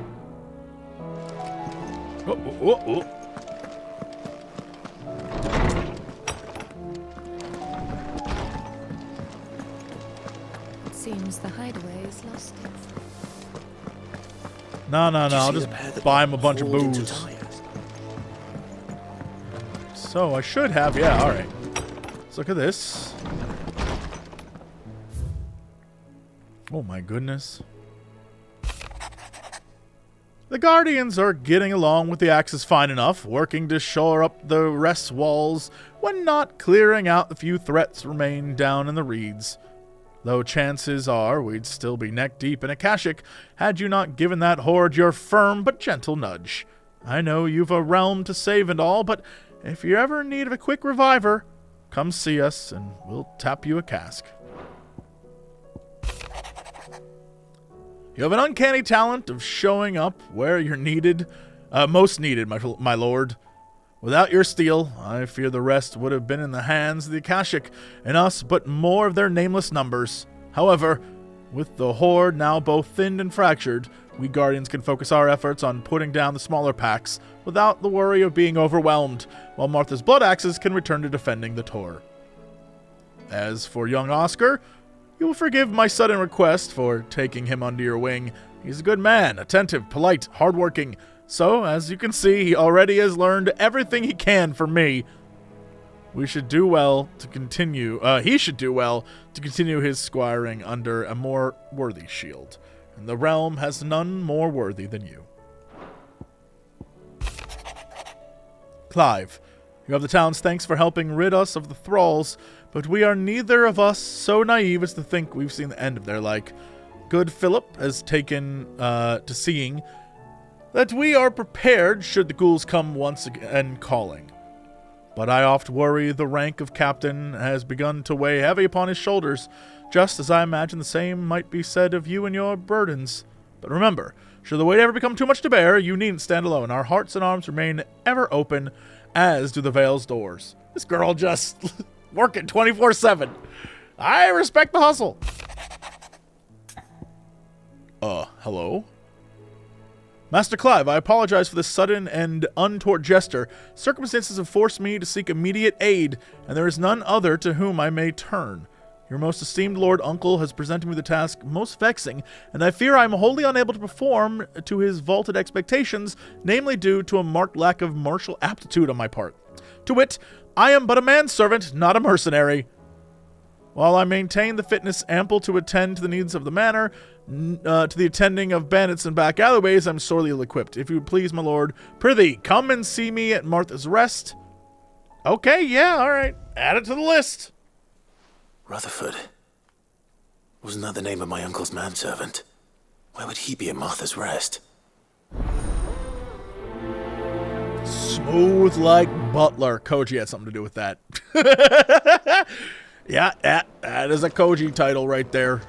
Oh. It seems the hideaway is lost. No. I'll just buy him a bunch of booze. So I should have, yeah, alright. Let's look at this. Oh my goodness. The Guardians are getting along with the Axis fine enough, working to shore up the rest walls when not clearing out the few threats remain down in the reeds. Though chances are we'd still be neck deep in Akashic had you not given that horde your firm but gentle nudge. I know you've a realm to save and all, but if you're ever in need of a quick reviver, come see us and we'll tap you a cask. You have an uncanny talent of showing up where you're needed, most needed, my lord. Without your steel, I fear the rest would have been in the hands of the Akashic, and us but more of their nameless numbers. However, with the horde now both thinned and fractured, we Guardians can focus our efforts on putting down the smaller packs without the worry of being overwhelmed, while Martha's blood axes can return to defending the Tor. As for young Oscar, you will forgive my sudden request for taking him under your wing. He's a good man, attentive, polite, hardworking. So, as you can see, he already has learned everything he can from me. We should do well to continue. He should do well to continue his squiring under a more worthy shield. And the realm has none more worthy than you. Clive, you have the town's thanks for helping rid us of the thralls, but we are neither of us so naive as to think we've seen the end of their like. Good Philip has taken to seeing that we are prepared should the ghouls come once again calling. But I oft worry the rank of captain has begun to weigh heavy upon his shoulders, just as I imagine the same might be said of you and your burdens. But remember, should the weight ever become too much to bear, you needn't stand alone. Our hearts and arms remain ever open, as do the Vale's doors. This girl just working 24/7. I respect the hustle. Hello? Master Clive, I apologize for this sudden and untoward gesture. Circumstances have forced me to seek immediate aid, and there is none other to whom I may turn. Your most esteemed Lord Uncle has presented me the task most vexing, and I fear I am wholly unable to perform to his vaulted expectations, namely due to a marked lack of martial aptitude on my part. To wit, I am but a manservant, not a mercenary. While I maintain the fitness ample to attend to the needs of the manor, to the attending of bandits and back alleyways, I'm sorely ill-equipped. If you would please, my lord, prithee, come and see me at Martha's Rest. Okay, yeah, all right. Add it to the list. Rutherford. Wasn't that the name of my uncle's manservant? Why would he be at Martha's Rest? Smooth like butler. Koji had something to do with that. Yeah, that is a Koji title right there.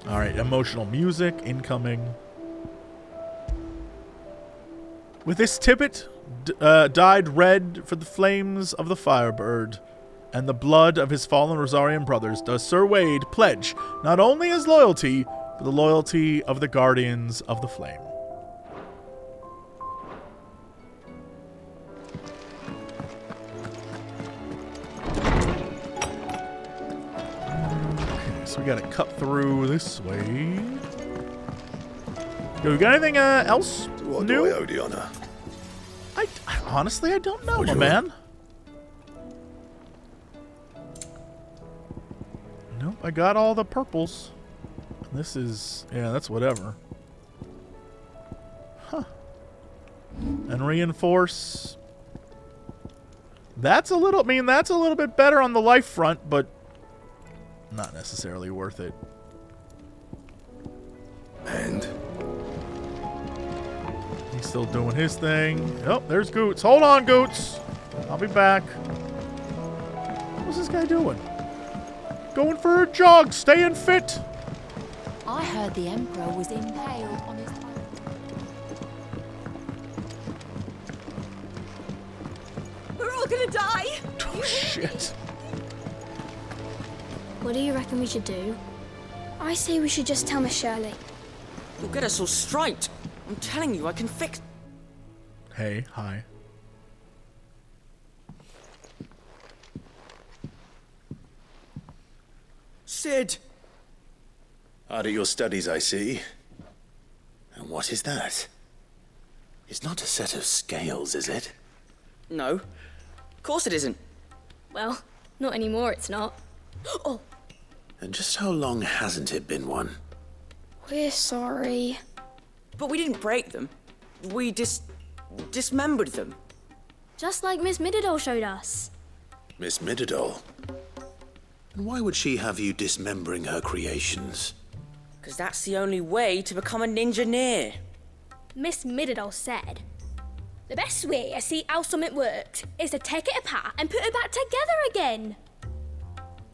All right, emotional music incoming. With this tippet dyed red for the flames of the Firebird and the blood of his fallen Rosarian brothers, does Sir Wade pledge not only his loyalty, but the loyalty of the Guardians of the Flame. So we gotta cut through this way. Yo, we got anything else What new? do I owe the honor? I honestly, I don't know, my man. Nope, I got all the purples. This is, yeah, that's whatever. Huh. And reinforce. That's a little, I mean, that's a little bit better on the life front, but not necessarily worth it. And? He's still doing his thing. Oh, there's Goots. Hold on, Goots. I'll be back. What's this guy doing? Going for a jog, staying fit. I heard the Emperor was impaled on his... We're all gonna die! Oh, shit. What do you reckon we should do? I say we should just tell Miss Shirley. You'll get us all straight. I'm telling you, I can fix... Hey, hi. Sid! Hard at your studies, I see. And what is that? It's not a set of scales, is it? No. Of course it isn't. Well, not anymore, it's not. Oh! And just how long hasn't it been one? We're sorry. But we didn't break them. We dismembered them. Just like Miss Mididol showed us. Miss Mididol? And why would she have you dismembering her creations? Because that's the only way to become a ninja-neer. Miss Mididol said, the best way to see how something works is to take it apart and put it back together again.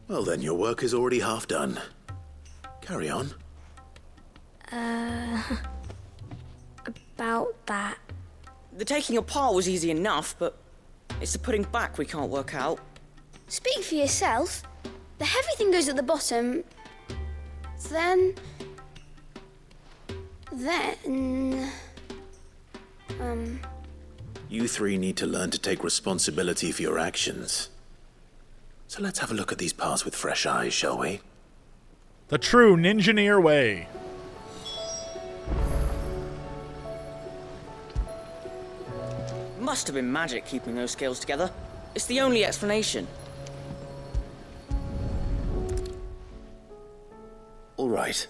Well, then your work is already half done. Carry on. About that. The taking apart was easy enough, but it's the putting back we can't work out. Speak for yourself. The heavy thing goes at the bottom. Then... You three need to learn to take responsibility for your actions. So let's have a look at these parts with fresh eyes, shall we? The true ninja-neer way. Must have been magic keeping those scales together. It's the only explanation. All right.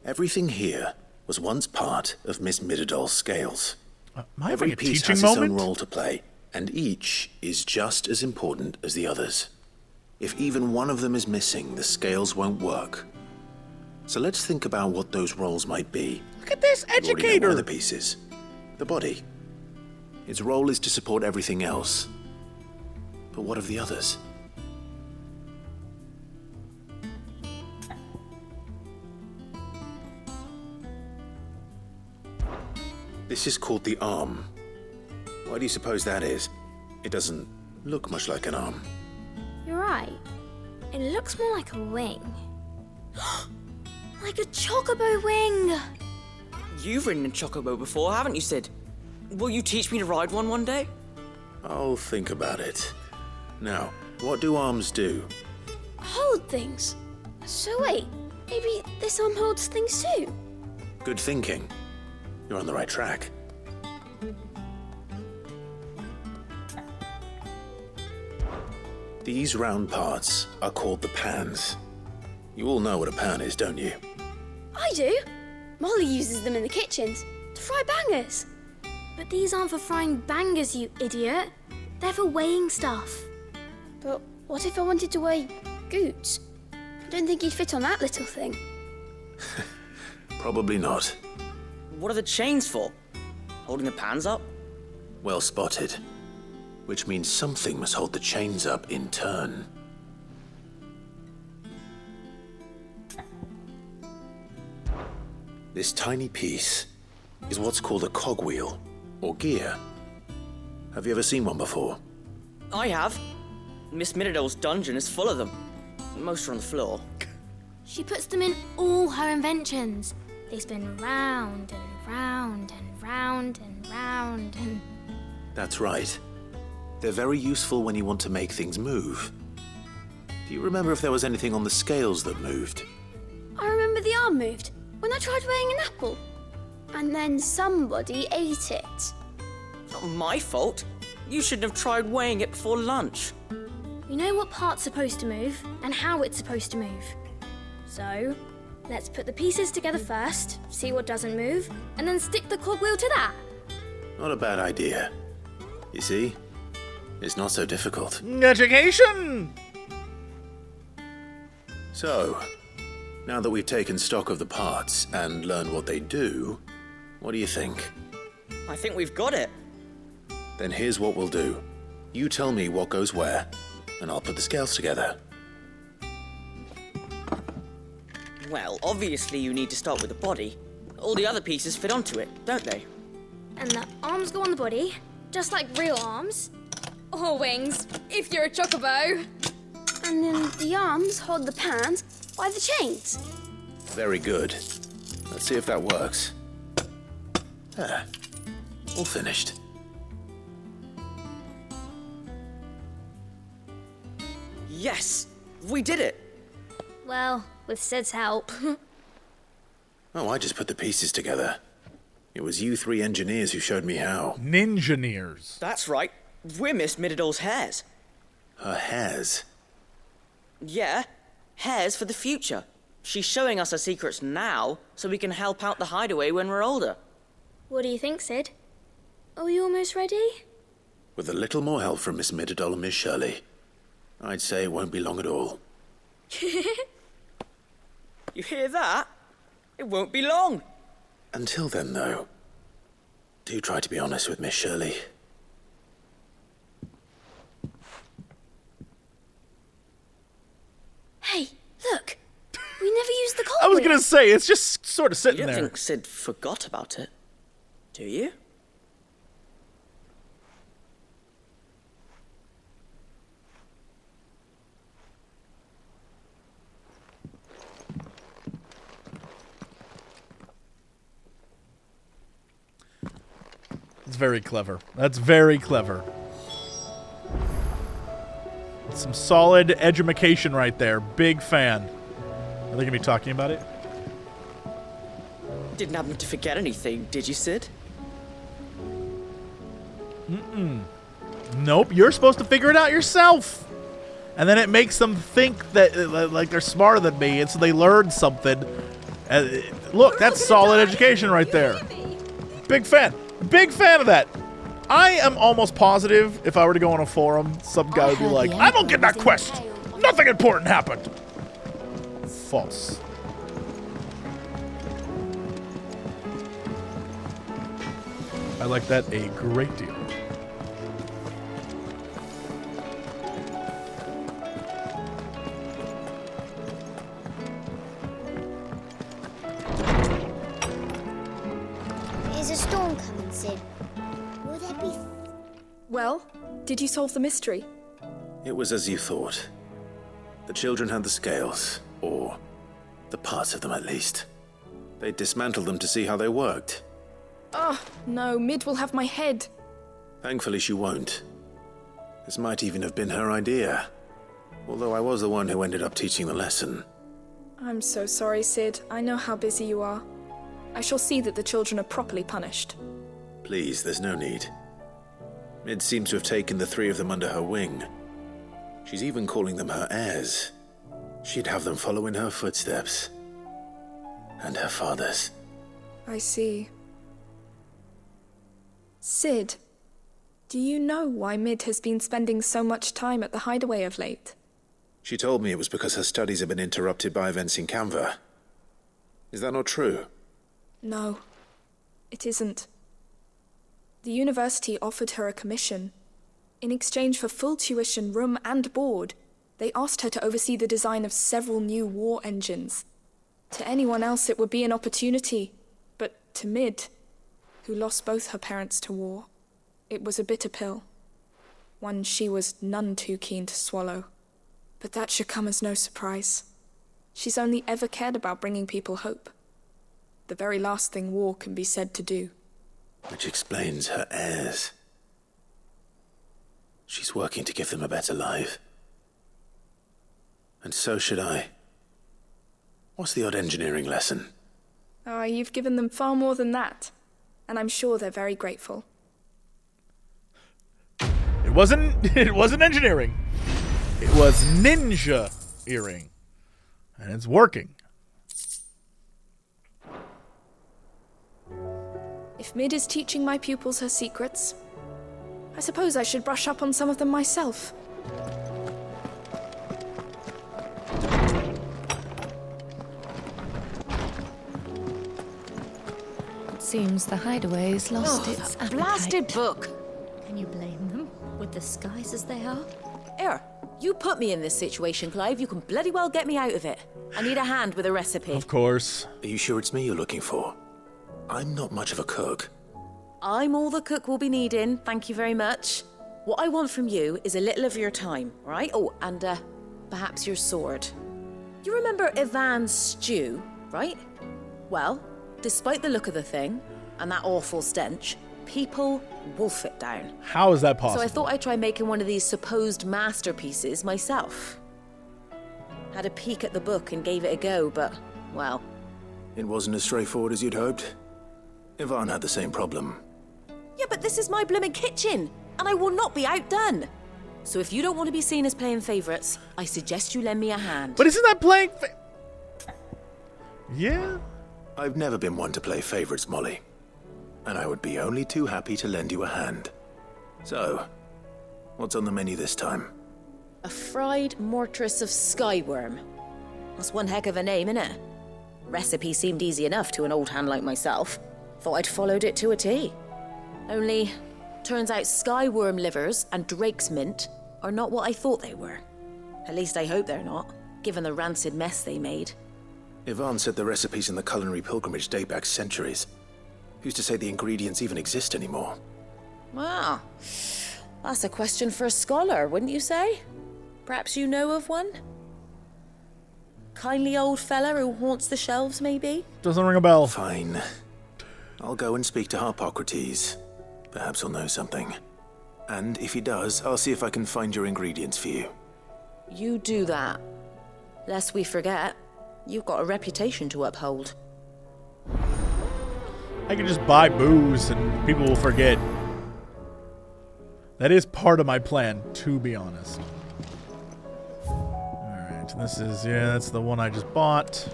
Everything here was once part of Miss Midadol's scales. Am I Every having a piece teaching has moment? its own role to play, and each is just as important as the others. If even one of them is missing, the scales won't work. So let's think about what those roles might be. Look at this You already know educator. one of the pieces. The body. Its role is to support everything else. But what of the others? This is called the arm. Why do you suppose that is? It doesn't look much like an arm. You're right. It looks more like a wing. Like a chocobo wing! You've ridden a chocobo before, haven't you, Sid? Will you teach me to ride one day? I'll think about it. Now, what do arms do? Hold things. So wait, maybe this arm holds things too? Good thinking. You're on the right track. These round parts are called the pans. You all know what a pan is, don't you? I do. Molly uses them in the kitchens to fry bangers. But these aren't for frying bangers, you idiot. They're for weighing stuff. But what if I wanted to weigh goods? I don't think he'd fit on that little thing. Probably not. What are the chains for? Holding the pans up? Well spotted. Which means something must hold the chains up in turn. This tiny piece is what's called a cogwheel, or gear. Have you ever seen one before? I have. Miss Midadol's dungeon is full of them. Most are on the floor. She puts them in all her inventions. They spin round and round and round and round and... That's right. They're very useful when you want to make things move. Do you remember if there was anything on the scales that moved? I remember the arm moved when I tried weighing an apple. And then somebody ate it. Not my fault. You shouldn't have tried weighing it before lunch. You know what part's supposed to move and how it's supposed to move. So, let's put the pieces together first, see what doesn't move, and then stick the cogwheel to that. Not a bad idea. You see? It's not so difficult. Education! So, now that we've taken stock of the parts and learned what they do, what do you think? I think we've got it. Then here's what we'll do. You tell me what goes where, and I'll put the scales together. Well, obviously you need to start with the body. All the other pieces fit onto it, don't they? And the arms go on the body, just like real arms. Or wings, if you're a chocobo. And then the arms hold the pans by the chains. Very good. Let's see if that works. There. All finished. Yes! We did it! Well, with Sid's help. Oh, I just put the pieces together. It was you three engineers who showed me how. Ninjaneers. That's right. We're Miss Midadol's hairs. Her hairs? Yeah, hairs for the future. She's showing us her secrets now, so we can help out the hideaway when we're older. What do you think, Sid? Are we almost ready? With a little more help from Miss Midadol and Miss Shirley, I'd say it won't be long at all. You hear that? It won't be long. Until then, though, do try to be honest with Miss Shirley. Hey, look! We never used the cogwheel. I was gonna say, it's just sort of sitting You don't there. think Sid forgot about it, do you? It's very clever. That's very clever. Some solid edumacation right there. Big fan. Are they gonna be talking about it? Didn't happen to forget anything, did you, Sid? Nope, you're supposed to figure it out yourself. And then it makes them think that like they're smarter than me, and so they learn something. Look, that's solid education right there. Big fan. Big fan of that. I am almost positive if I were to go on a forum, some guy would be like, I don't get that quest. Nothing important happened. False. I like that a great deal. Is a storm coming, Sid? Will there be... Well, did you solve the mystery? It was as you thought. The children had the scales, or the parts of them at least. They dismantled them to see how they worked. Oh, no, Mid will have my head. Thankfully she won't. This might even have been her idea. Although I was the one who ended up teaching the lesson. I'm so sorry, Sid. I know how busy you are. I shall see that the children are properly punished. Please, there's no need. Mid seems to have taken the three of them under her wing. She's even calling them her heirs. She'd have them follow in her footsteps. And her father's. I see. Sid, do you know why Mid has been spending so much time at the hideaway of late? She told me it was because her studies have been interrupted by events in Canva. Is that not true? No, it isn't. The university offered her a commission. In exchange for full tuition, room and board, they asked her to oversee the design of several new war engines. To anyone else it would be an opportunity, but to Mid, who lost both her parents to war, it was a bitter pill. One she was none too keen to swallow. But that should come as no surprise. She's only ever cared about bringing people hope. The very last thing war can be said to do. Which explains her heirs. She's working to give them a better life. And so should I. What's the odd engineering lesson? Ah, you've given them far more than that. And I'm sure they're very grateful. It wasn't engineering. It was ninja earring. And it's working. If Mid is teaching my pupils her secrets, I suppose I should brush up on some of them myself. It seems the hideaway's lost its appetite. Blasted book! Can you blame them? With the skies as they are? Here, you put me in this situation, Clive. You can bloody well get me out of it. I need a hand with a recipe. Of course. Are you sure it's me you're looking for? I'm not much of a cook. I'm all the cook will be needing, thank you very much. What I want from you is a little of your time, right? Oh, and perhaps your sword. You remember Ivan's stew, right? Well, despite the look of the thing, and that awful stench, people wolf it down. How is that possible? So I thought I'd try making one of these supposed masterpieces myself. Had a peek at the book and gave it a go, but, well... It wasn't as straightforward as you'd hoped. Ivan had the same problem. Yeah, but this is my blooming kitchen, and I will not be outdone. So if you don't want to be seen as playing favourites, I suggest you lend me a hand. But isn't that playing Yeah? I've never been one to play favourites, Molly. And I would be only too happy to lend you a hand. So, what's on the menu this time? A fried mortress of skyworm. That's one heck of a name, innit? Recipe seemed easy enough to an old hand like myself. Thought I'd followed it to a T. Only, turns out skyworm livers and drake's mint are not what I thought they were. At least I hope they're not, given the rancid mess they made. Ivan said the recipes in the culinary pilgrimage date back centuries. Who's to say the ingredients even exist anymore? Well, that's a question for a scholar, wouldn't you say? Perhaps you know of one? Kindly old fella who haunts the shelves, maybe? Doesn't ring a bell. Fine. I'll go and speak to Harpocrates. Perhaps he'll know something. And if he does, I'll see if I can find your ingredients for you. You do that. Lest we forget, you've got a reputation to uphold. I can just buy booze and people will forget. That is part of my plan, to be honest. Alright, this is, yeah, that's the one I just bought.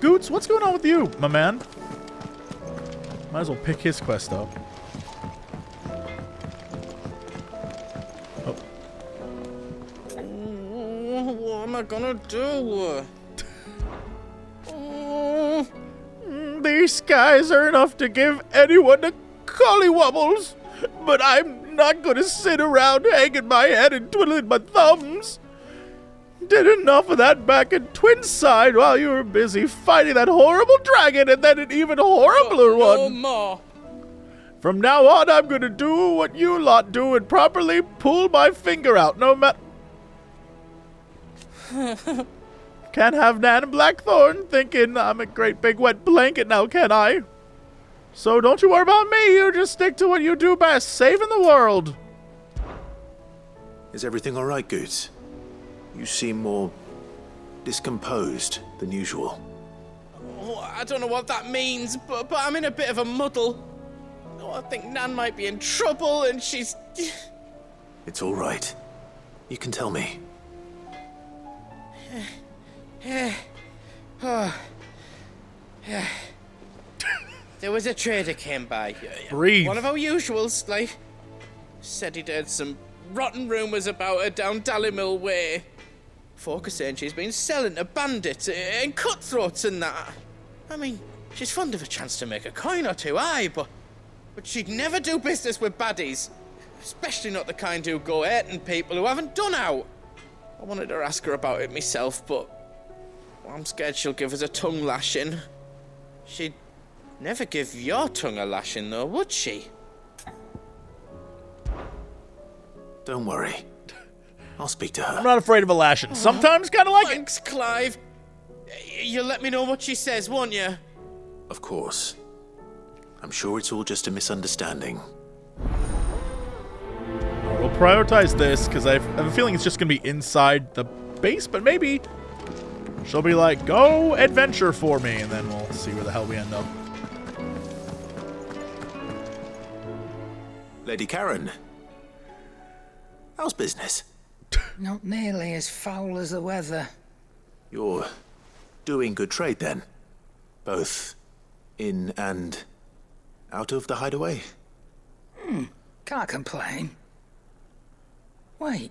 Goots, what's going on with you, my man? Might as well pick his quest up. What am I gonna do? These skies are enough to give anyone the collywobbles, but I'm not gonna sit around hanging my head and twiddling my thumbs. Did enough of that back in Twinside while you were busy fighting that horrible dragon and then an even horribler one. No more. From now on, I'm gonna do what you lot do and properly pull my finger out, no matter. Can't have Nan and Blackthorn thinking I'm a great big wet blanket now, can I? So don't you worry about me, you just stick to what you do best, saving the world. Is everything alright, Goots? You seem more discomposed than usual. Oh, I don't know what that means, but I'm in a bit of a muddle. Oh, I think Nan might be in trouble and she's... It's alright. You can tell me. There was a trader came by. Breathe. One of our usuals, like, said he'd heard some rotten rumours about her down Dalimil way. Folk are saying she's been selling to bandits and cutthroats and that. I mean, she's fond of a chance to make a coin or two, aye, but she'd never do business with baddies. Especially not the kind who go hurting people who haven't done out. I wanted to ask her about it myself, but I'm scared she'll give us a tongue lashing. She'd never give your tongue a lashing, though, would she? Don't worry. I'll speak to her. I'm not afraid of a lashing. Sometimes kind of like Thanks, Clive. You'll let me know what she says, won't you? Of course. I'm sure it's all just a misunderstanding. We'll prioritize this, because I have a feeling it's just going to be inside the base, but maybe she'll be like, go adventure for me, and then we'll see where the hell we end up. Lady Karen, how's business? Not nearly as foul as the weather. You're doing good trade, then? Both in and out of the hideaway? Can't complain. Wait,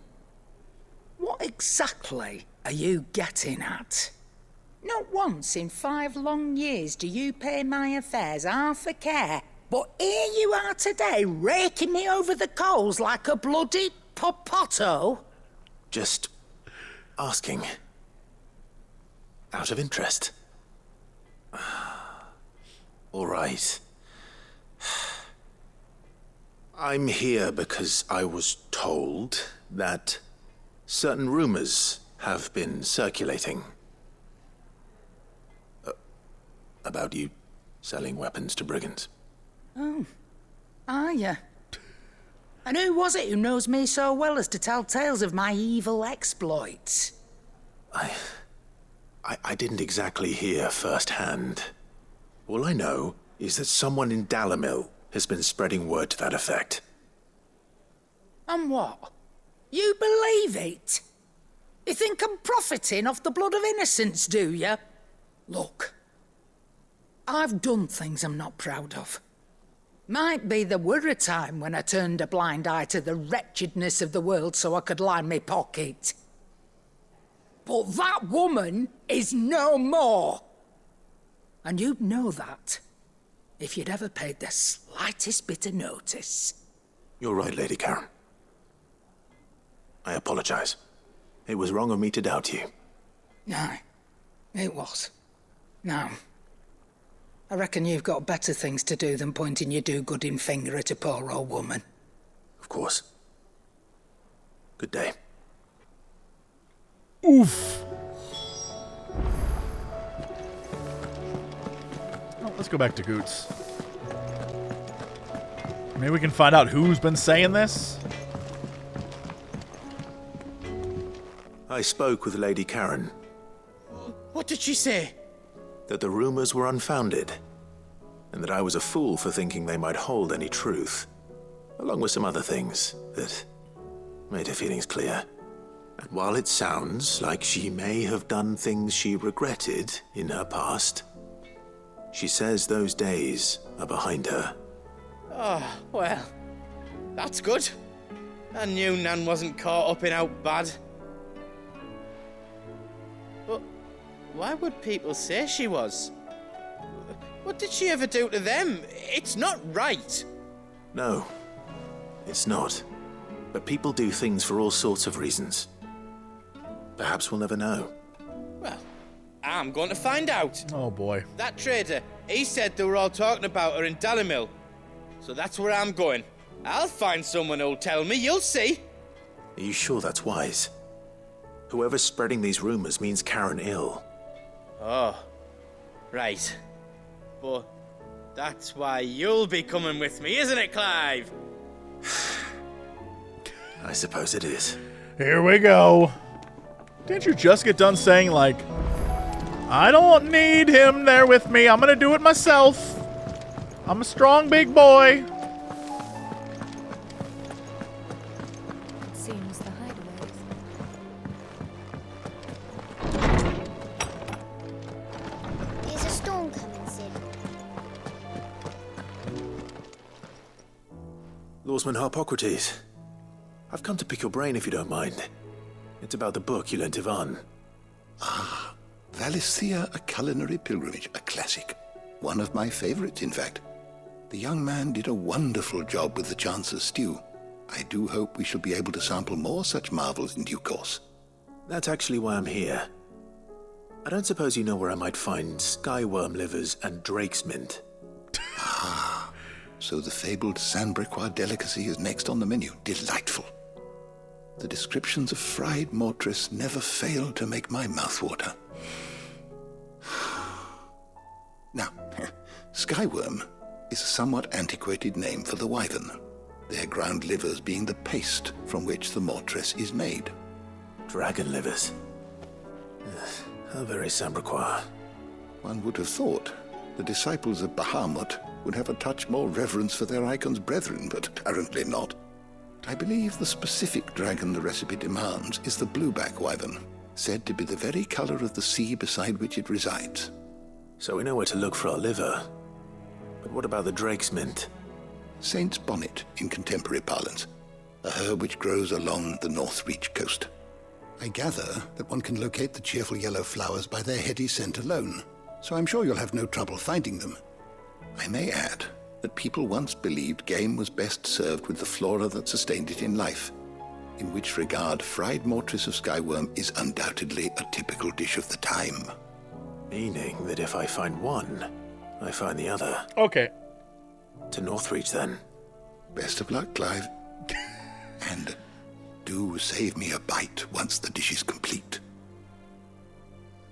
what exactly are you getting at? Not once in 5 long years do you pay my affairs half a care, but here you are today, raking me over the coals like a bloody popoto? Just asking. Out of interest. All right. I'm here because I was told that certain rumors have been circulating. About you selling weapons to brigands. Oh, are ya? And who was it who knows me so well as to tell tales of my evil exploits? I didn't exactly hear firsthand. All I know is that someone in Dalimil has been spreading word to that effect. And what? You believe it? You think I'm profiting off the blood of innocents, do you? Look, I've done things I'm not proud of. Might be there were a time when I turned a blind eye to the wretchedness of the world so I could line my pocket. But that woman is no more. And you'd know that if you'd ever paid the slightest bit of notice. You're right, Lady Karen. I apologize. It was wrong of me to doubt you. Aye, it was. Now, I reckon you've got better things to do than pointing your do-gooding finger at a poor old woman. Of course. Good day. Oof. Oh, let's go back to Goots. Maybe we can find out who's been saying this. I spoke with Lady Karen. What did she say? That the rumors were unfounded, and that I was a fool for thinking they might hold any truth. along with some other things that made her feelings clear. And while it sounds like she may have done things she regretted in her past, she says those days are behind her. Oh, well, that's good. I knew Nan wasn't caught up in out bad. But why would people say she was? What did she ever do to them? It's not right. No, it's not. But people do things for all sorts of reasons. Perhaps we'll never know. Well, I'm going to find out. Oh boy. That trader, he said they were all talking about her in Dalimil. So that's where I'm going. I'll find someone who'll tell me, you'll see. Are you sure that's wise? Whoever's spreading these rumors means Karen ill. Oh, right. But that's why you'll be coming with me, isn't it, Clive? I suppose it is. Here we go. Didn't you just get done saying, like, I don't need him there with me. I'm gonna do it myself. I'm a strong big boy. It seems the hideaways. There's a storm coming, Sid. Lawsman Harpocrates, I've come to pick your brain if you don't mind. It's about the book you lent Ivan. Ah, Valisthea, A Culinary Pilgrimage, a classic. One of my favorites, in fact. The young man did a wonderful job with the Chance's stew. I do hope we shall be able to sample more such marvels in due course. That's actually why I'm here. I don't suppose you know where I might find skyworm livers and drake's mint. Ah, so the fabled Sandbrequois delicacy is next on the menu. Delightful. The descriptions of fried mortress never fail to make my mouth water. Now, skyworm is a somewhat antiquated name for the wyvern, their ground livers being the paste from which the mortress is made. Dragon livers. How very Sandbrequois. One would have thought the disciples of Bahamut would have a touch more reverence for their Eikon's brethren, but apparently not. I believe the specific dragon the recipe demands is the blueback wyvern, said to be the very color of the sea beside which it resides. So we know where to look for our liver. But what about the drake's mint? Saint's bonnet in contemporary parlance, a herb which grows along the North Reach coast. I gather that one can locate the cheerful yellow flowers by their heady scent alone, so I'm sure you'll have no trouble finding them. I may add that people once believed game was best served with the flora that sustained it in life, in which regard fried mortress of skyworm is undoubtedly a typical dish of the time. Meaning that if I find one, I find the other. Okay. To Northreach, then. Best of luck, Clive. And do save me a bite once the dish is complete.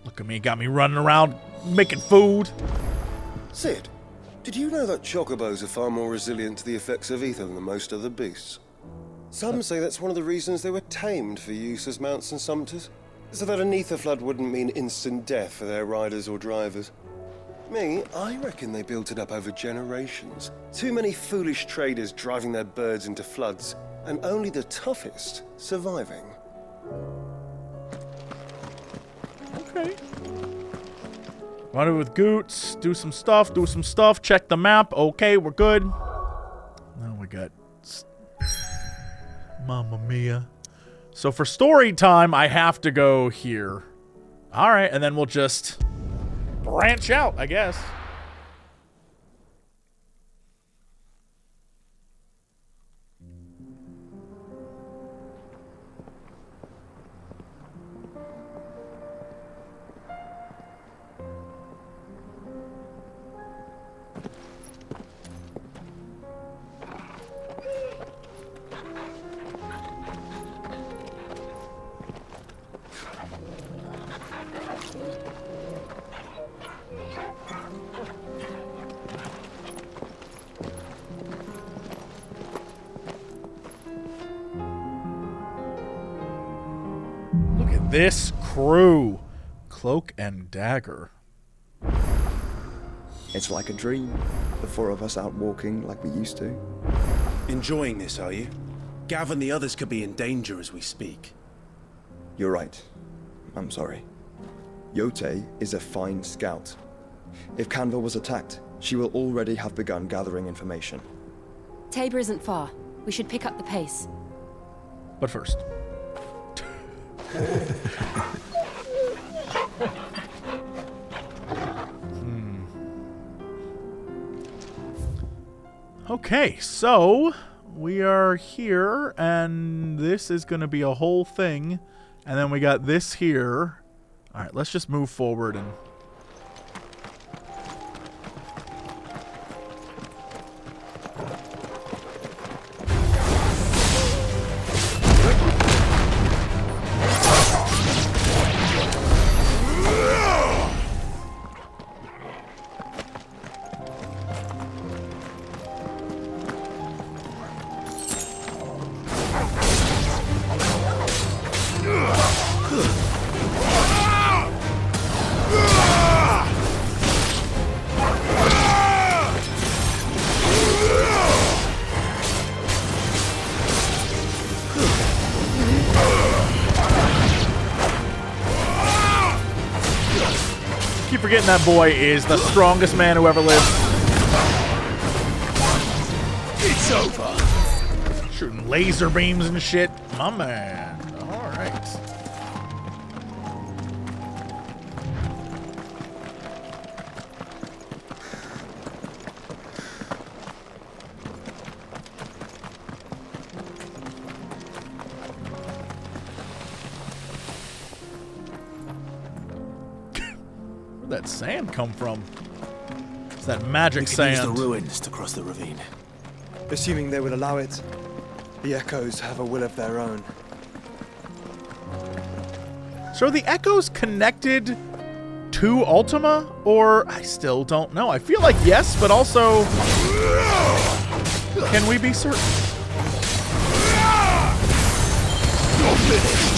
Look at me, got me running around making food. Sid, did you know that chocobos are far more resilient to the effects of ether than most other beasts? Some say that's one of the reasons they were tamed for use as mounts and sumpters, so that an ether flood wouldn't mean instant death for their riders or drivers. Me, I reckon they built it up over generations. Too many foolish traders driving their birds into floods, and only the toughest surviving. Okay. Run it with Goots, do some stuff, check the map. Okay, we're good. Now we got Mamma Mia. So for story time, I have to go here. All right, and then we'll just branch out, I guess. This crew. Cloak and dagger. It's like a dream. The four of us out walking like we used to. Enjoying this, are you? Gav and the others could be in danger as we speak. You're right. I'm sorry. Yote is a fine scout. If Canva was attacked, she will already have begun gathering information. Tabor isn't far. We should pick up the pace. But first. Okay, so we are here, and this is going to be a whole thing, and then we got this here. All right, let's just move forward and... Forgetting that boy is the strongest man who ever lived. It's over. Shooting laser beams and shit. My man. All right. That sand come from? It's that magic sand. Use the ruins to cross the ravine. Assuming they will allow it. The echoes have a will of their own. So are the echoes connected to Ultima? Or I still don't know. I feel like yes, but also... Can we be certain? You're finished.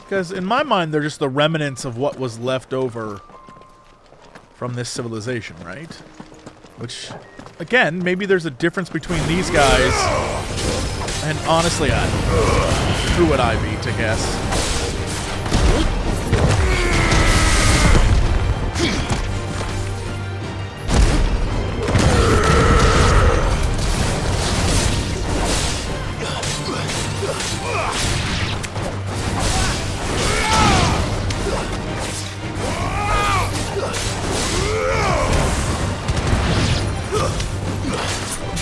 Because in my mind, they're just the remnants of what was left over from this civilization, right? Which, again, maybe there's a difference between these guys and honestly, who would I be to guess?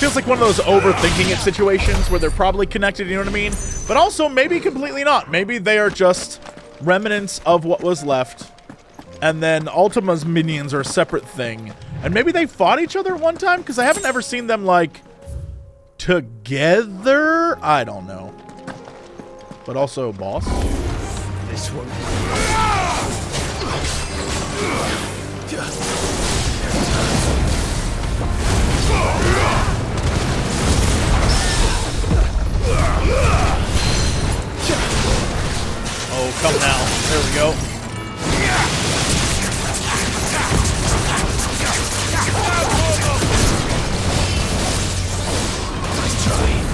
Feels like one of those overthinking it situations where they're probably connected, you know what I mean? But also maybe completely not. Maybe they are just remnants of what was left. And then Ultima's minions are a separate thing. And maybe they fought each other at one time? Because I haven't ever seen them, like, together? I don't know. But also, boss. This one. Oh, come now. There we go. Nice try.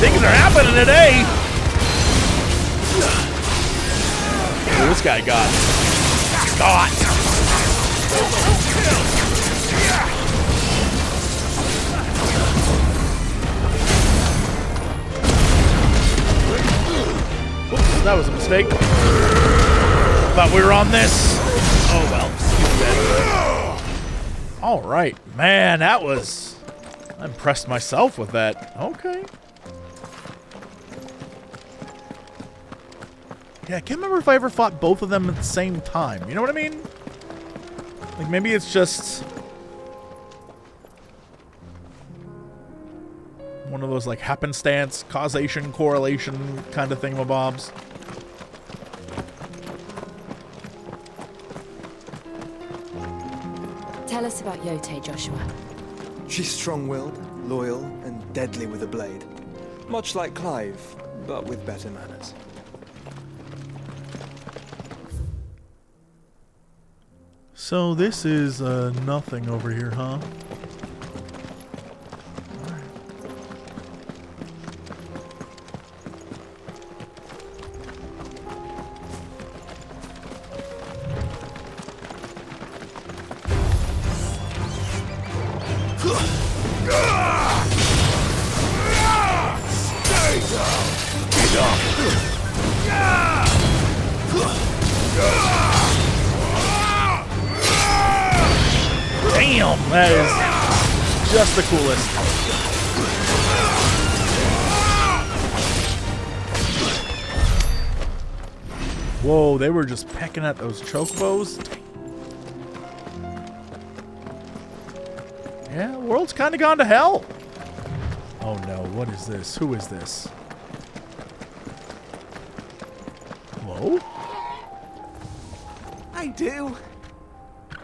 Things are happening today. Ooh, this guy got. That was a mistake. Thought we were on this. Oh well. Alright. Man, that was... I impressed myself with that. Okay. Yeah, I can't remember if I ever fought both of them at the same time. You know what I mean? Like, maybe it's just... one of those, like, happenstance, causation, correlation kind of thingamabobs. Tell us about Yote, Joshua. She's strong-willed, loyal, and deadly with a blade. Much like Clive, but with better manners. So this is nothing over here, huh? Damn, that is just the coolest. Whoa, they were just pecking at those chocobos. Yeah, the world's kind of gone to hell. Oh no, what is this? Who is this? Hello? I do.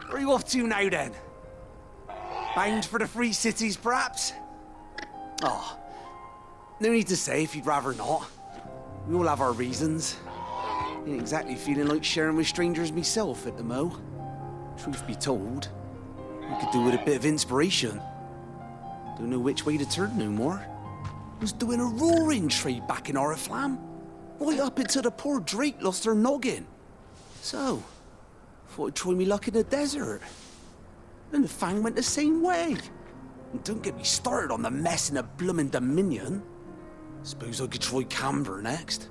Where are you off to now then? Bound for the Free Cities, perhaps? Oh, no need to say if you'd rather not. We all have our reasons. Ain't exactly feeling like sharing with strangers myself at the mo. Truth be told, we could do with a bit of inspiration. Don't know which way to turn no more. Was doing a roaring trade back in Oriflamme. Right up until the poor Drake lost her noggin. So, thought I'd try me luck in the desert. Then the Fang went the same way. And don't get me started on the mess in the bloomin' Dominion. Suppose I could try Camber next.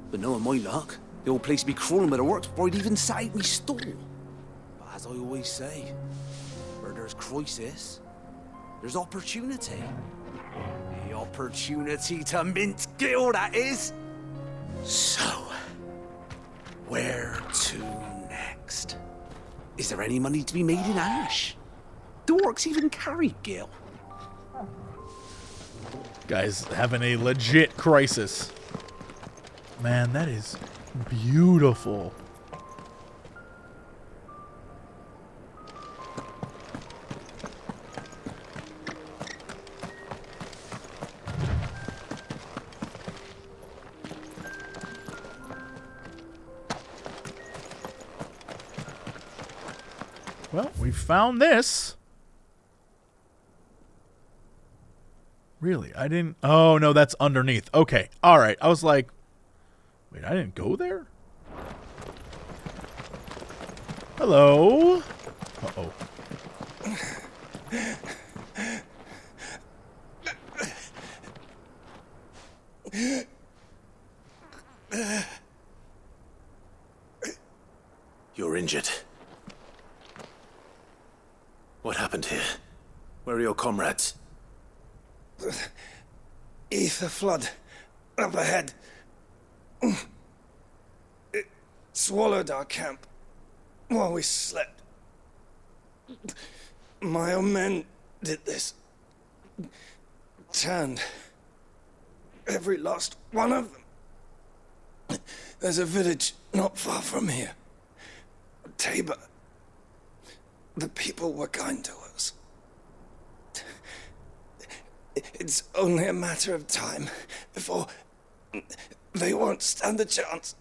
But knowing my luck, the old place would be crawling with the works before I'd even sat out me stall. But as I always say, where there's crisis, there's opportunity. The opportunity to mint gil, that is. So, where to next? Is there any money to be made in Ash? Do orcs even carry gil? Guys having a legit crisis. Man, that is beautiful. Well, we found this. Really? I didn't... Oh, no, that's underneath. Okay. All right. I was like... Wait, I didn't go there? Hello? Uh-oh. You're injured. What happened here? Where are your comrades? Ether flood. Up ahead. It swallowed our camp while we slept. My own men did this. Turned every last one of them. There's a village not far from here. Tabor. The people were kind to us. It's only a matter of time before they won't stand a chance.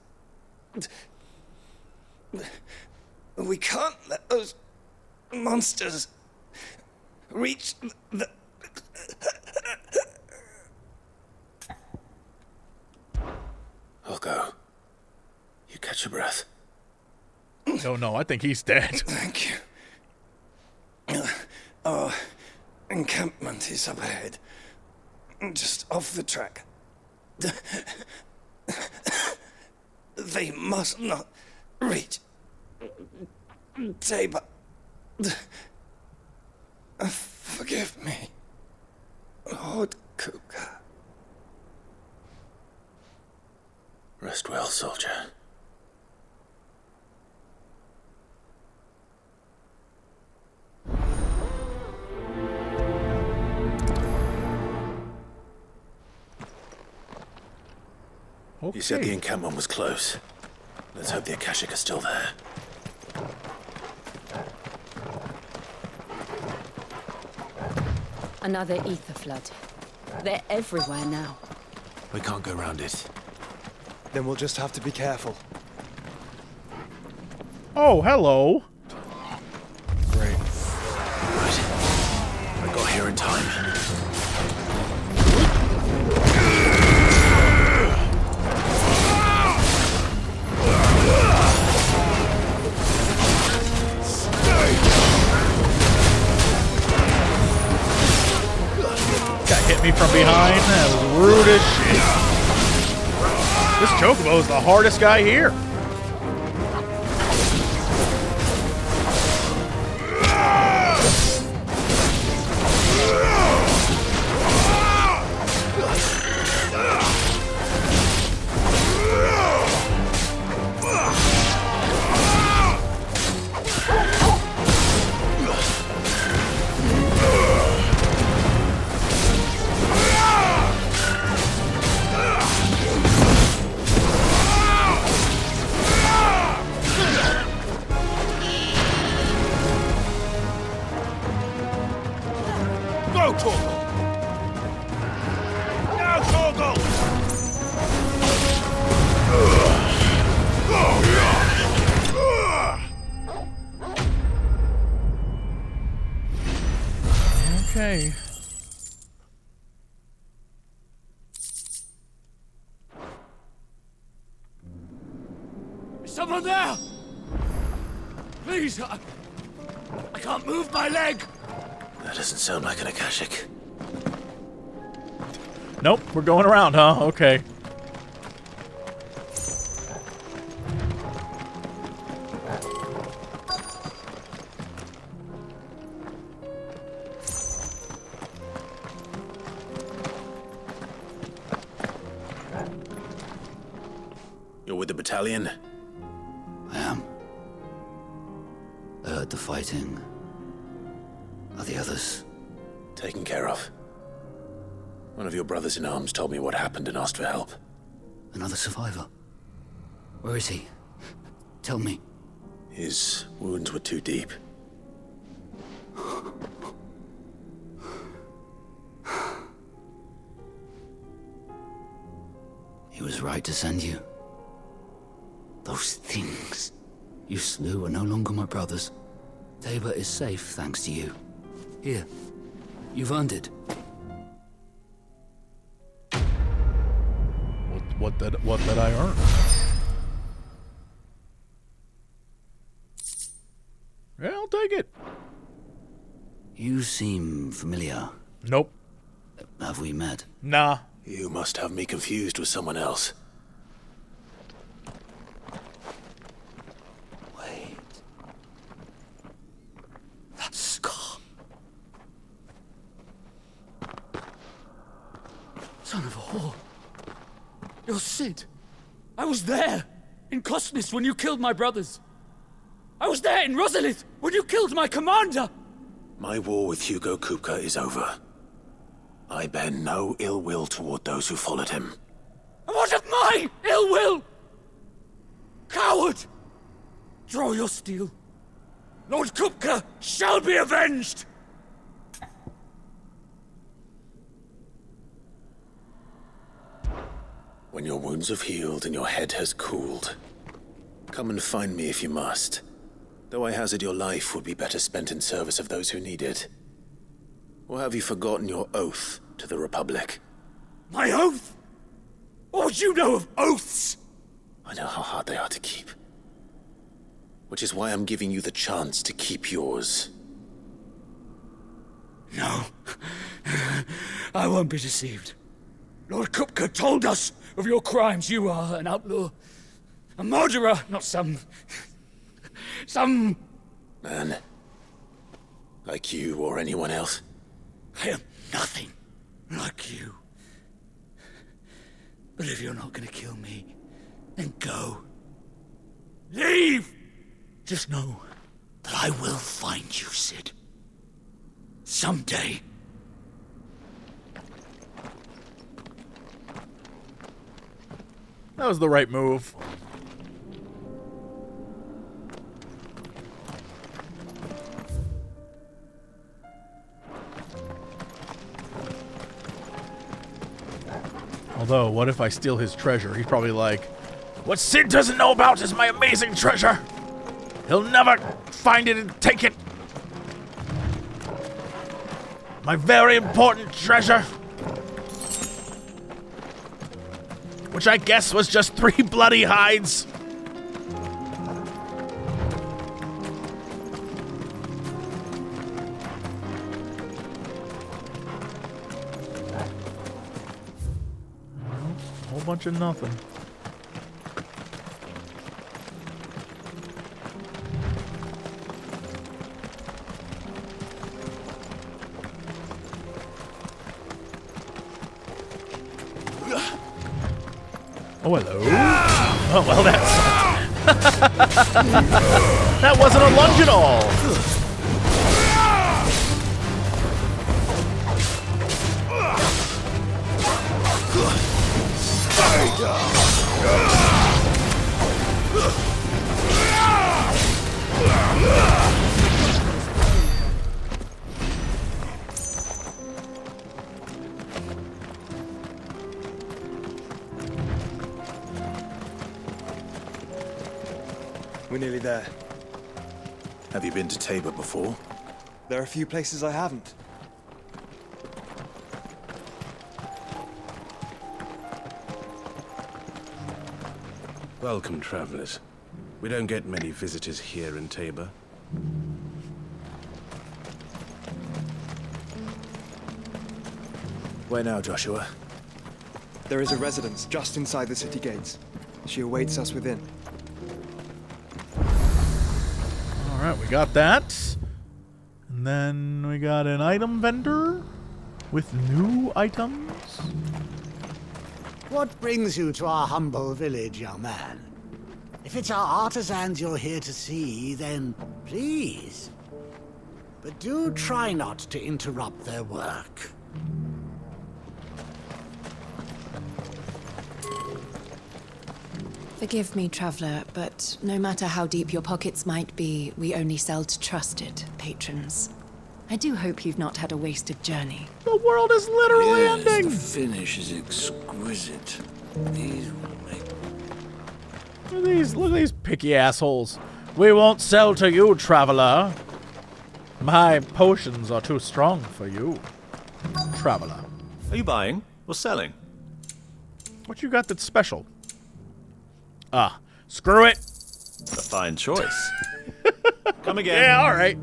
We can't let those monsters reach the... I'll go. You catch your breath. Oh no, I think he's dead. Thank you. Our encampment is up ahead. Just off the track. They must not reach Tabor. Forgive me, Lord Kupka. Rest well, soldier. Okay. You said the encampment was close. Let's hope the Akashic are still there. Another ether flood. They're everywhere now. We can't go round it. Then we'll just have to be careful. Oh, hello. Great. Right. I got here in time. Hit me from behind. That was rude as shit. This Chocobo is the hardest guy here. Okay. Is someone there? Please, I can't move my leg. That doesn't sound like an Akashic. Nope, we're going around, huh? Okay. You're with the battalion? I am. I heard the fighting. Are the others? Taken care of. One of your brothers in arms told me what happened and asked for help. Another survivor? Where is he? Tell me. His wounds were too deep. He was right to send you. Those things you slew are no longer my brothers. Tabor is safe thanks to you. Here, you've earned it. What did I earn? Yeah, I'll take it. You seem familiar. Nope. Have we met? Nah. You must have me confused with someone else. Wait. That scar. Son of a whore. You're Sid. I was there in Cosnis when you killed my brothers. I was there in Rosalith when you killed my commander. My war with Hugo Kupka is over. I bear no ill will toward those who followed him. And what of my ill will? Coward! Draw your steel. Lord Kupka shall be avenged! When your wounds have healed and your head has cooled, come and find me if you must. Though I hazard your life would be better spent in service of those who need it. Or have you forgotten your oath to the Republic? My oath? What would you know of oaths? I know how hard they are to keep. Which is why I'm giving you the chance to keep yours. No. I won't be deceived. Lord Kupka told us of your crimes. You are an outlaw. A murderer, not some Man. Like you or anyone else. I am nothing like you. But if you're not gonna kill me, then go. Leave! Just know that I will find you, Sid. Someday. That was the right move. Although, what if I steal his treasure? He's probably like, what Sid doesn't know about is my amazing treasure. He'll never find it and take it. My very important treasure. Which I guess was just 3 bloody hides. Whole bunch of nothing. Oh, hello. Oh, well, that's... that wasn't a lunge at all. We're nearly there. Have you been to Tabor before? There are a few places I haven't. Welcome, travelers. We don't get many visitors here in Tabor. Where now, Joshua? There is a residence just inside the city gates. She awaits us within. Alright, we got that. And then we got an item vendor with new items. What brings you to our humble village, young man? If it's our artisans you're here to see, then please. But do try not to interrupt their work. Forgive me, traveler, but no matter how deep your pockets might be, we only sell to trusted patrons. I do hope you've not had a wasted journey. The world is literally Yes, ending. the finish is exquisite. These will make... Look at these picky assholes. We won't sell to you, traveler. My potions are too strong for you, traveler. Are you buying or selling? What you got that's special? Ah, screw it. A fine choice. Come again. Yeah, all right.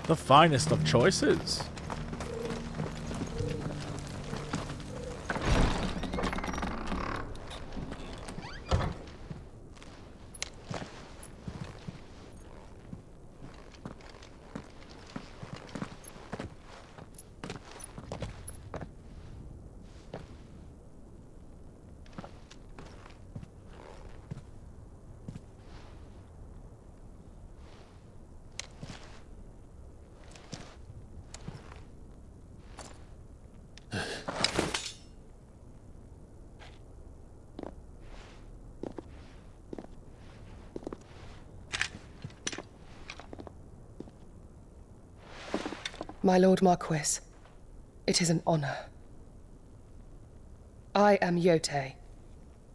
The finest of choices. My Lord Marquis, it is an honor. I am Yotei,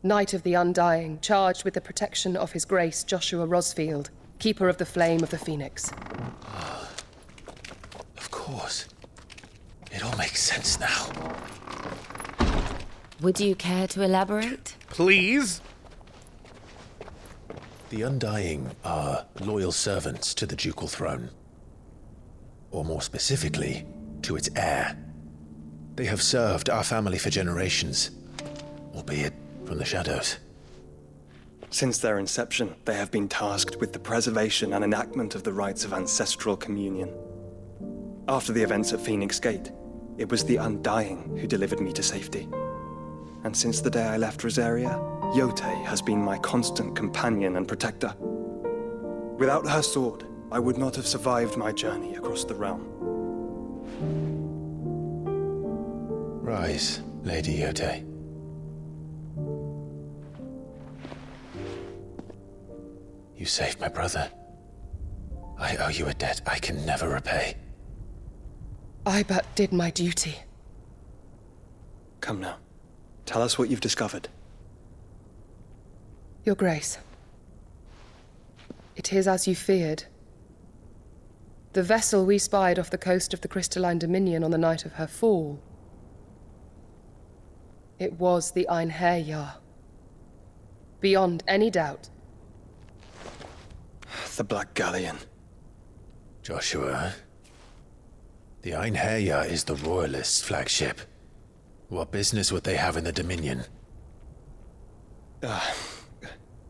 Knight of the Undying, charged with the protection of His Grace Joshua Rosfield, Keeper of the Flame of the Phoenix. Of course. It all makes sense now. Would you care to elaborate? Please? The Undying are loyal servants to the ducal throne. Or more specifically, to its heir. They have served our family for generations, albeit from the shadows. Since their inception, they have been tasked with the preservation and enactment of the rites of ancestral communion. After the events at Phoenix Gate, it was the Undying who delivered me to safety. And since the day I left Rosaria, Yotei has been my constant companion and protector. Without her sword, I would not have survived my journey across the realm. Rise, Lady Yotei. You saved my brother. I owe you a debt I can never repay. I but did my duty. Come now. Tell us what you've discovered. Your Grace. It is as you feared. The vessel we spied off the coast of the Crystalline Dominion on the night of her fall. It was the Einherjar. Beyond any doubt. The Black Galleon. Joshua, the Einherjar is the Royalists' flagship. What business would they have in the Dominion?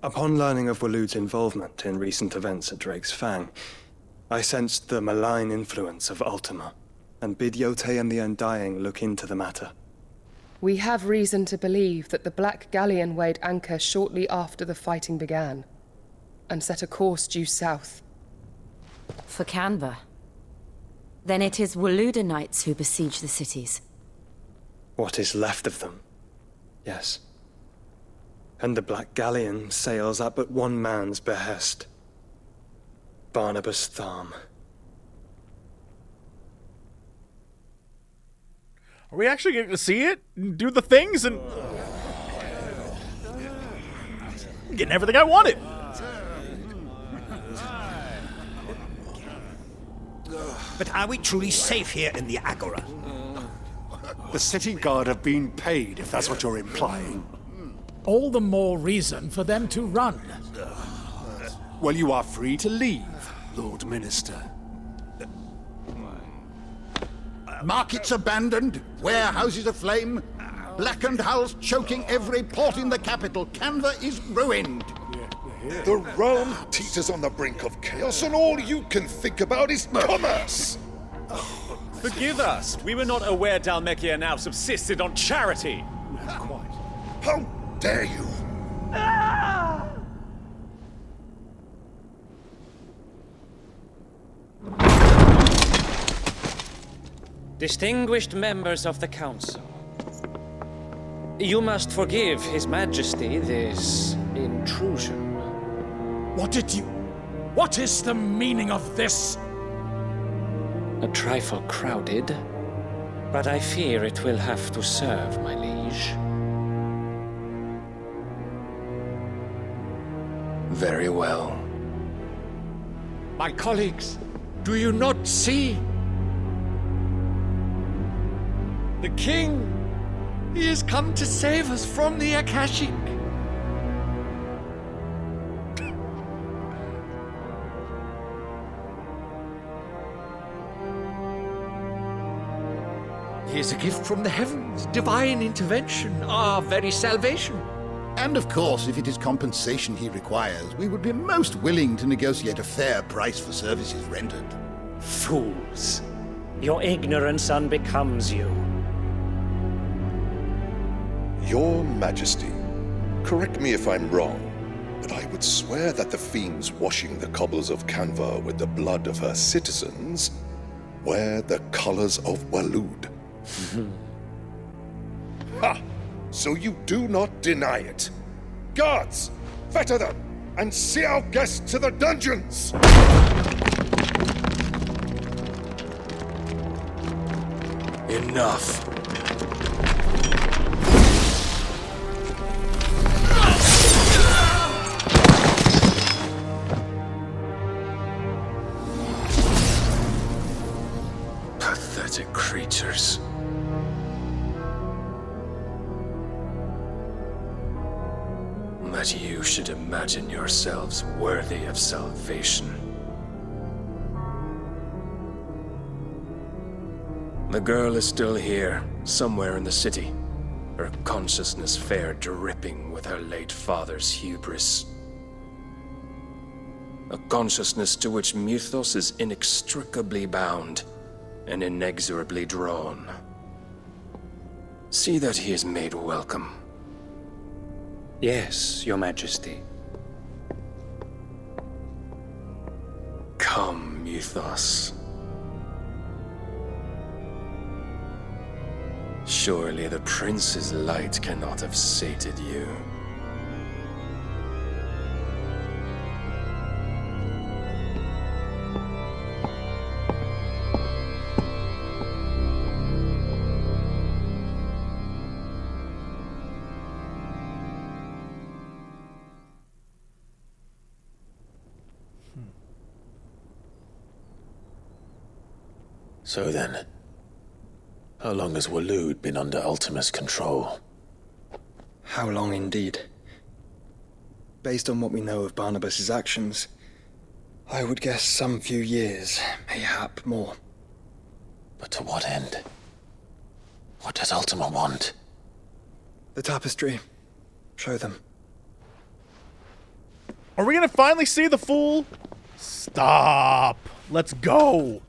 Upon learning of Waloed's involvement in recent events at Drake's Fang, I sensed the malign influence of Ultima, and bid Yotei and the Undying look into the matter. We have reason to believe that the Black Galleon weighed anchor shortly after the fighting began, and set a course due south. For Canva. Then it is Waloed Knights who besiege the cities. What is left of them, yes. And the Black Galleon sails at but one man's behest. Barnabas Tharm. Are we actually getting to see it? And do the things and... getting everything I wanted! But are we truly safe here in the Agora? The city guard have been paid, if that's what you're implying. All the more reason for them to run. Well, you are free to leave, Lord Minister. Markets abandoned, warehouses aflame, blackened hulls choking every port in the capital. Canva is ruined. The realm teeters on the brink of chaos, and all you can think about is commerce! Forgive us. We were not aware Dhalmekia now subsisted on charity. Quite. How dare you? Distinguished members of the Council, you must forgive His Majesty this intrusion. What is the meaning of this? A trifle crowded, but I fear it will have to serve, my liege. Very well. My colleagues, do you not see? The King! He has come to save us from the Akashic! He is a gift from the heavens, divine intervention, our very salvation. And of course, if it is compensation he requires, we would be most willing to negotiate a fair price for services rendered. Fools! Your ignorance unbecomes you. Your Majesty, correct me if I'm wrong, but I would swear that the fiends washing the cobbles of Canva with the blood of her citizens wear the colors of Waloed. Ha! So you do not deny it. Guards, fetter them, and see our guests to the dungeons! Enough. Pathetic creatures. That you should imagine yourselves worthy of salvation. The girl is still here, somewhere in the city. her consciousness fair dripping with her late father's hubris. A consciousness to which Mythos is inextricably bound and inexorably drawn. See that he is made welcome. Yes, Your Majesty. Come, Mythos. Surely the prince's light cannot have sated you. So then, how long has Waloed been under Ultima's control? How long indeed? Based on what we know of Barnabas's actions, I would guess some few years, mayhap more. But to what end? What does Ultima want? The tapestry. Show them. Are we gonna finally see the fool? Stop. Let's go.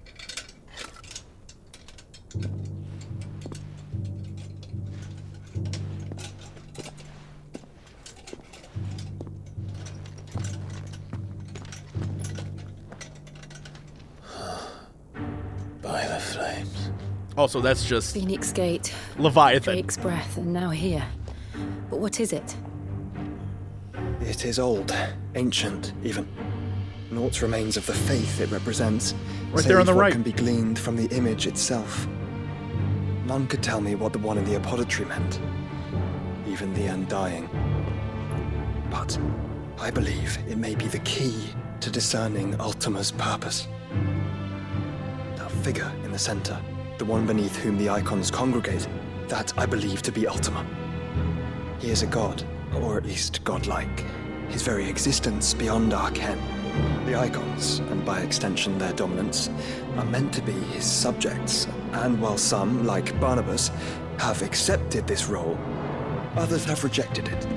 By the flames. Also, that's just Phoenix Gate, Leviathan. Drake's Breath, and now here. But what is it? It is old, ancient, even. Naught remains of the faith it represents. Right there on the what right. Can be gleaned from the image itself. None could tell me what the one in the apothecary meant. Even the Undying. But I believe it may be the key to discerning Ultima's purpose. That figure in the center, the one beneath whom the icons congregate, that I believe to be Ultima. He is a god, or at least godlike. His very existence beyond our ken. The icons, and by extension their dominants, are meant to be his subjects, and while some, like Barnabas, have accepted this role, others have rejected it.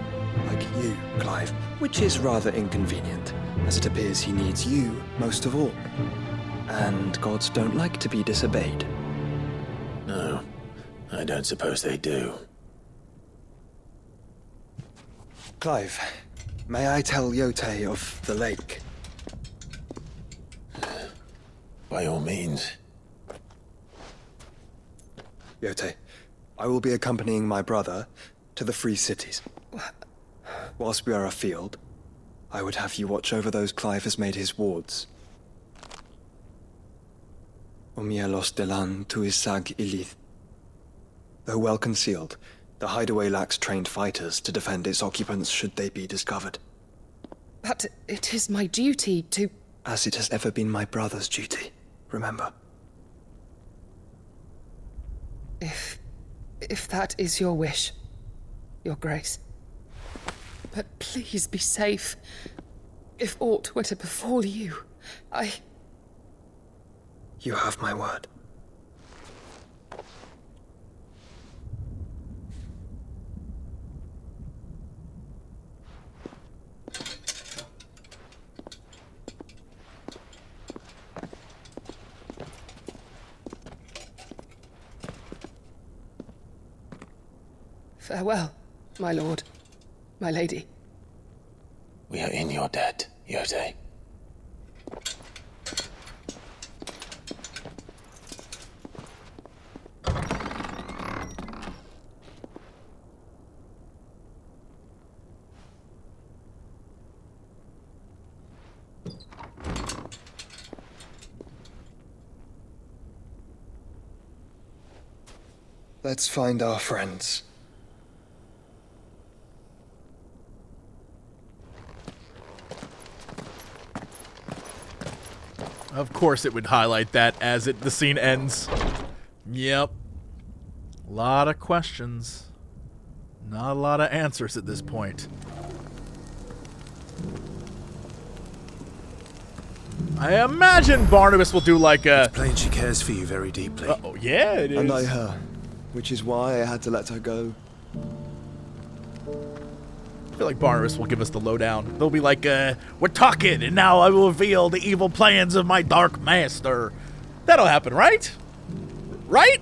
Like you, Clive, which is rather inconvenient, as it appears he needs you most of all. And gods don't like to be disobeyed. No, I don't suppose they do. Clive, may I tell Yote of the lake? By all means. Yote, I will be accompanying my brother to the Free Cities. Whilst we are afield, I would have you watch over those Clive has made his wards. Omielos delan tuisag ilith. Though well concealed, the hideaway lacks trained fighters to defend its occupants should they be discovered. But it is my duty to... As it has ever been my brother's duty, remember. If that is your wish, your grace. But please be safe. If aught were to befall you, You have my word. Farewell, my lord, my lady. We are in your debt, Yote. Let's find our friends. Of course it would highlight that as the scene ends. Yep. A lot of questions. Not a lot of answers at this point. I imagine Barnabas will do like a... It's plain she cares for you very deeply. Uh-oh, yeah, it is. And I her, which is why I had to let her go. I feel like Barnabas will give us the lowdown. They'll be like, we're talking, and now I will reveal the evil plans of my dark master. That'll happen, right? Right?